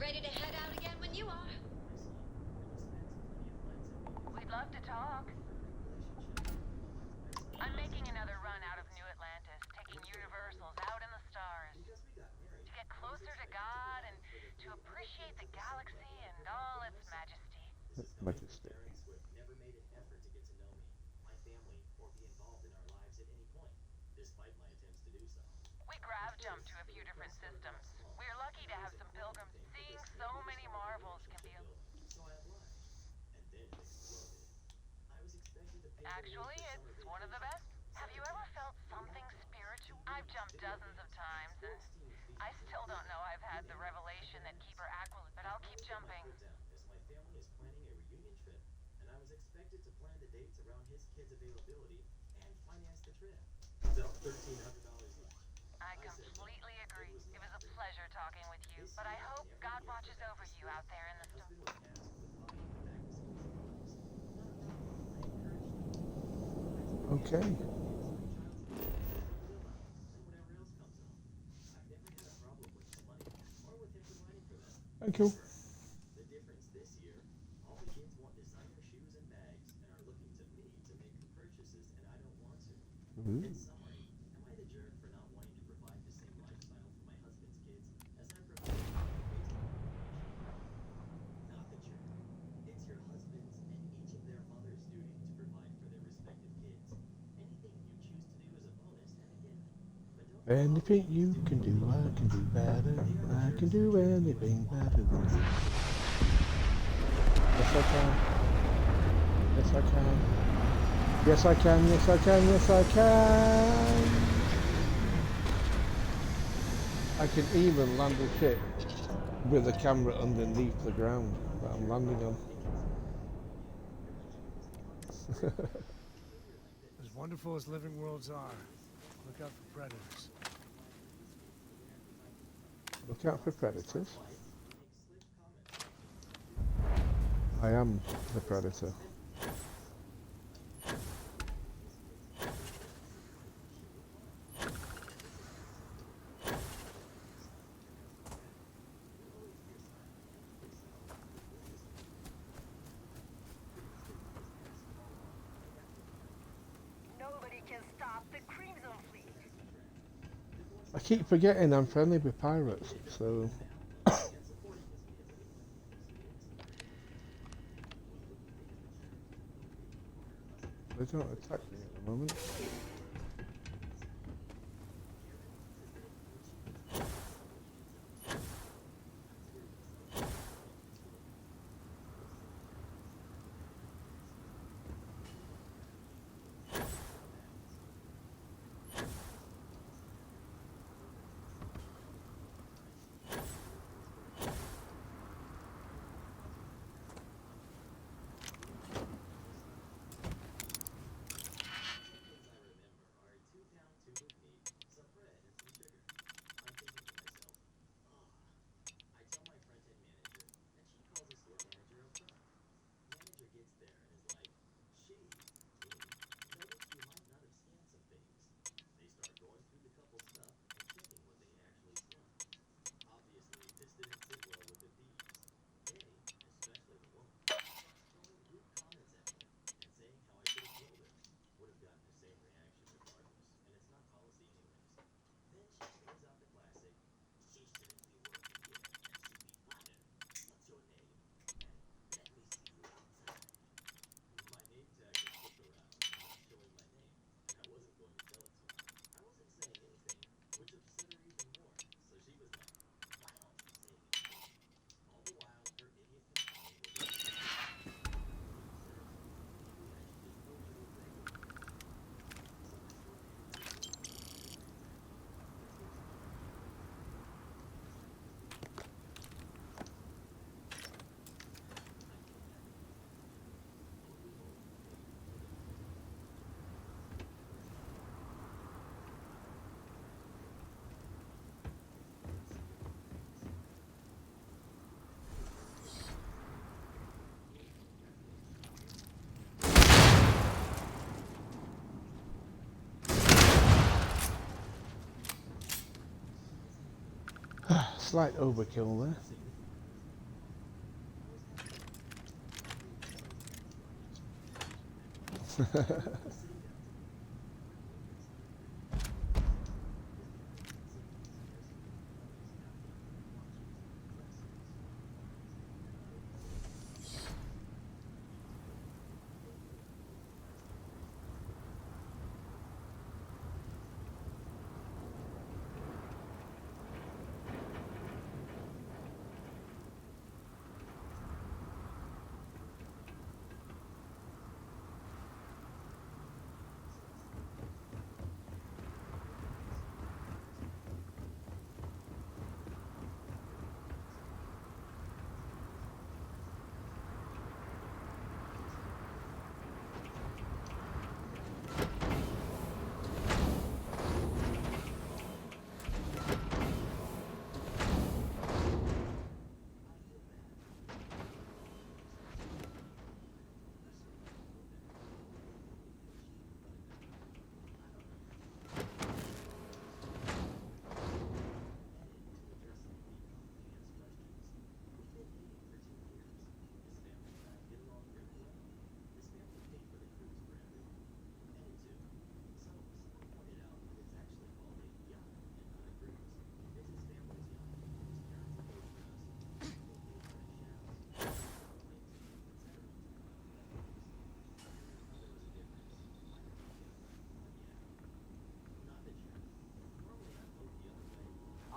Ready to head out again when you are. We'd love to talk. I'm making another run out of New Atlantis, taking universals out in the stars. To get closer to God and to appreciate the galaxy and all its majesty. Majesty. Never made an effort to get to know me, my family, or be involved in our lives at any point, despite my attempts to do so. We grav jumped to a few different systems. We're lucky to have some pilgrims. Seeing so many marvels can be... So I obliged, and then it exploded. I was expected to pay Actually, it's one of the best. Have you ever felt something spiritual? I've jumped dozens of times, and I still don't know I've had the revelation that Keeper Aquila, but I'll keep jumping. As my family is planning a reunion trip, and I was expected to plan the dates around his kids' availability and finance the trip. About $1,300 each. I completely agree. It was a pleasure talking with you, but I hope God watches over you out there in the storm. Okay. Thank you. The difference this year, all the kids want designer shoes and bags and are looking to me to make the purchases, and I don't want to. In summary, am I the jerk for not wanting to provide the same lifestyle for my husband's kids as I provide for my Not the jerk. It's your husband's and each of their mother's duty to provide for their respective kids. Anything you choose to do is a bonus and a gift. But don't Anything you can do, I can do better. I can do anything better than you. Yes, I can. Yes, I can. Yes, I can. Yes, I can. Yes, I can. I can even land a ship with a camera underneath the ground that I'm landing on. As wonderful as living worlds are, look out for predators. Look out for predators. I am the predator. Nobody can stop the Crimson Fleet. I keep forgetting I'm friendly with pirates, so... They don't attack me at the moment. Slight overkill there.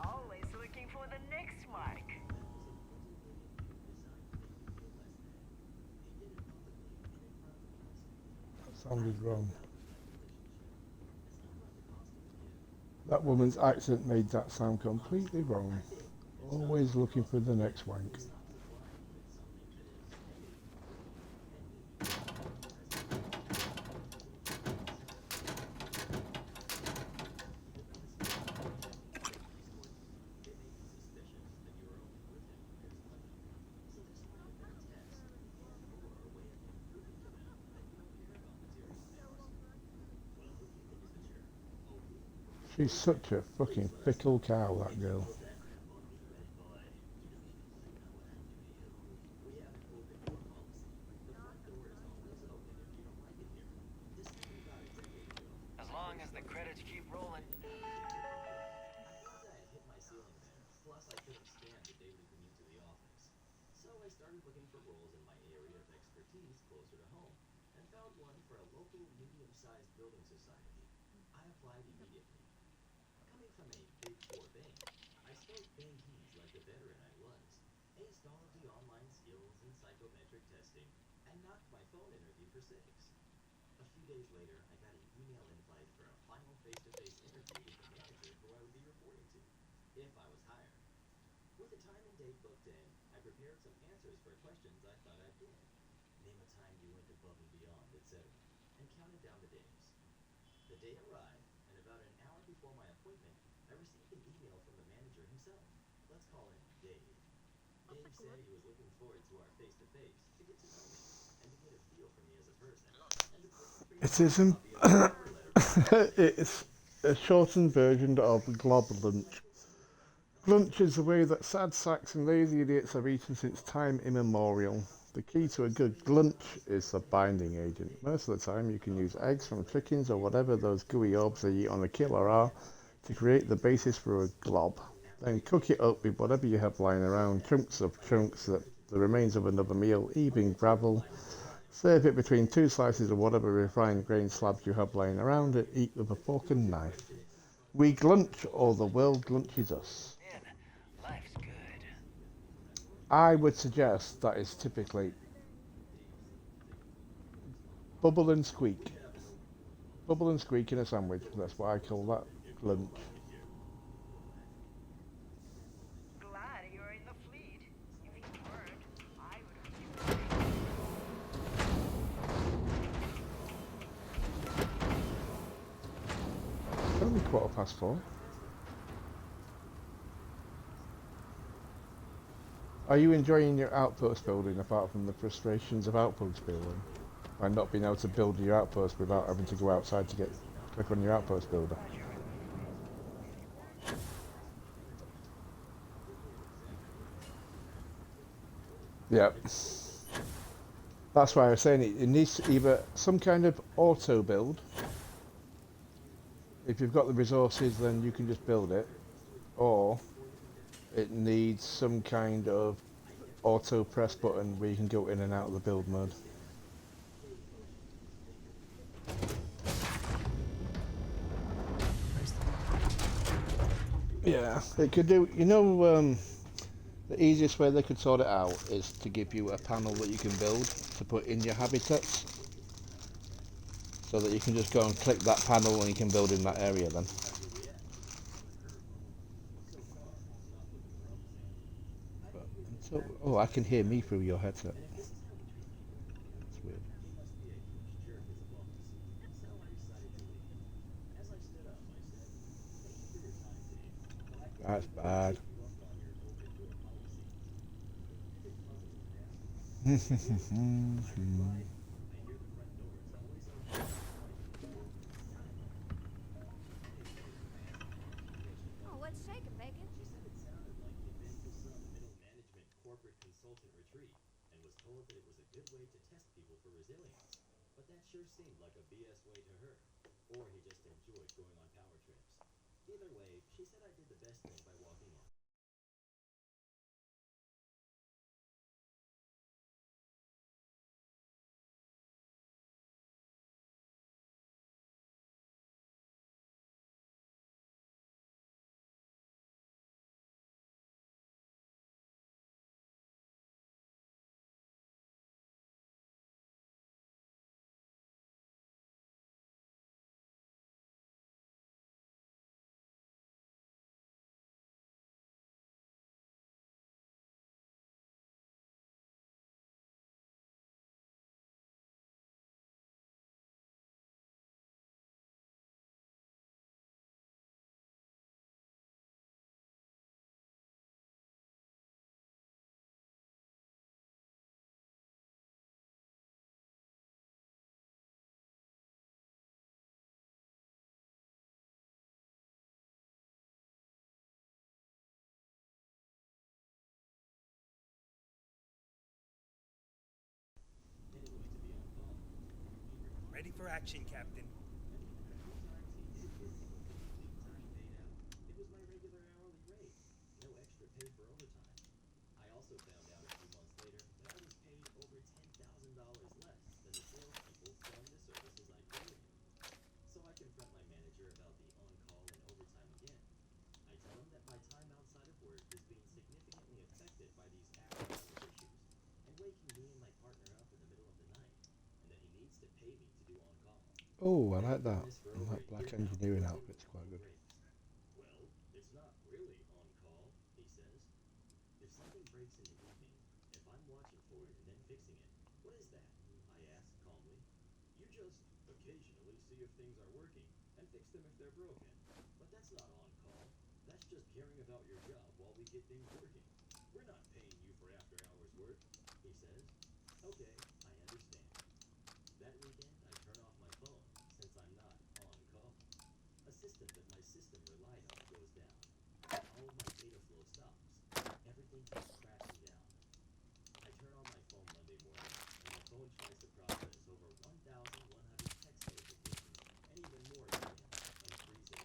Always looking for the next mark. That sounded wrong. That woman's accent made that sound completely wrong. Always looking for the next wank. She's such a fucking fickle cow, that girl. As long as the credits keep rolling. I thought I had hit my ceiling there. Plus, I couldn't stand the daily commute to the office. So I started looking for roles in my area of expertise closer to home, and found one for a local medium-sized building society. I applied immediately. Coming from a Big Four bank, I spoke bankese like the veteran I was, aced all of the online skills and psychometric testing, and knocked my phone interview for 6. A few days later, I got an email invite for a final face-to-face interview with the manager who I would be reporting to, if I was hired. With the time and date booked in, I prepared some answers for questions I thought I'd get. Name a time you went above and beyond, etc., and counted down the days. The day arrived, and about an hour before my appointment, I received an email from the manager himself. Let's call him Dave. Dave said he was looking forward to our face-to-face to get to know me, and to get a feel for me as a person, and to put the It isn't. It's a shortened version of glob lunch. Lunch is the way that sad sacks and lazy idiots have eaten since time immemorial. The key to a good lunch is the binding agent. Most of the time you can use eggs from chickens or whatever those gooey orbs they eat on the killer are to create the basis for a glob. Then cook it up with whatever you have lying around, chunks, that the remains of another meal, even gravel. Serve it between 2 slices of whatever refined grain slabs you have lying around and eat with a fork and knife. We glunch or the world glunches us. Man, life's good. I would suggest that is typically bubble and squeak. Bubble and squeak in a sandwich. That's what I call that lunch. Glad you're in the fleet. If you weren't, I would have given It's only 4:15. Are you enjoying your outpost building apart from the frustrations of outpost building? By not being able to build your outpost without having to go outside to click on your outpost builder? Yep. That's why I was saying it needs either some kind of auto build. If you've got the resources, then you can just build it, or it needs some kind of auto press button where you can go in and out of the build mode. Yeah, it could do. You know, the easiest way they could sort it out is to give you a panel that you can build to put in your habitats, so that you can just go and click that panel and you can build in that area then. But until, oh, I can hear me through your headset. That's weird. That's bad. Oh, what's shaking, Bacon? She said it sounded like he'd been to some middle management corporate consultant retreat and was told that it was a good way to test people for resilience. But that sure seemed like a BS way to her. Or he just enjoyed going on power trips. Either way, she said I did the best thing by walking in. Ready for action, Captain. It was my regular hourly rate. No extra pay for overtime. I also found out a few months later that I was paid over $10,000 less than the salespeople selling the services I created. So I confront my manager about the on-call and overtime again. I tell him that my time outside of work is being significantly affected by these after-hours issues, and waking me and my partner up in the middle of the night, and that he needs to pay me to do on-call. Oh, I like that. That black engineering outfit's quite good. Well, it's not really on call, he says. If something breaks in the evening, if I'm watching for it and then fixing it, what is that? I ask calmly. You just occasionally see if things are working and fix them if they're broken. But that's not on call. That's just caring about your job while we get things working. We're not paying you for after hours work, he says. Okay, I understand. That weekend, I turn off my phone since I'm not on call. A system that my system relied on goes down. All of my data flow stops. Everything keeps crashing down. I turn on my phone Monday morning, and my phone tries to process over 1,100 text notifications and even more emails, and it freezes.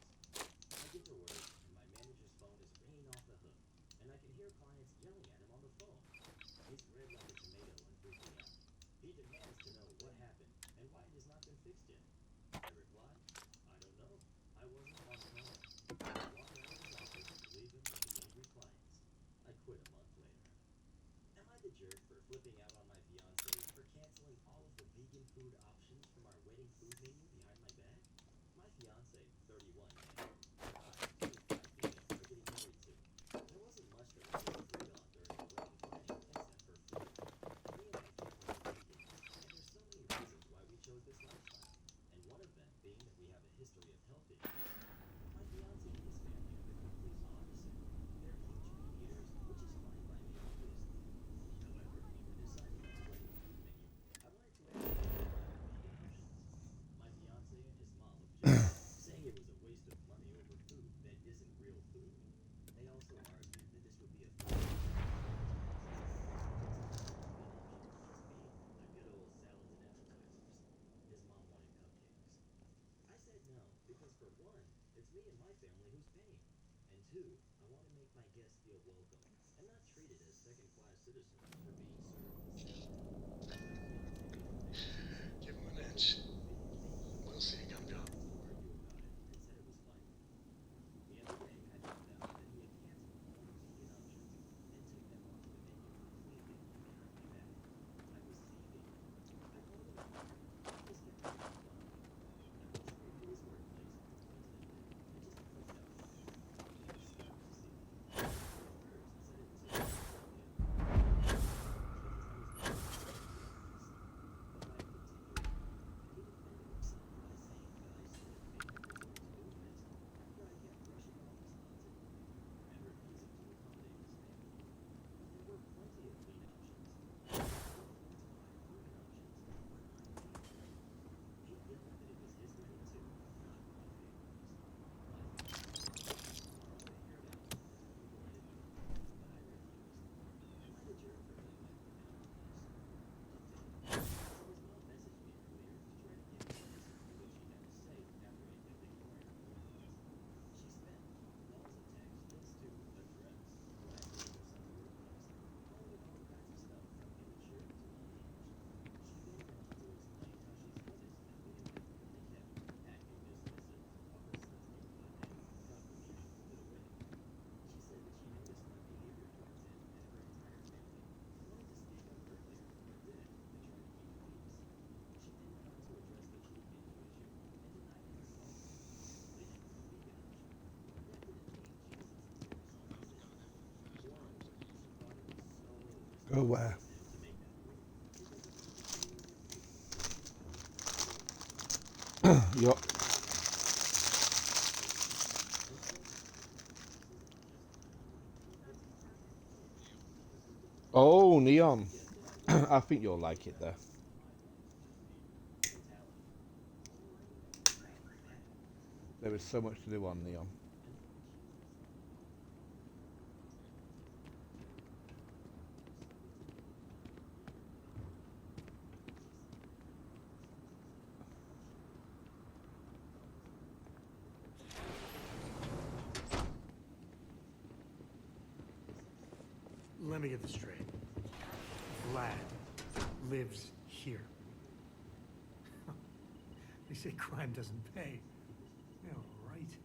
I get to work, and my manager's phone is ringing off the hook, and I can hear clients yelling at him on the phone. He's red like a tomato and freaking out. He demands to know what happened and why it has not been fixed yet. I reply, I don't know. I wasn't on call. I walk out of his office to leave him with the angry clients. I quit a month later. Am I the jerk for flipping out on my fiance for canceling all of the vegan food options from our wedding food menu behind my back? My fiance, 31 now, and I, 25 female, are getting married soon. There wasn't much that we could agree on during the wedding planning except for food. Me and my family are vegans, and there's so many reasons why we chose this lifestyle, and one of them being that we have a history of health issues. My fiance and his family are the complete opposite. They're huge meat eaters, which is fine by me, obviously. However, when deciding on the wedding food menu, I wanted to for one, it's me and my family who's paying. And two, I want to make my guests feel welcome and not treated as second-class citizens for being served salad. Give him an inch. We'll see you come down. Argue about it and said it was fine with him. The other day, I found out that he had canceled all his vegan options and took them off the menu completely behind my back. I was seething. I told him about it. He just kept making fun of me. I watched him review his workplace and confronted him there. It just flipped out on me. He was stunned to see me. At first, said it was a joke for me. Go where? You're... Oh, Neon. I think you'll like it there. There is so much to do on Neon. Let me get this straight. Vlad lives here. They say crime doesn't pay. Yeah, right.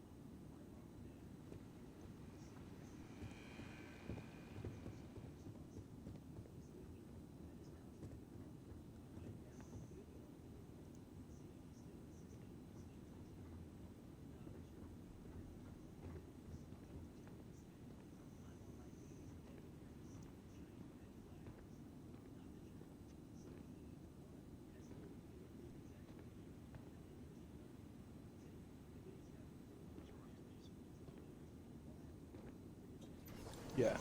Yeah.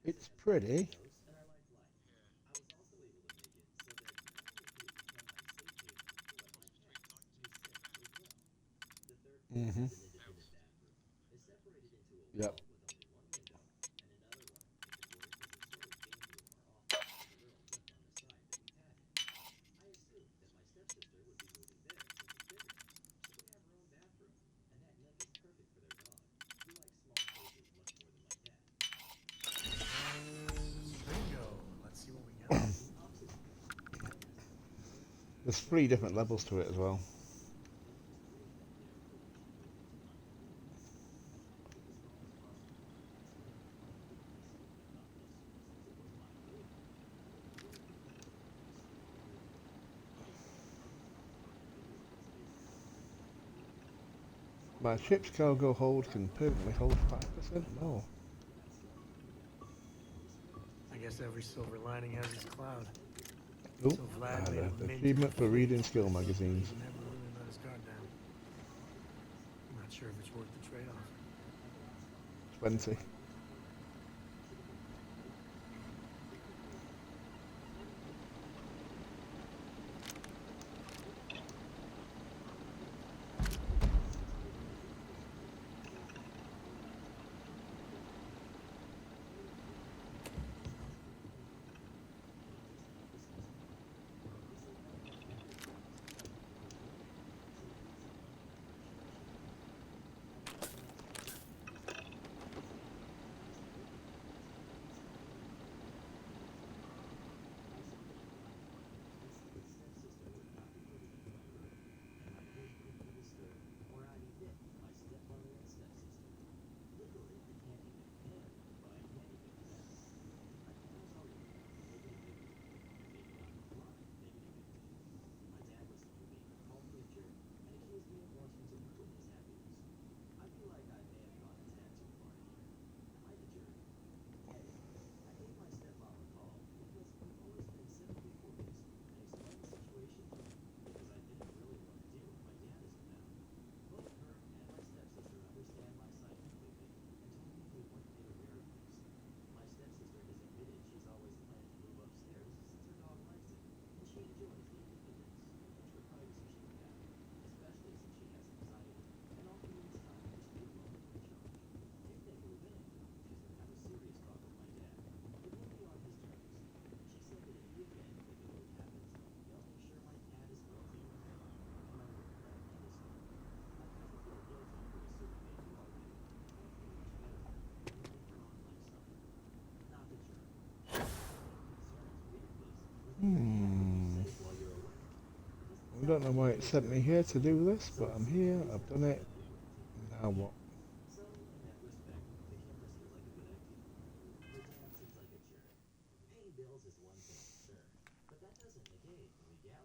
It's pretty. Mm-hmm. Yep. There's 3 different levels to it as well. My ship's cargo hold can permanently hold 5% more. I guess every silver lining has its cloud. Oh, So Vlad made a the mint achievement for fleet. reading skill magazines. He never really let his guard down. I'm not sure if it's worth the trade-off. 20. I don't know why it sent me here to do this, but I'm here, I've done it. Now what?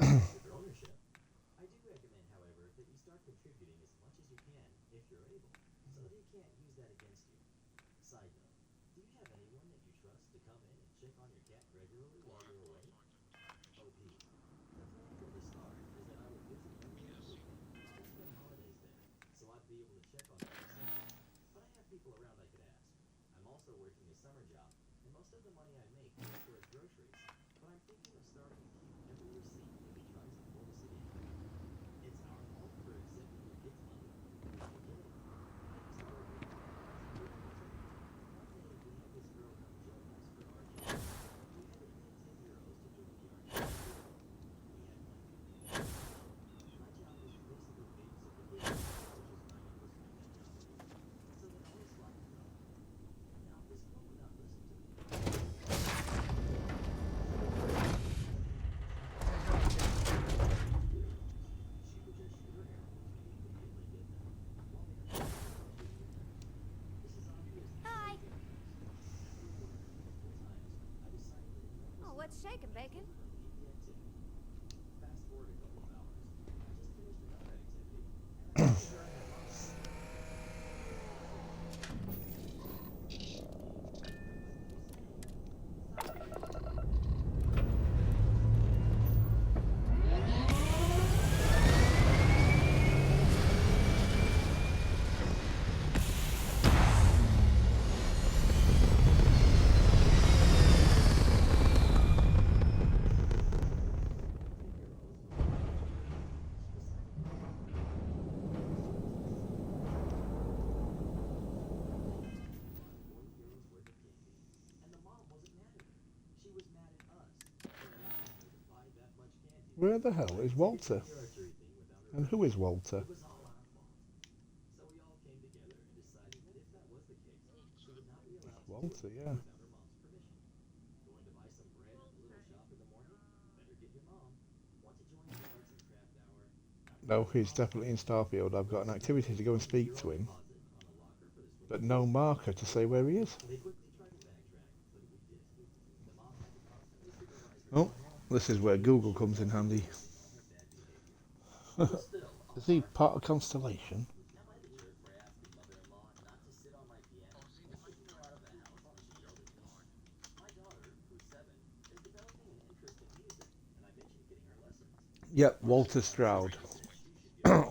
I do recommend, however, that you start contributing as much as you can, if you're able, so they can't use that against you. Side note, do you have anyone that you trust to come in and check on your cat regularly while you're away? OP. The plan from the start is that I would visit every other weekend. I spend holidays there, so I'd be able to check on them myself. But I have people around I could ask. I'm also working a summer job, and most of the money I make goes towards groceries. But I'm thinking of starting to keep every receipt if he tries to pull this again. It's our fault for accepting your kid's money. I get it. I used to work with one day we had this girl come join us for RG. We had to pay 10 euros to join the RG. We had plenty of things. My job was to basically babysit the kids, which is 90% of that job anyway. So they always slacked it off. Now, this girl would not listen to me. She would just shoot her arrows at me immediately did them. While they are shooting at her. This is obvious. Hi. After warning her multiple times, I decided that enough was Oh, what's enough. shaking, Bacon? I told her to leave the activity. Fast forward a couple of hours. I just finished another activity, and I told her I had lost it. Where the hell is Walter? And who is Walter? It was all our fault. So we all came together and decided that if that was the case, she would not be allowed to do Walter, it yeah. without her mom's permission. Going to buy some bread at the little shop in the morning? Better get your mom. Want to join the No, he's definitely in Starfield. I've got an activity to go and speak to him, but no marker to say where he is. Oh, this is where Google comes in handy. Is he part of Constellation? Yep, Walter Stroud.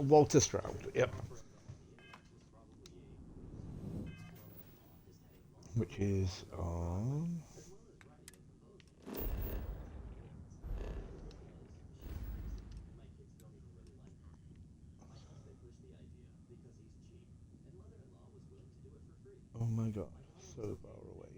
Walter Stroud, yep. Which is on... Oh my god, so far away.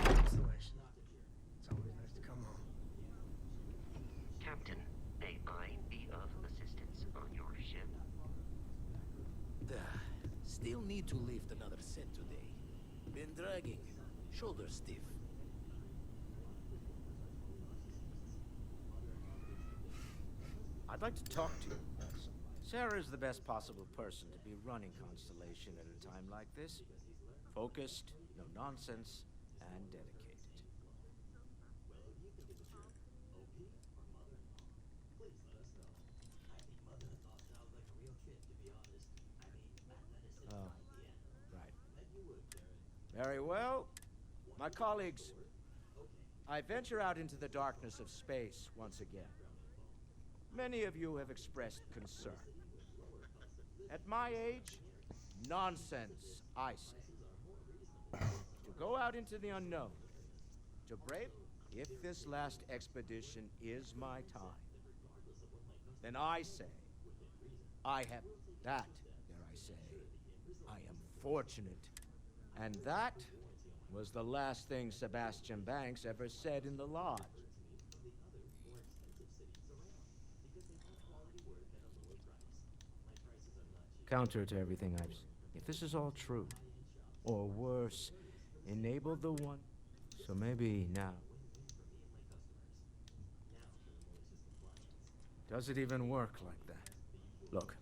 Constellation. It's always nice to come home. Captain, may I be of assistance on your ship? Still need to lift another set today. Been dragging. Shoulder stiff. I'd like to talk to you. Sarah is the best possible person to be running Constellation at a time like this. Focused, no nonsense, and dedicated. Oh, right. Very well. My colleagues, I venture out into the darkness of space once again. Many of you have expressed concern. At my age, nonsense, I say. To go out into the unknown, to brave, if this last expedition is my time, then I say, I have that, dare I say, I am fortunate. And that was the last thing Sebastian Banks ever said in the lodge. Counter to everything I've said. If this is all true, or worse, enable the one. So maybe now. Does it even work like that? Look,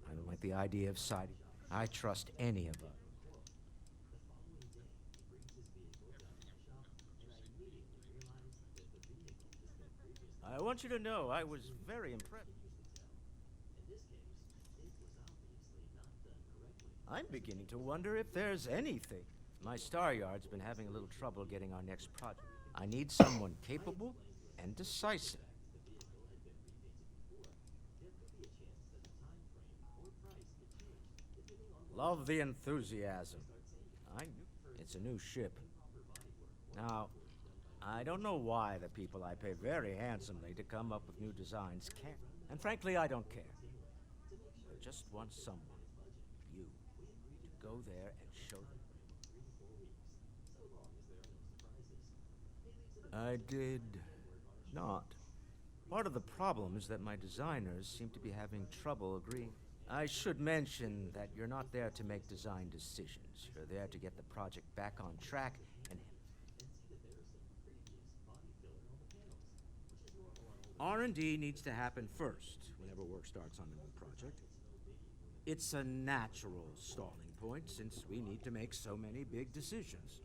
I don't like the idea of siding. I trust any of us. I want you to know I was very impressed. I'm beginning to wonder if there's anything. My Star Yard's been having a little trouble getting our next project. I need someone capable and decisive. Love the enthusiasm. It's a new ship. Now, I don't know why the people I pay very handsomely to come up with new designs can't. And frankly, I don't care. I just want someone, you, to go there and show them. I did not. Part of the problem is that my designers seem to be having trouble agreeing. I should mention that you're not there to make design decisions. You're there to get the project back on track and R&D needs to happen first whenever work starts on a new project. It's a natural stalling point since we need to make so many big decisions.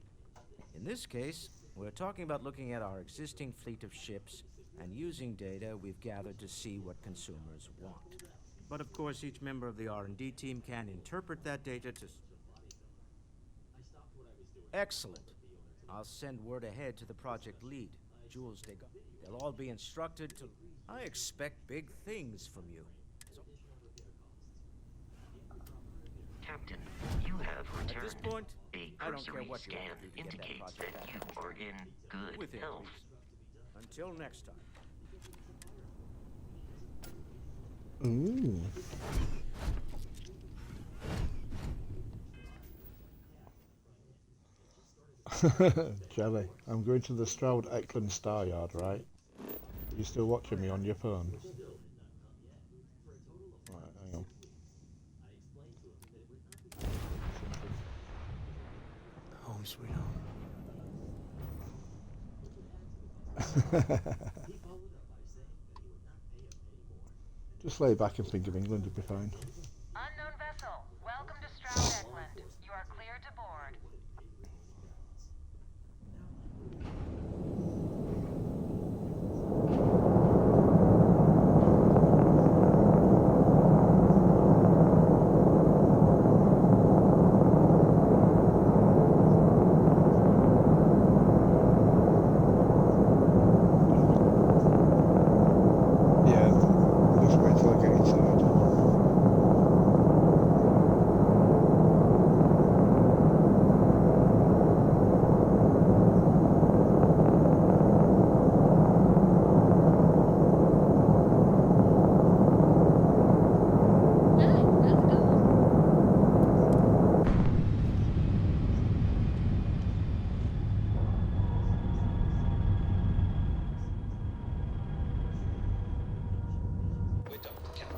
In this case, we're talking about looking at our existing fleet of ships and using data we've gathered to see what consumers want. But of course, each member of the R&D team can interpret that data to... Excellent. I'll send word ahead to the project lead, Jules Degas. They'll all be instructed to... I expect big things from you. Captain, you have returned. At this point, a I don't care cursory what you scan have to do to get that indicates project that back you on are in good Within health. reason. Until next time. Ooh. Jelly, I'm going to the Stroud Eklund Star Yard, right? Are you still watching me on your phone? Right, hang on. Home sweet home. Just lay back and think of England, you'll be fine. Unknown vessel, welcome to Stroud Eklund. You are clear to board. Yeah, just wait till I get inside. We're done, Captain.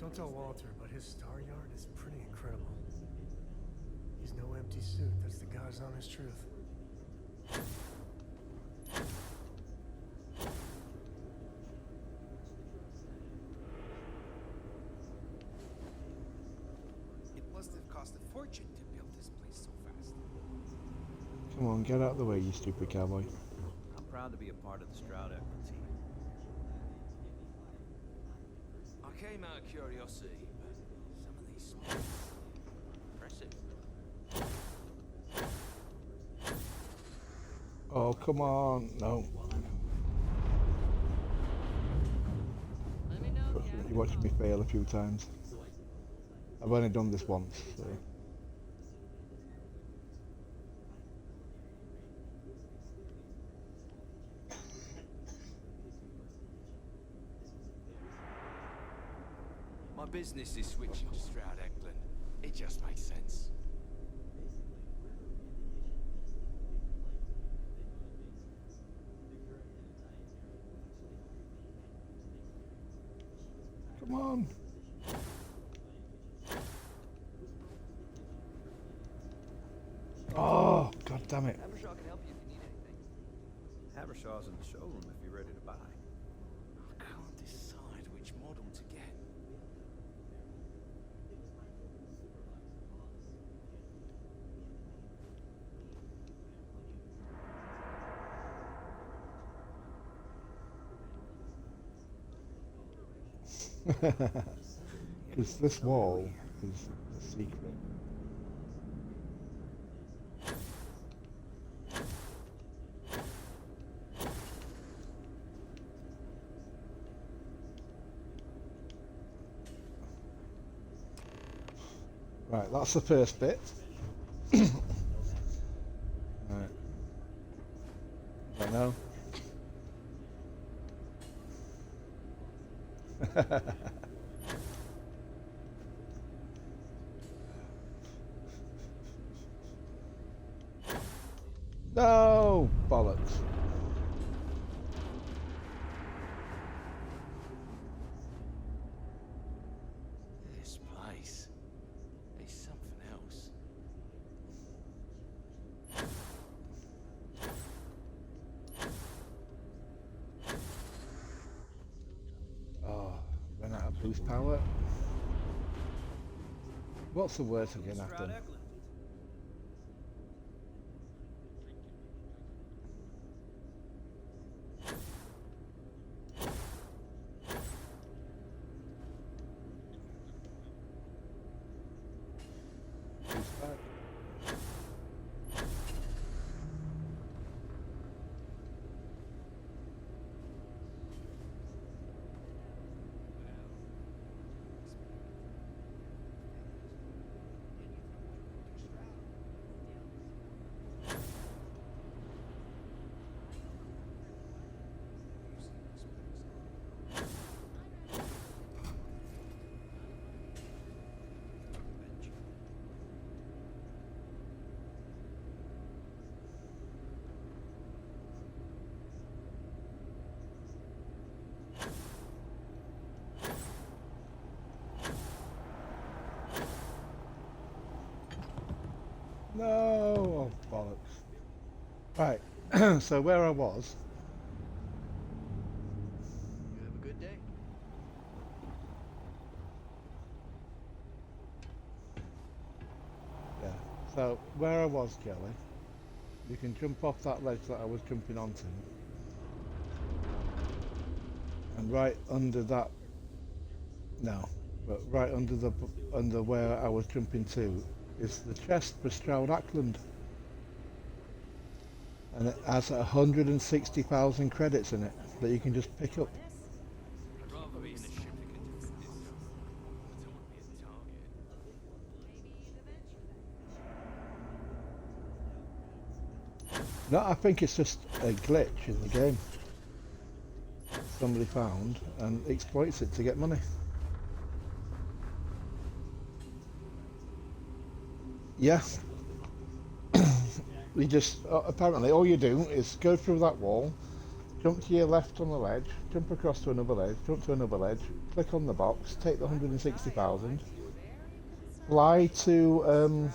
Don't tell Walter, but his Star Yard is pretty incredible. He's no empty suit. That's the God's honest truth. It must have cost a fortune to build this place so fast. Come on, get out of the way, you stupid cowboy. I'm proud to be a part of the Stroud Eklund team. I came out of curiosity, but some of these smells impressive. Oh, come on. No. You watched me fail a few times. I've only done this once, so... My business is switching to Stroud Eklund. It just makes sense. Come on. Oh, god damn it. Habershaw can help you if you need anything. Habershaw's in the showroom if you're ready to buy. model to get. Because this wall is a secret. Right, that's the first bit. Right. Don't know. No! Bollocks. This place is something else. Oh, ran out of boost power. What's the worst that can happen? Boost back. No! Oh, bollocks. Right, so where I was, You have a good day. yeah, so where I was, Kelly, you can jump off that ledge that I was jumping onto, and right under that, no, but right under where I was jumping to is the chest for Stroud Ackland, and it has 160,000 credits in it that you can just pick up. I'd rather be in the ship that can do this. I don't want to be a target. No, I think it's just a glitch in the game. Somebody found and exploits it to get money. Yeah. You just, apparently all you do is go through that wall, jump to your left on the ledge, jump across to another ledge, jump to another ledge, click on the box, take the 160,000, fly to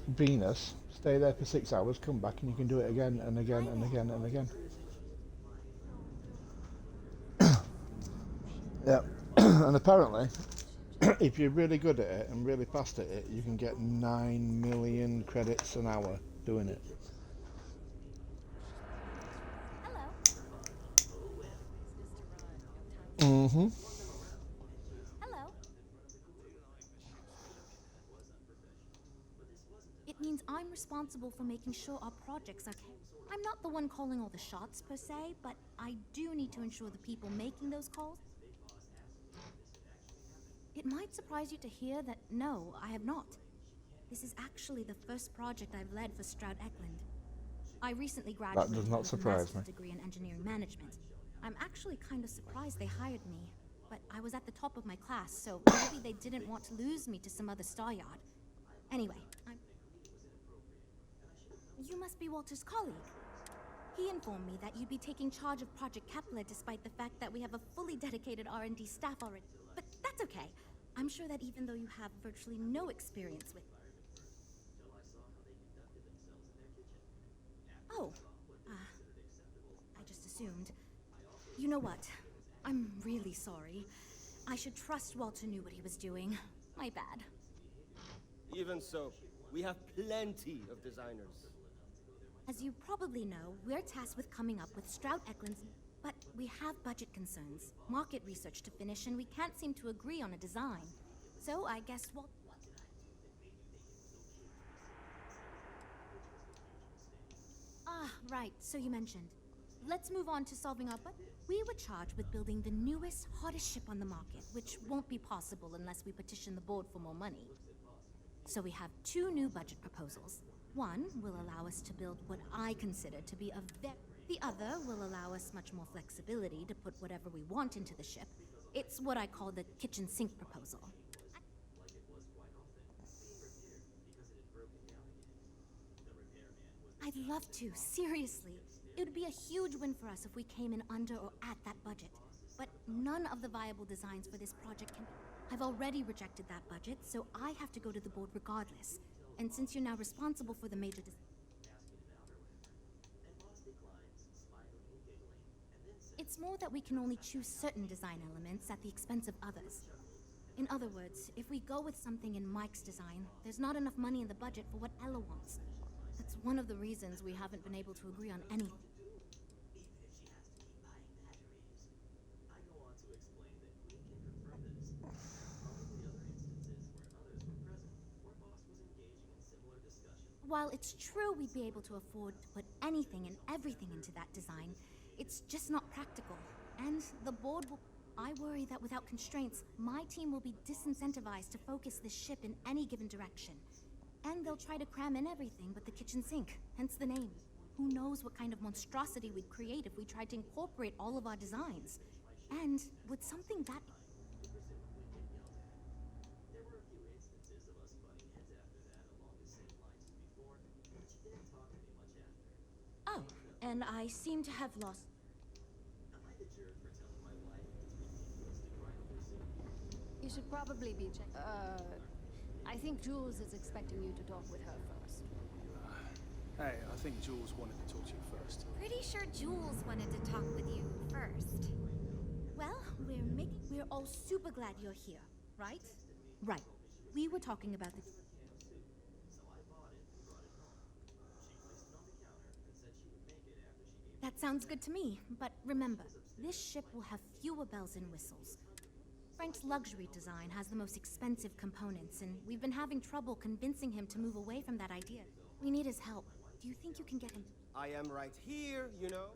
Venus, stay there for 6 hours, come back and you can do it again and again and again and again. Yeah, and apparently, if you're really good at it and really fast at it, you can get 9 million credits an hour doing it. Mm-hmm. Hello. It means I'm responsible for making sure our projects are. I'm not the one calling all the shots per se, but I do need to ensure the people making those calls. It might surprise you to hear that no, I have not. This is actually the first project I've led for Stroud Eklund. I recently graduated That does not with a surprise me. master's degree in engineering management. I'm actually kind of surprised they hired me, but I was at the top of my class, so maybe they didn't want to lose me to some other star yard. Anyway, You must be Walter's colleague. He informed me that you'd be taking charge of Project Kepler despite the fact that we have a fully dedicated R&D staff already. But that's okay. I'm sure that even though you have virtually no experience with... Oh, I just assumed. You know what? I'm really sorry. I should trust Walter knew what he was doing. My bad. Even so, we have plenty of designers. As you probably know, we're tasked with coming up with Stroud Eklund's, but we have budget concerns, market research to finish, and we can't seem to agree on a design. So I guess right, so you mentioned. Let's move on to solving our We were charged with building the newest, hottest ship on the market, which won't be possible unless we petition the board for more money. So we have two new budget proposals. One will allow us to build what I consider to be the other will allow us much more flexibility to put whatever we want into the ship. It's what I call the kitchen sink proposal. I'd love to, seriously. It would be a huge win for us if we came in under or at that budget. But none of the viable designs for this project can... I've already rejected that budget, so I have to go to the board regardless. And since you're now responsible for the major It's more that we can only choose certain design elements at the expense of others. In other words, if we go with something in Mike's design, there's not enough money in the budget for what Ella wants. That's one of the reasons we haven't been able to agree on anything. While it's true we'd be able to afford to put anything and everything into that design, it's just not practical. And the board will... I worry that without constraints, my team will be disincentivized to focus this ship in any given direction. And they'll try to cram in everything but the kitchen sink, hence the name. Who knows what kind of monstrosity we'd create if we tried to incorporate all of our designs. And would something that... Oh, and I seem to have lost... You should probably be I think Jules is expecting you to talk with her first. Hey, I think Jules wanted to talk to you first. Pretty sure Jules wanted to talk with you first. Well, we're all super glad you're here, right? Right. We were talking about the... That sounds good to me, but remember, this ship will have fewer bells and whistles. Frank's luxury design has the most expensive components, and we've been having trouble convincing him to move away from that idea. We need his help. Do you think you can get him? I am right here, you know.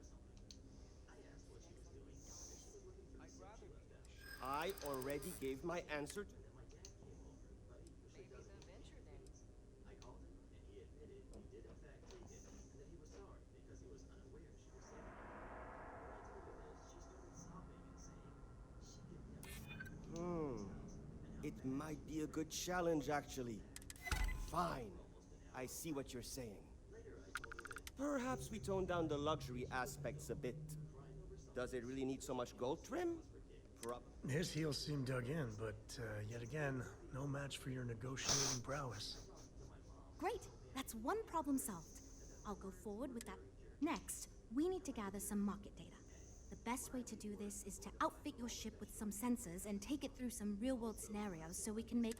I already gave my answer to... It might be a good challenge, actually. Fine. I see what you're saying. Perhaps we tone down the luxury aspects a bit. Does it really need so much gold trim? His heels seem dug in, but yet again, no match for your negotiating prowess. Great. That's one problem solved. I'll go forward with that. Next, we need to gather some market data. The best way to do this is to outfit your ship with some sensors and take it through some real-world scenarios so we can make...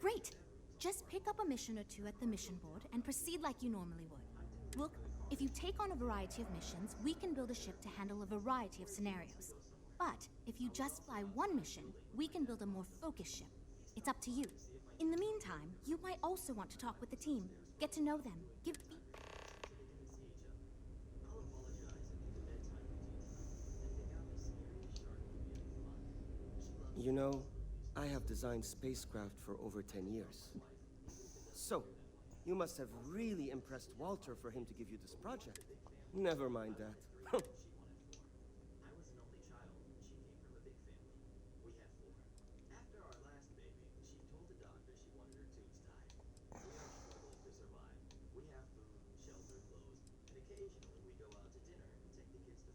Great! Just pick up a mission or two at the mission board and proceed like you normally would. Look, if you take on a variety of missions, we can build a ship to handle a variety of scenarios. But if you just fly one mission, we can build a more focused ship. It's up to you. In the meantime, you might also want to talk with the team, get to know them, give feedback. You know, I have designed spacecraft for over 10 years. So, you must have really impressed Walter for him to give you this project. Never mind that.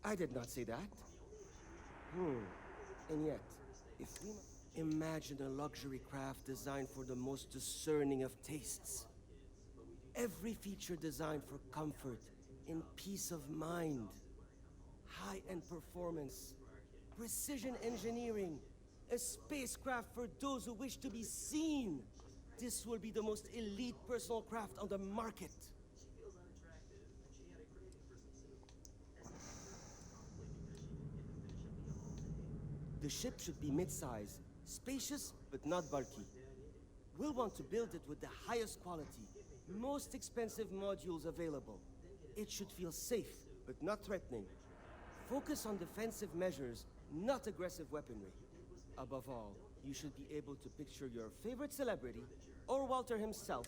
I did not say that. And yet, if we imagine a luxury craft designed for the most discerning of tastes, every feature designed for comfort and peace of mind, high-end performance, precision engineering, a spacecraft for those who wish to be seen. This will be the most elite personal craft on the market. The ship should be mid-size, spacious but not bulky. We'll want to build it with the highest quality, most expensive modules available. It should feel safe but not threatening. Focus on defensive measures, not aggressive weaponry. Above all, you should be able to picture your favorite celebrity, or Walter himself.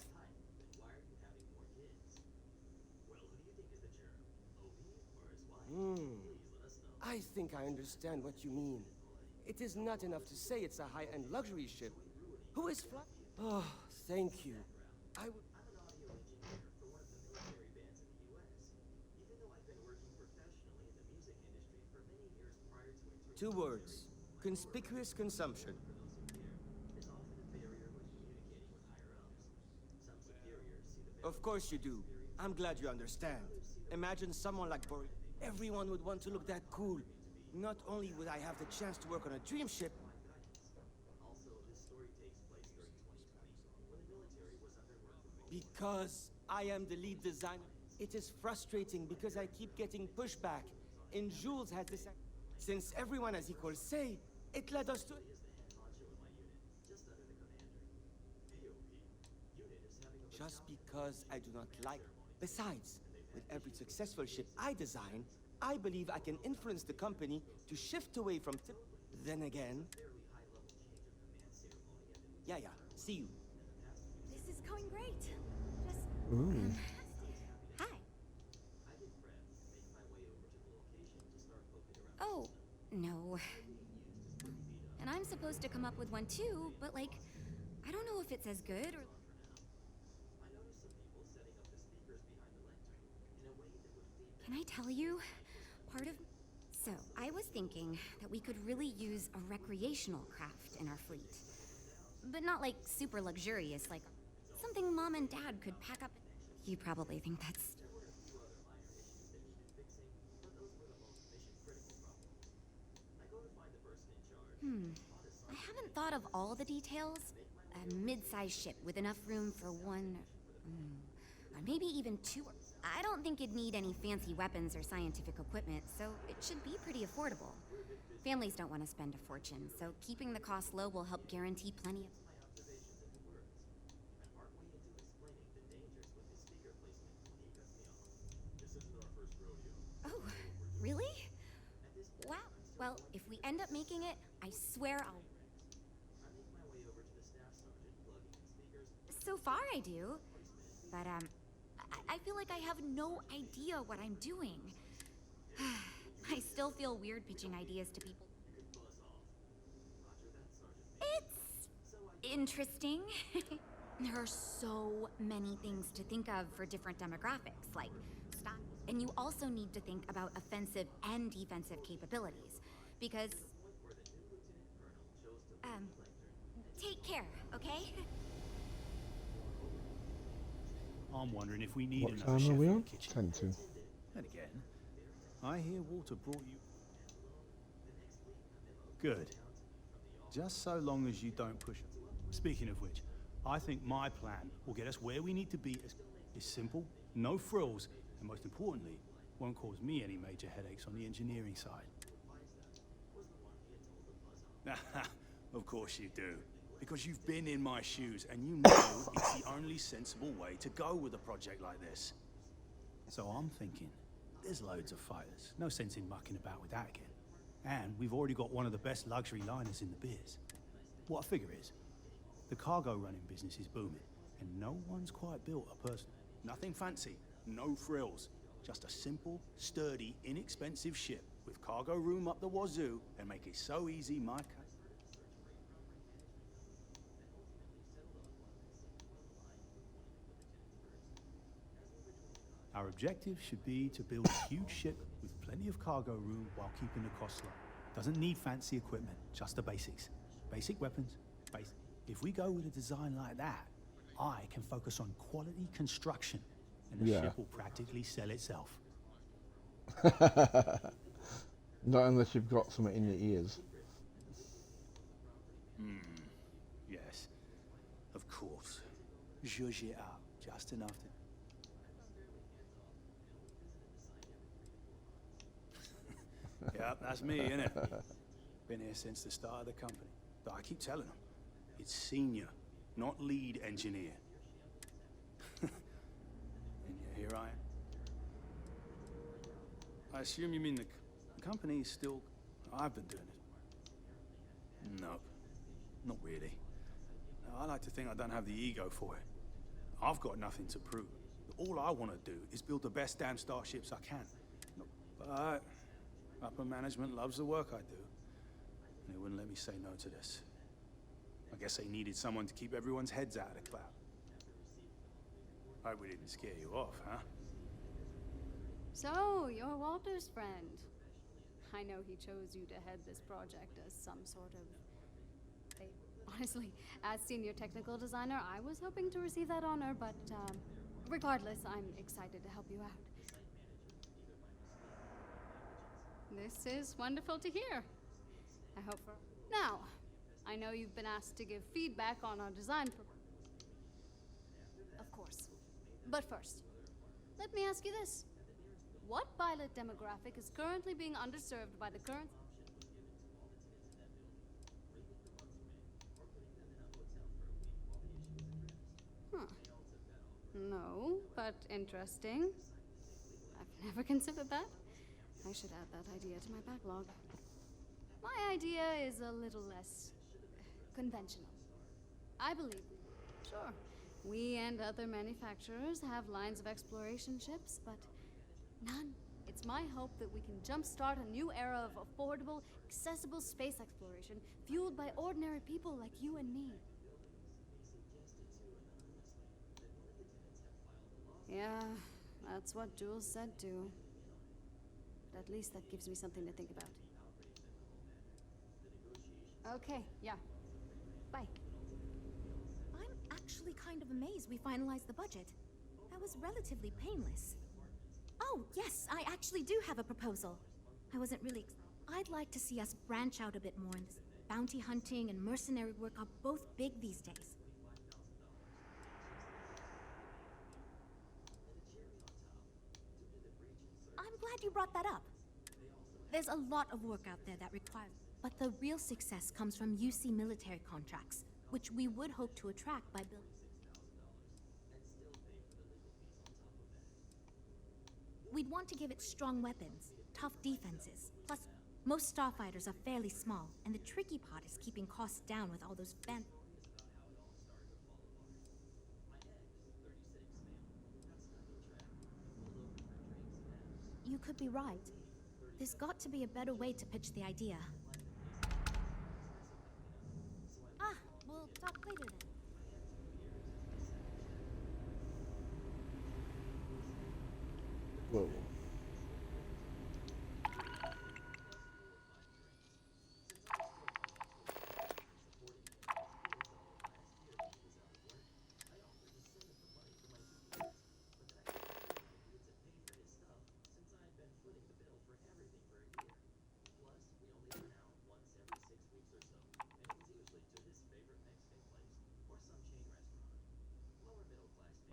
I think I understand what you mean. It is not enough to say it's a high-end luxury ship. Who is flying? Oh, thank you. I would... 2 words. Conspicuous consumption. Of course you do. I'm glad you understand. Imagine someone like Boris. Everyone would want to look that cool. Not only would I have the chance to work on a dream ship, because I am the lead designer. It is frustrating because I keep getting pushback. And Jules has this... Since everyone has equal say, it led us to... Just because I do not like... Besides, with every successful ship I design, I believe I can influence the company to shift away from Then again... Yeah, see you. This is going great. Just... Ooh. Hi. Oh, no. And I'm supposed to come up with one too, but like, I don't know if it's as good or... Can I tell you? Part of... So, I was thinking that we could really use a recreational craft in our fleet. But not like super luxurious, like something Mom and Dad could pack up. You probably think that's... I haven't thought of all the details. A mid-sized ship with enough room for one... or maybe even 2... I don't think it'd need any fancy weapons or scientific equipment, so it should be pretty affordable. Families don't want to spend a fortune, so keeping the cost low will help guarantee plenty of... Oh, really? Wow. Well, if we end up making it, I swear I'll... So far I do. But, I feel like I have no idea what I'm doing. I still feel weird pitching ideas to people. It's interesting. There are so many things to think of for different demographics, like stock. And you also need to think about offensive and defensive capabilities, because... take care, okay? I'm wondering if we need What another time chef are we in on? the kitchen. 10 to. And again, I hear Walter brought you... Good. Just so long as you don't push it. Speaking of which, I think my plan will get us where we need to be. It's simple, no frills, and most importantly, won't cause me any major headaches on the engineering side. Of course you do. Because you've been in my shoes, and you know it's the only sensible way to go with a project like this. So I'm thinking, there's loads of fighters. No sense in mucking about with that again. And we've already got one of the best luxury liners in the biz. What I figure is, the cargo running business is booming, and no one's quite built a person. Nothing fancy, no frills. Just a simple, sturdy, inexpensive ship with cargo room up the wazoo, and make it so easy my... Our objective should be to build a huge ship with plenty of cargo room while keeping the costs low. Doesn't need fancy equipment, just the basics. Basic weapons, basic. If we go with a design like that, I can focus on quality construction, and the ship will practically sell itself. Not unless you've got something in your ears. Yes. Of course. Zhuzh it up, just enough to... Yep, that's me, innit? Been here since the start of the company. But I keep telling them, it's senior, not lead engineer. And yet here I am. I assume you mean the company is still... I've been doing it. No, not really. I like to think I don't have the ego for it. I've got nothing to prove. All I want to do is build the best damn starships I can. But upper management loves the work I do. And they wouldn't let me say no to this. I guess they needed someone to keep everyone's heads out of the cloud. Hope we didn't scare you off, huh? So, you're Walter's friend. I know he chose you to head this project as some sort of... Honestly, as senior technical designer, I was hoping to receive that honor, but regardless, I'm excited to help you out. This is wonderful to hear. I hope for... Now, I know you've been asked to give feedback on our design Of course. But first, let me ask you this. What pilot demographic is currently being underserved by the current... Huh. No, but interesting. I've never considered that. I should add that idea to my backlog. My idea is a little less conventional. I believe, sure, we and other manufacturers have lines of exploration ships, but none. It's my hope that we can jumpstart a new era of affordable, accessible space exploration fueled by ordinary people like you and me. Yeah, that's what Jules said too. But at least that gives me something to think about. Okay, yeah. Bye. I'm actually kind of amazed we finalized the budget. That was relatively painless. Oh, yes, I actually do have a proposal. I wasn't really... I'd like to see us branch out a bit more in this. Bounty hunting and mercenary work are both big these days. I'm glad you brought that up. There's a lot of work out there that requires... But the real success comes from UC military contracts, which we would hope to attract by building... We'd want to give it strong weapons, tough defenses. Plus, most starfighters are fairly small, and the tricky part is keeping costs down with all those You could be right. There's got to be a better way to pitch the idea. Ah, we'll talk later then. Whoa.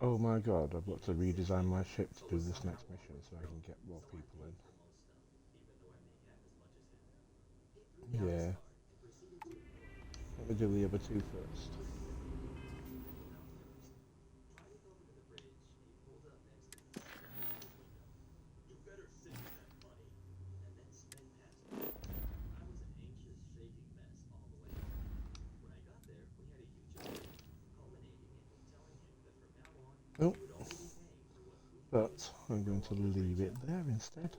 Oh my god, I've got to redesign my ship to do this next mission so I can get more people in. Yeah. Let me do the other two first. Oh, but I'm going to leave it there instead.